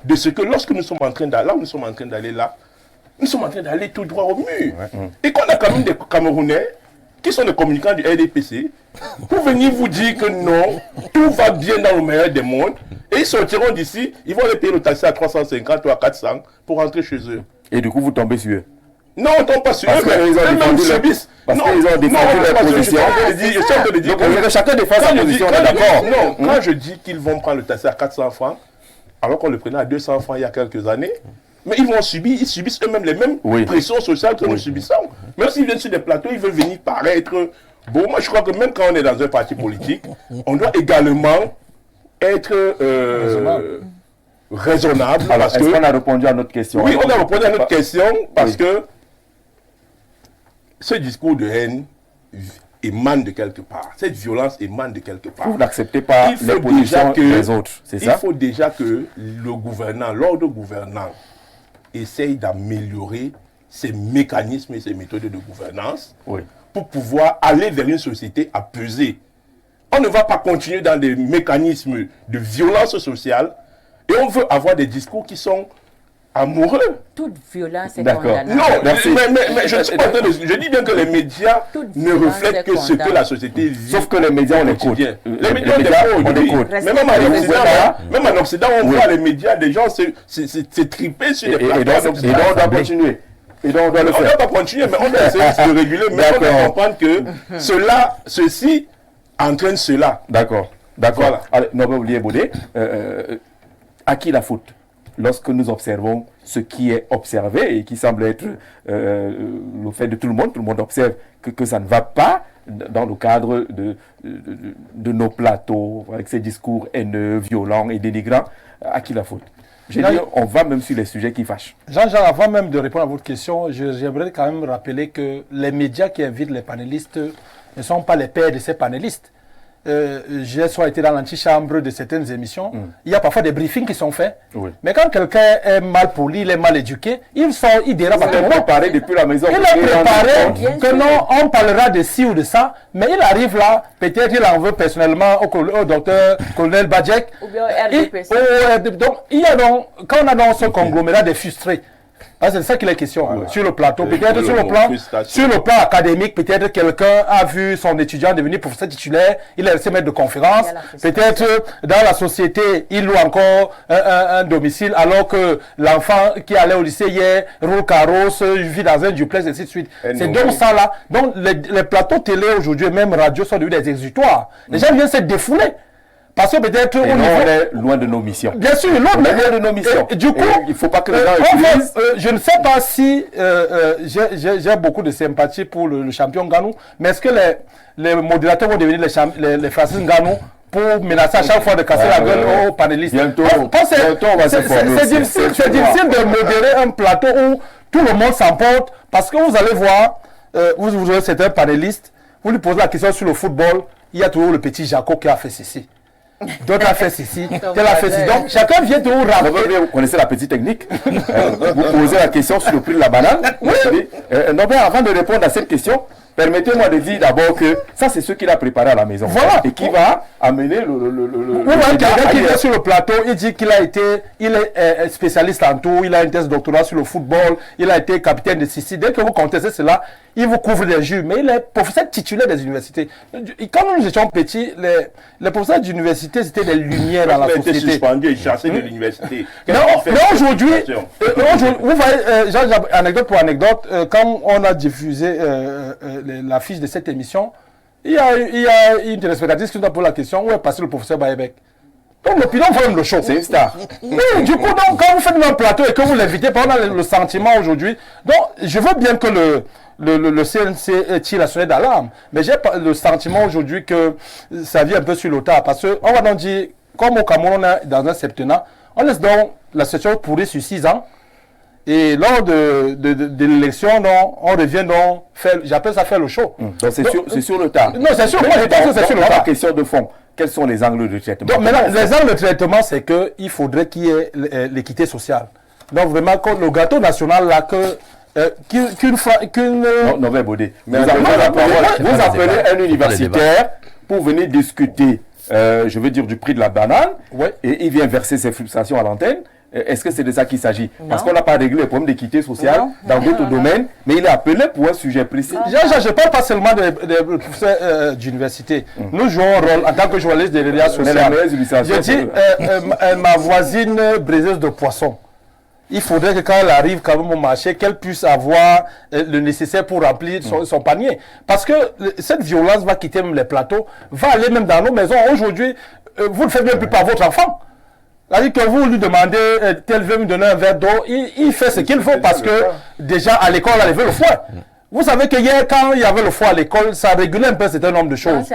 de ce que lorsque nous sommes en train d'aller là, nous sommes en train d'aller là, nous sommes en train d'aller tout droit au mur. Et qu'on a quand même des Camerounais qui sont des communicants du RDPC pour venir vous dire que non, tout va bien dans le meilleur des mondes. Et ils sortiront d'ici, ils vont aller payer le taxi à 350 ou à 400 pour rentrer chez eux.
Et du coup, vous tombez sur eux?
Non, on ne tombe pas sur eux, mais
ils ont défendu leur position. Donc, chacun défend sa position, d'accord.
Non, quand je dis qu'ils vont prendre le taxi à 400 francs, alors qu'on le prenait à 200 francs il y a quelques années, mais ils subissent eux-mêmes les mêmes pressions sociales que nous subissons. Même s'ils viennent sur des plateaux, ils veulent venir paraître Bon, moi, je crois que même quand on est dans un parti politique, on doit également être raisonnable.
Alors,
parce
est-ce
que...
qu'on a répondu à notre question?
Oui, on a répondu à notre question parce que ce discours de haine émane de quelque part. Cette violence émane de quelque part.
Vous n'acceptez pas les positions des autres, c'est ça?
Il faut déjà que le gouvernant, l'ordre gouvernant, essaye d'améliorer ses mécanismes et ses méthodes de gouvernance pour pouvoir aller vers une société apaisée. On ne va pas continuer dans des mécanismes de violence sociale et on veut avoir des discours qui sont amoureux.
Toute violence est
D'accord.
condamnable.
Non, mais je ne suis pas en train de... Je dis bien que les médias ne reflètent que ce que la société vit.
Sauf que les médias, on écoute.
Les médias, on écoute. Mais même en Occident, on voit les médias, des gens se triper sur les plateformes.
Et donc, on doit continuer. Et donc, on doit le
On ne
faire.
doit pas continuer, mais on doit essayer de se réguler. Mais on doit comprendre que ceci entraîne cela.
D'accord.
Voilà.
Allez, Nobel Olivier Baudet, à qui la faute lorsque nous observons ce qui est observé et qui semble être le fait de tout le monde observe que ça ne va pas dans le cadre de nos plateaux, avec ces discours haineux, violents et dénigrants, à qui la faute? J'ai dit, on va même sur les sujets qui fâchent.
Jean-Jean, avant même de répondre à votre question, j'aimerais quand même rappeler que les médias qui invitent les panélistes ne sont pas les pairs de ces panélistes. J'ai soit été dans l'antichambre de certaines émissions, il y a parfois des briefings qui sont faits, mais quand quelqu'un est mal poli, il est mal éduqué, il dérape à tout moment.
Préparé depuis la maison.
Il a préparé que non, on parlera de ci ou de ça, mais il arrive là, peut-être il en veut personnellement au docteur colonel Badjek.
Ou bien au RDPC.
Donc, quand on a dans ce conglomérat des frustrés, c'est ça qu'il est question sur le plateau. Peut-être sur le plan académique, peut-être quelqu'un a vu son étudiant devenir professeur titulaire, il est resté maître de conférence. Peut-être dans la société, il loue encore un domicile alors que l'enfant qui allait au lycée hier roule carrosse, vit dans un duplex, et ainsi de suite. C'est donc ça là. Donc les plateaux télé aujourd'hui, même radio, sont devenus des exutoires. Les gens viennent se défouler. Parce que peut-être
on est loin de nos missions.
Bien sûr,
loin de nos missions.
Du coup,
il ne faut pas que les gens utilisent...
je ne sais pas si j'ai beaucoup de sympathie pour le champion Nganou, mais est-ce que les modérateurs vont devenir les Francis Nganou pour menacer à chaque fois de casser la gueule aux panélistes?
Bientôt on va se former.
C'est difficile de modérer un plateau où tout le monde s'emporte, parce que vous allez voir, vous aurez certains panélistes, vous lui posez la question sur le football, il y a toujours le petit Jaco qui a fait ceci. D'autres a fait ceci, tel a fait ceci. Donc chacun vient de vous rappeler.
Vous connaissez la petite technique. Vous posez la question sur le prix de la banane. Norbert, avant de répondre à cette question, permettez-moi de dire d'abord que ça, c'est ce qu'il a préparé à la maison.
Voilà.
Et qui va amener
quelqu'un qui vient sur le plateau, il dit qu'il est spécialiste en tout, il a une thèse de doctorat sur le football, il a été capitaine de Sissi. Dès que vous contestez cela, il vous couvre des jus. Mais il est professeur titulaire des universités. Quand nous étions petits, les professeurs d'université, c'était des lumières dans la société.
Il était suspendu et chassé de l'université.
Mais aujourd'hui, vous voyez, anecdote pour anecdote, quand on a diffusé l'affiche de cette émission, il y a une téléspectatrice qui nous a posé la question, où est passé le professeur Bayebek? Donc l'opinion fait le show. C'est une star. Oui, du coup, donc, quand vous faites un plateau et que vous l'invitez, on a le sentiment aujourd'hui. Donc, je veux bien que le CNC tire la sonnette d'alarme, mais j'ai le sentiment aujourd'hui que ça vient un peu sur le tas. Parce qu'on va donc dire, comme au Cameroun, on est dans un septennat, on laisse donc la session pourrir sur 6 ans. Et lors de l'élection, on revient donc faire, j'appelle ça faire le show.
Donc c'est sur le tas.
Non, c'est sûr, moi je pense que c'est sur le tas.
La question de fond, quels sont les angles de traitement?
Donc maintenant, les angles de traitement, c'est qu'il faudrait qu'il y ait l'équité sociale. Donc vraiment, le gâteau national, là,
Norbert Baudet, vous appelez un universitaire pour venir discuter, je veux dire, du prix de la banane, et il vient verser ses frustrations à l'antenne. Est-ce que c'est de ça qu'il s'agit? Parce qu'on n'a pas réglé les problèmes d'équité sociale dans d'autres domaines, mais il est appelé pour un sujet précis.
Je ne parle pas seulement des professeurs d'université. Nous jouons un rôle en tant que journaliste des médias sociaux. Je dis, ma voisine briseuse de poissons, il faudrait que quand elle arrive quand même au marché, qu'elle puisse avoir le nécessaire pour remplir son panier. Parce que cette violence va quitter même les plateaux, va aller même dans nos maisons. Aujourd'hui, vous ne faites même plus par votre enfant. C'est-à-dire que vous lui demandez, tel veut me donner un verre d'eau, il fait ce qu'il faut parce que déjà à l'école, on a levé le foin.
Vous savez que hier, quand il y avait le foie à l'école, ça régulait un peu un certain nombre de choses.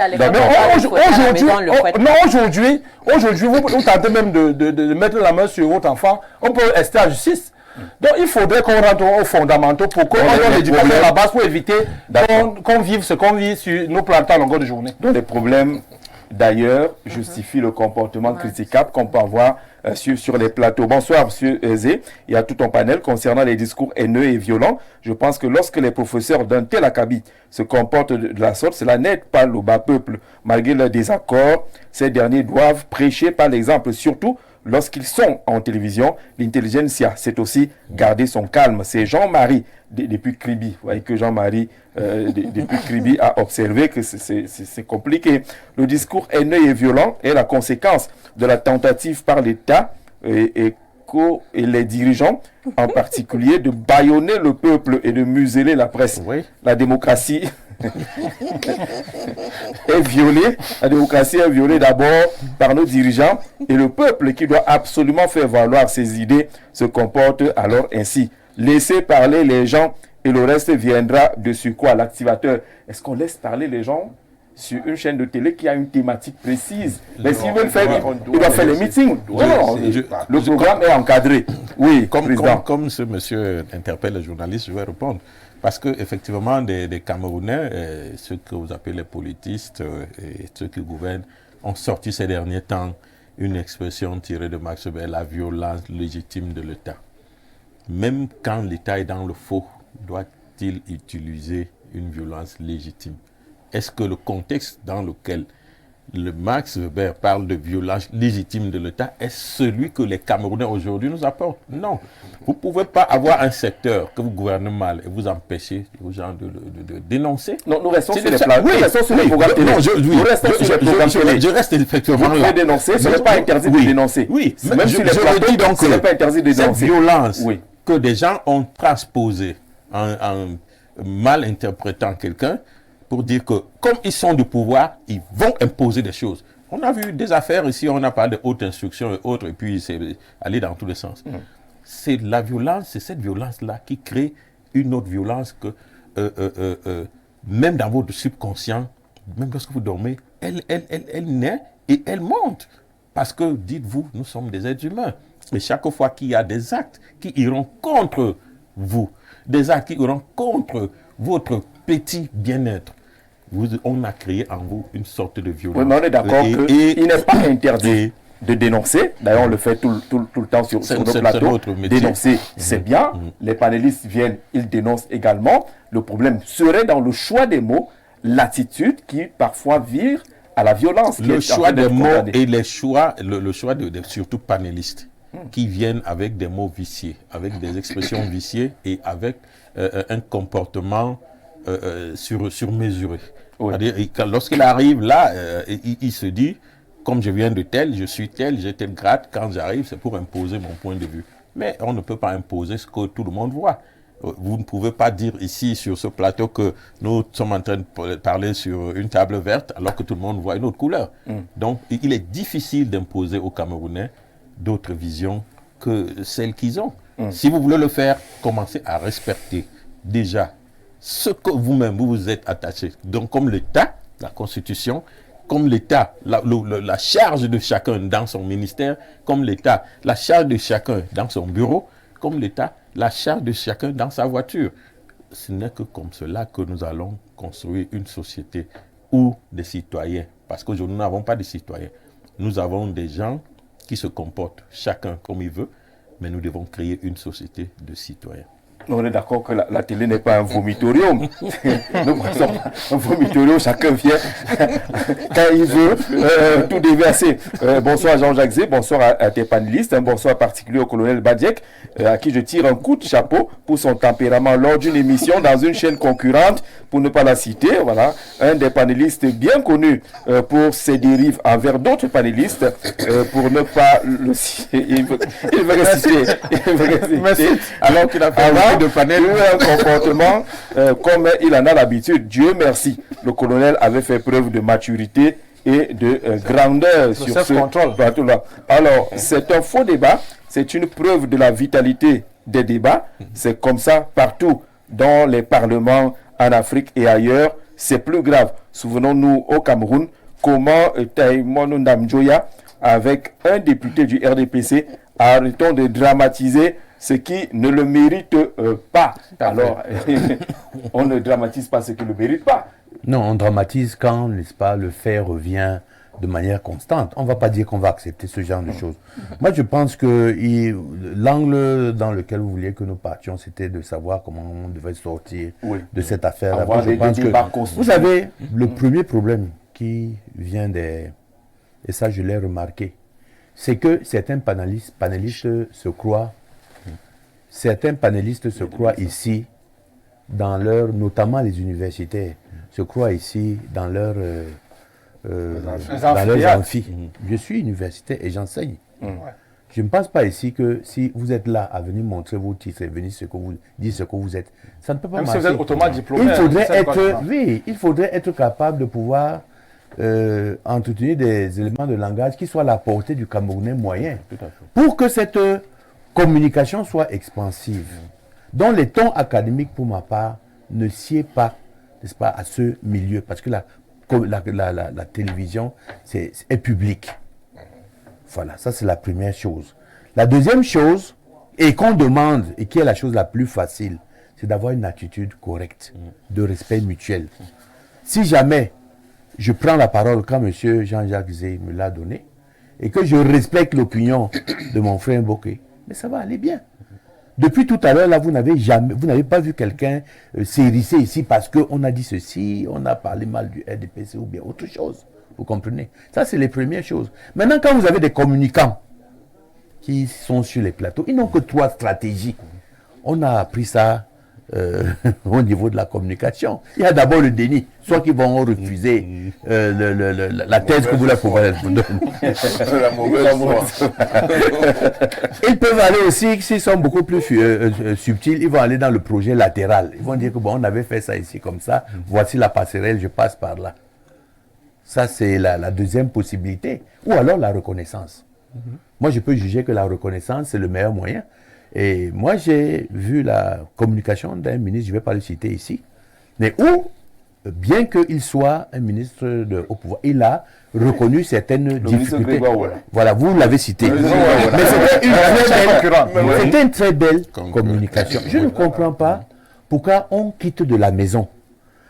Aujourd'hui, vous tentez même de mettre la main sur votre enfant, on peut rester à justice. Donc il faudrait qu'on rentre aux fondamentaux pour qu'on donne l'éducation à la base pour éviter qu'on vive ce qu'on vit sur nos plantains à longueur de journée.
Donc les problèmes d'ailleurs justifient le comportement critiquable qu'on peut avoir sur les plateaux. Bonsoir M. Zé, il y a tout un panel concernant les discours haineux et violents. Je pense que lorsque les professeurs d'un tel acabit se comportent de la sorte, cela n'aide pas le bas peuple. Malgré leurs désaccords, ces derniers doivent prêcher par l'exemple, surtout lorsqu'ils sont en télévision. L'intelligentsia, c'est aussi garder son calme. C'est Jean-Marie, depuis Kribi. Vous voyez que Jean-Marie, depuis Kribi, a observé que c'est compliqué. Le discours haineux et violent est la conséquence de la tentative par l'État et les dirigeants, en particulier, de bâillonner le peuple et de museler la presse. Oui. La démocratie est violée. La démocratie est violée d'abord par nos dirigeants et le peuple qui doit absolument faire valoir ses idées se comporte alors ainsi. Laissez parler les gens et le reste viendra dessus. Quoi, l'activateur? Est-ce qu'on laisse parler les gens sur une chaîne de télé qui a une thématique précise? Mais s'ils veulent faire, ils doivent faire les meetings. Le programme est encadré. Oui,
comme ce monsieur interpelle les journalistes, je vais répondre. Parce qu'effectivement, des Camerounais, ceux que vous appelez les politistes et ceux qui gouvernent, ont sorti ces derniers temps une expression tirée de Max Weber, la violence légitime de l'État. Même quand l'État est dans le faux, doit-il utiliser une violence légitime? Est-ce que le contexte dans lequel le Max Weber parle de violence légitime de l'État est celui que les Camerounais aujourd'hui nous apportent? Non. Vous ne pouvez pas avoir un secteur que vous gouvernez mal et vous empêcher aux gens de dénoncer.
Non, nous restons sur les plans. Nous restons sur les programmes télé. Nous restons sur les programmes télé.
Je reste effectivement là.
Vous pouvez dénoncer, ce n'est pas interdit de dénoncer.
Oui,
même sur les plateaux, ce n'est pas interdit de dénoncer.
Cette violence que des gens ont transposée en mal interprétant quelqu'un, pour dire que, comme ils sont du pouvoir, ils vont imposer des choses. On a vu des affaires ici, on a parlé de haute instruction et autres, et puis c'est aller dans tous les sens. C'est la violence, c'est cette violence-là qui crée une autre violence que, même dans votre subconscient, même lorsque vous dormez, elle naît et elle monte. Parce que, dites-vous, nous sommes des êtres humains. Et chaque fois qu'il y a des actes qui iront contre vous, des actes qui iront contre votre petit bien-être, on a créé en vous une sorte de violence.
Oui, mais on est d'accord qu'il n'est pas interdit de dénoncer. D'ailleurs, on le fait tout le temps sur nos plateaux. Dénoncer, c'est bien. Les panélistes viennent, ils dénoncent également. Le problème serait dans le choix des mots, l'attitude qui parfois vire à la violence.
Le choix des mots et le choix de surtout panélistes qui viennent avec des mots viciés, avec des expressions viciées et avec un comportement surmesuré. Oui. Lorsqu'il arrive là, il se dit, comme je viens de tel, je suis tel, j'ai tel grade, quand j'arrive, c'est pour imposer mon point de vue. Mais on ne peut pas imposer ce que tout le monde voit. Vous ne pouvez pas dire ici, sur ce plateau, que nous sommes en train de parler sur une table verte, alors que tout le monde voit une autre couleur. Donc, il est difficile d'imposer aux Camerounais d'autres visions que celles qu'ils ont. Si vous voulez le faire, commencez à respecter déjà ce que vous-même vous êtes attaché. Donc, comme l'État, la Constitution, comme l'État, la charge de chacun dans son ministère, comme l'État, la charge de chacun dans son bureau, comme l'État, la charge de chacun dans sa voiture. Ce n'est que comme cela que nous allons construire une société où des citoyens, parce qu'aujourd'hui nous n'avons pas de citoyens, nous avons des gens qui se comportent chacun comme il veut, mais nous devons créer une société de citoyens.
On est d'accord que la télé n'est pas un vomitorium. Nous pensons un vomitorium, chacun vient quand il veut, tout déverser. Bonsoir Jean-Jacques Zé, bonsoir à tes panélistes, un bonsoir particulier au colonel Badiek, à qui je tire un coup de chapeau pour son tempérament lors d'une émission dans une chaîne concurrente, pour ne pas la citer. Voilà, un des panélistes bien connu pour ses dérives envers d'autres panélistes, pour ne pas le citer. Il veut réciter. Alors qu'il a fait de panel. Un comportement comme il en a l'habitude. Dieu merci. Le colonel avait fait preuve de maturité et de grandeur sur ce plateau-là. Alors, c'est un faux débat. C'est une preuve de la vitalité des débats. C'est comme ça partout dans les parlements en Afrique et ailleurs, c'est plus grave. Souvenons-nous au Cameroun, comment Taïmono Ndamjoya, avec un député du RDPC, arrêtons de dramatiser ce qui ne le mérite pas. Alors, on ne dramatise pas ce qui ne le mérite pas.
Non, on dramatise quand, n'est-ce pas, le fait revient de manière constante. On ne va pas dire qu'on va accepter ce genre de choses. Moi, je pense que l'angle dans lequel vous vouliez que nous partions, c'était de savoir comment on devait sortir de cette affaire-là. Vous savez, le premier problème qui vient des... Et ça, je l'ai remarqué, c'est que certains panélistes se croient ici, dans leur, notamment les universitaires, se croient ici dans leur... dans leurs amphis. Je suis universitaire et j'enseigne. Je ne pense pas ici que si vous êtes là à venir montrer vos titres et venir dire ce que vous êtes, ça ne peut pas marcher.
Si vous êtes automatiquement diplômé,
il faudrait être capable de pouvoir entretenir des éléments de langage qui soient à la portée du Camerounais moyen pour que cette communication soit expansive. Donc les tons académiques, pour ma part, ne sied pas, n'est-ce pas, à ce milieu, parce que la télévision est publique. Voilà, ça c'est la première chose. La deuxième chose, et qu'on demande, et qui est la chose la plus facile, c'est d'avoir une attitude correcte, de respect mutuel. Si jamais je prends la parole quand M. Jean-Jacques Zé me l'a donné, et que je respecte l'opinion de mon frère Mboké, mais ça va aller bien. Depuis tout à l'heure, là, vous n'avez pas vu quelqu'un s'hérisser ici parce qu'on a dit ceci, on a parlé mal du RDPC ou bien autre chose. Vous comprenez? Ça, c'est les premières choses. Maintenant, quand vous avez des communicants qui sont sur les plateaux, ils n'ont que 3 stratégies. On a appris ça au niveau de la communication. Il y a d'abord le déni. Soit qu'ils vont refuser la thèse que vous leur proposez.
La mauvaise.
Ils peuvent aller aussi, s'ils sont beaucoup plus subtils, ils vont aller dans le projet latéral. Ils vont dire que bon, on avait fait ça ici comme ça, voici la passerelle, je passe par là. Ça, c'est la deuxième possibilité. Ou alors la reconnaissance. Moi, je peux juger que la reconnaissance, c'est le meilleur moyen. Et moi, j'ai vu la communication d'un ministre, je ne vais pas le citer ici, mais où, bien qu'il soit un ministre de haut pouvoir, il a reconnu certaines difficultés. Voilà, vous l'avez cité. Mais c'était une très belle communication. Je ne comprends pas pourquoi on quitte de la maison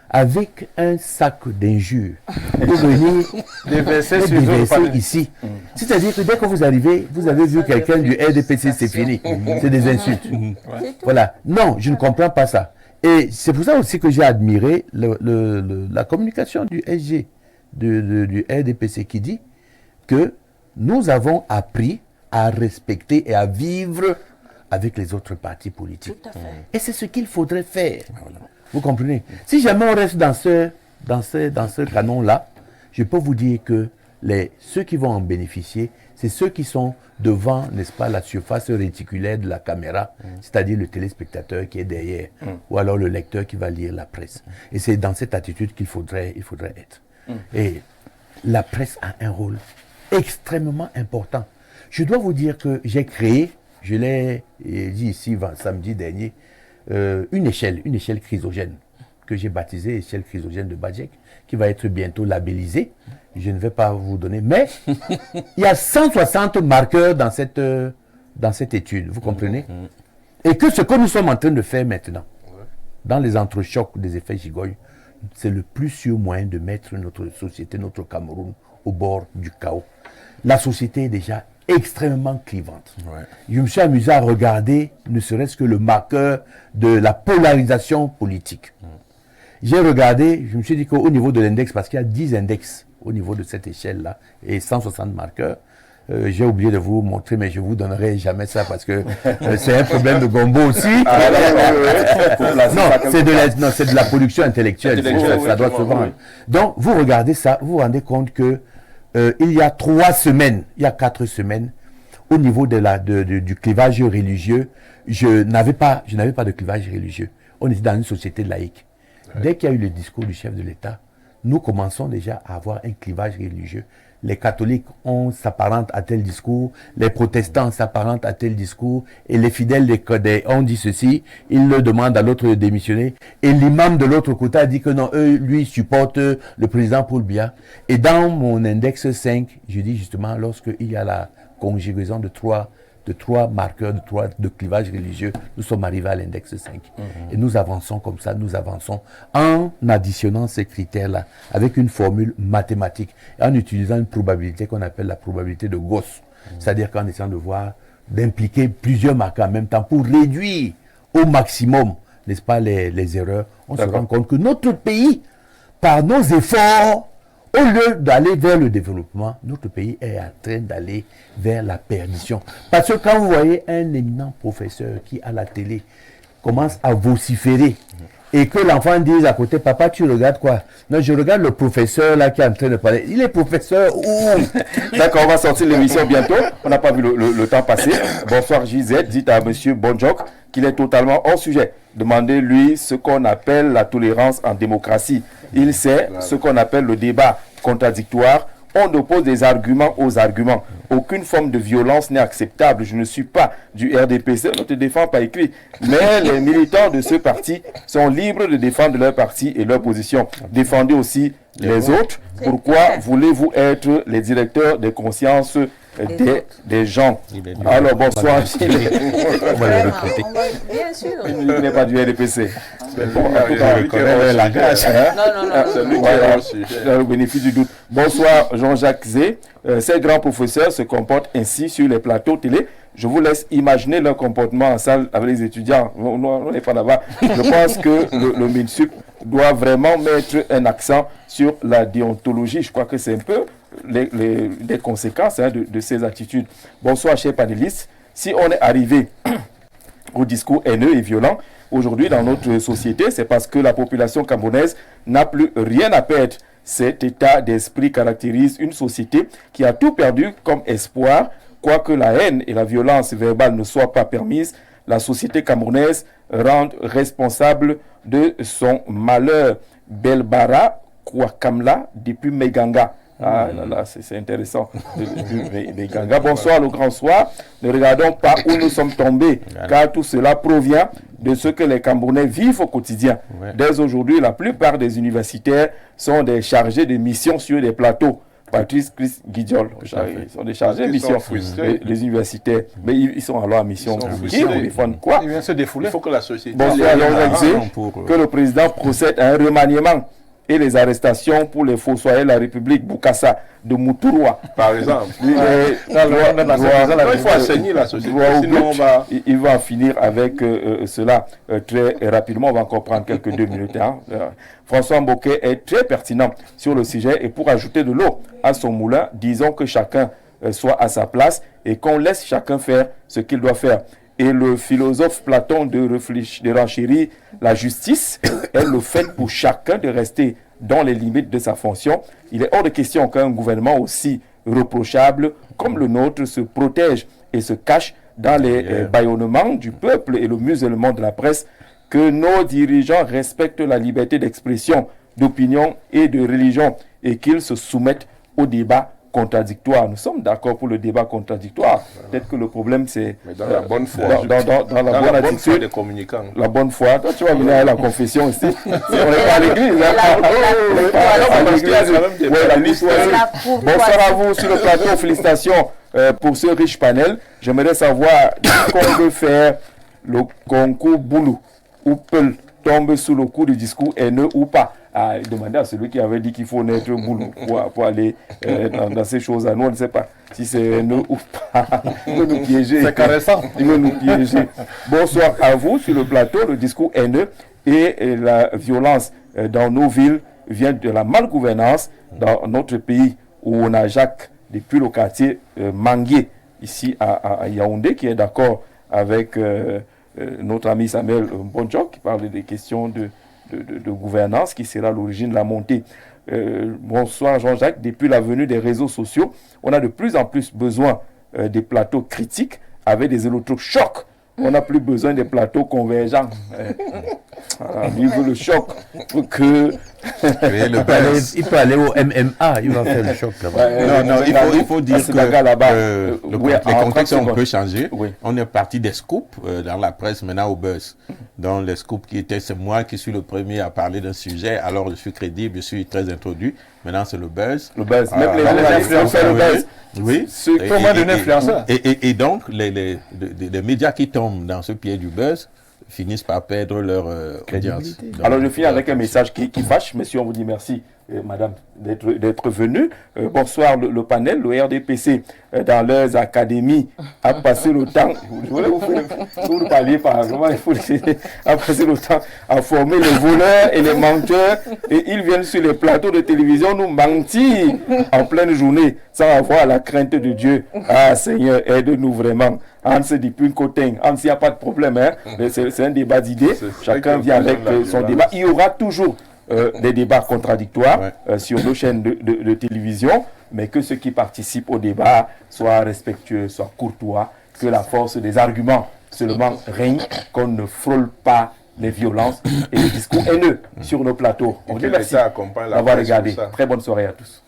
avec un sac d'injures pour venir déverser ici. C'est-à-dire que dès que vous arrivez, vous avez vu quelqu'un du RDPC, c'est fini. C'est des insultes. Voilà. Non, je ne comprends pas ça. Et c'est pour ça aussi que j'ai admiré la communication du SG, du RDPC, qui dit que nous avons appris à respecter et à vivre avec les autres partis politiques. Et c'est ce qu'il faudrait faire. Vous comprenez? Si jamais on reste dans ce canon-là, je peux vous dire que ceux qui vont en bénéficier, c'est ceux qui sont devant, n'est-ce pas, la surface réticulaire de la caméra, c'est-à-dire le téléspectateur qui est derrière, ou alors le lecteur qui va lire la presse. Et c'est dans cette attitude qu'il faudrait être. Et la presse a un rôle extrêmement important. Je dois vous dire que j'ai créé, je l'ai dit ici samedi dernier, une échelle chrysogène que j'ai baptisée échelle chrysogène de Badjek, qui va être bientôt labellisée. Je ne vais pas vous donner, mais il y a 160 marqueurs dans cette étude, vous comprenez? Et que ce que nous sommes en train de faire maintenant, dans les entrechocs des effets gigogne, c'est le plus sûr moyen de mettre notre société, notre Cameroun, au bord du chaos. La société est déjà extrêmement clivante. Je me suis amusé à regarder, ne serait-ce que le marqueur de la polarisation politique. J'ai regardé, je me suis dit qu'au niveau de l'index, parce qu'il y a 10 index au niveau de cette échelle-là, et 160 marqueurs, j'ai oublié de vous montrer, mais je ne vous donnerai jamais ça, parce que c'est un problème de gombo aussi. Non, c'est de la production intellectuelle, ça doit se vendre. Donc, vous regardez ça, vous vous rendez compte que il y a 4 semaines, au niveau du clivage religieux, je n'avais pas de clivage religieux. On était dans une société laïque. Dès qu'il y a eu le discours du chef de l'État, nous commençons déjà à avoir un clivage religieux. les catholiques s'apparentent à tel discours, les protestants s'apparentent à tel discours, et les fidèles ont dit ceci, ils le demandent à l'autre de démissionner, et l'imam de l'autre côté a dit que non, eux, lui, supportent le président Paul Biya. Et dans mon index 5, je dis justement, lorsqu'il y a la conjugaison de trois marqueurs, de clivage religieux, nous sommes arrivés à l'index 5. Et nous avançons comme ça, nous avançons en additionnant ces critères-là avec une formule mathématique et en utilisant une probabilité qu'on appelle la probabilité de Gauss. C'est-à-dire qu'en essayant d'impliquer plusieurs marqueurs en même temps pour réduire au maximum, n'est-ce pas, les erreurs, on se rend compte que notre pays, par nos efforts, au lieu d'aller vers le développement, notre pays est en train d'aller vers la perdition. Parce que quand vous voyez un éminent professeur qui, à la télé, commence à vociférer et que l'enfant dise à côté, papa, tu regardes quoi? Non, je regarde le professeur là qui est en train de parler. Il est professeur où?
D'accord, on va sortir l'émission bientôt. On n'a pas vu le temps passer. Bonsoir JZ, dites à monsieur Bonjok qu'il est totalement hors sujet. Demandez-lui ce qu'on appelle la tolérance en démocratie. Il sait ce qu'on appelle le débat contradictoire. On oppose des arguments aux arguments. Aucune forme de violence n'est acceptable. Je ne suis pas du RDPC, on ne te défend pas écrit. Mais les militants de ce parti sont libres de défendre leur parti et leur position. Défendez aussi les autres. Pourquoi voulez-vous être les directeurs des consciences des gens? Alors bonsoir.
Bien sûr.
Il n'est pas du RDPC.
Bon, le langage. C'est lui qui est aussi.
Le bénéfice du doute. Bonsoir Jean-Jacques Zé. Ces grands professeurs se comportent ainsi sur les plateaux télé. Je vous laisse imaginer leur comportement en salle avec les étudiants. On n'est pas là-bas. Je pense que le MINSUP doit vraiment mettre un accent sur la déontologie. Je crois que c'est un peu les conséquences de ces attitudes. Bonsoir, chers panélistes. Si on est arrivé au discours haineux et violent aujourd'hui dans notre société, c'est parce que la population camerounaise n'a plus rien à perdre. Cet état d'esprit caractérise une société qui a tout perdu comme espoir. Quoique la haine et la violence verbale ne soient pas permises, la société camerounaise rend responsable de son malheur. Belbara Kouakamla depuis Meganga. Ah là là, c'est intéressant. Meganga. Bonsoir, le grand soir. Ne regardons pas où nous sommes tombés, car tout cela provient de ce que les Camerounais vivent au quotidien. Dès aujourd'hui, la plupart des universitaires sont des chargés de mission sur des plateaux. Patrice Chris Guidiol, ils sont des chargés de mission, les universitaires, mais ils sont alors en mission. Ils font quoi?
Ils viennent se défouler.
Il faut que la société...
Bonsoir, que le président procède à un remaniement et les arrestations pour les fossoyeurs de la République, Boukassa, de Moutourwa.
Par exemple.
Il faut assainir la société, sinon il va en finir avec cela très rapidement. On va encore prendre quelques 2 minutes. François Mboké est très pertinent sur le sujet et pour ajouter de l'eau à son moulin, disons que chacun soit à sa place et qu'on laisse chacun faire ce qu'il doit faire. Et le philosophe Platon de renchérir la justice est le fait pour chacun de rester dans les limites de sa fonction. Il est hors de question qu'un gouvernement aussi reprochable comme le nôtre se protège et se cache dans les bâillonnements du peuple et le musulman de la presse. Que nos dirigeants respectent la liberté d'expression, d'opinion et de religion et qu'ils se soumettent au débat contradictoire. Nous sommes d'accord pour le débat contradictoire. Peut-être que le problème c'est
dans la bonne foi,
dans la bonne attitude
des communicants.
La bonne foi. Toi tu vas venir à la confession ici. On n'est pas à l'église. Bonsoir à vous sur le plateau. Félicitations pour ce riche panel. J'aimerais savoir qu'on veut faire le concours Boulou ou peut tomber sous le coup du discours haineux ou pas. Demander à celui qui avait dit qu'il faut naître boulot pour aller dans ces choses-là. Nous, on ne sait pas si c'est haineux ou pas. Il veut nous piéger.
C'est caressant.
Il veut nous piéger. Bonsoir à vous sur le plateau. Le discours haineux et la violence dans nos villes vient de la malgouvernance dans notre pays où on a Jacques depuis le quartier Manguier, ici à Yaoundé, qui est d'accord avec notre ami Samuel Bonjok, qui parle des questions de gouvernance qui sera l'origine de la montée. Bonsoir Jean-Jacques. Depuis la venue des réseaux sociaux, on a de plus en plus besoin des plateaux critiques avec des électrochocs On n'a plus besoin des plateaux convergents. Voilà, il veut le choc pour que...
Il peut aller au MMA, il va faire le choc là-bas.
Non, il faut dire que les contextes ont un peu changé.
Oui.
On est parti des scoops dans la presse, maintenant au buzz. Donc les scoops c'est moi qui suis le premier à parler d'un sujet, alors je suis crédible, je suis très introduit. Maintenant c'est le buzz.
Le buzz, même les journalistes ont fait le buzz.
Oui.
Comment donner influenceur?
Et donc les médias qui tombent dans ce pied du buzz finissent par perdre leur audience.
Alors je finis avec un message qui fâche. Monsieur, on vous dit merci, madame, d'être venu. Bonsoir le panel, le RDPC, dans leurs académies, a passé le temps, je voulais vous faire, vous parliez par exemple, il faut a passé le temps à former les voleurs et les menteurs, et ils viennent sur les plateaux de télévision nous mentir en pleine journée, sans avoir la crainte de Dieu. Ah Seigneur, aide-nous vraiment. Hans dit plus côté, Hans, il n'y a pas de problème, hein? C'est un débat d'idées, chacun vient avec son débat. Il y aura toujours des débats contradictoires sur nos chaînes de télévision, mais que ceux qui participent au débat soient respectueux, soient courtois, que la force des arguments seulement règne, qu'on ne frôle pas les violences et les discours haineux sur nos plateaux. On dit merci d'avoir regardé. Très bonne soirée à tous.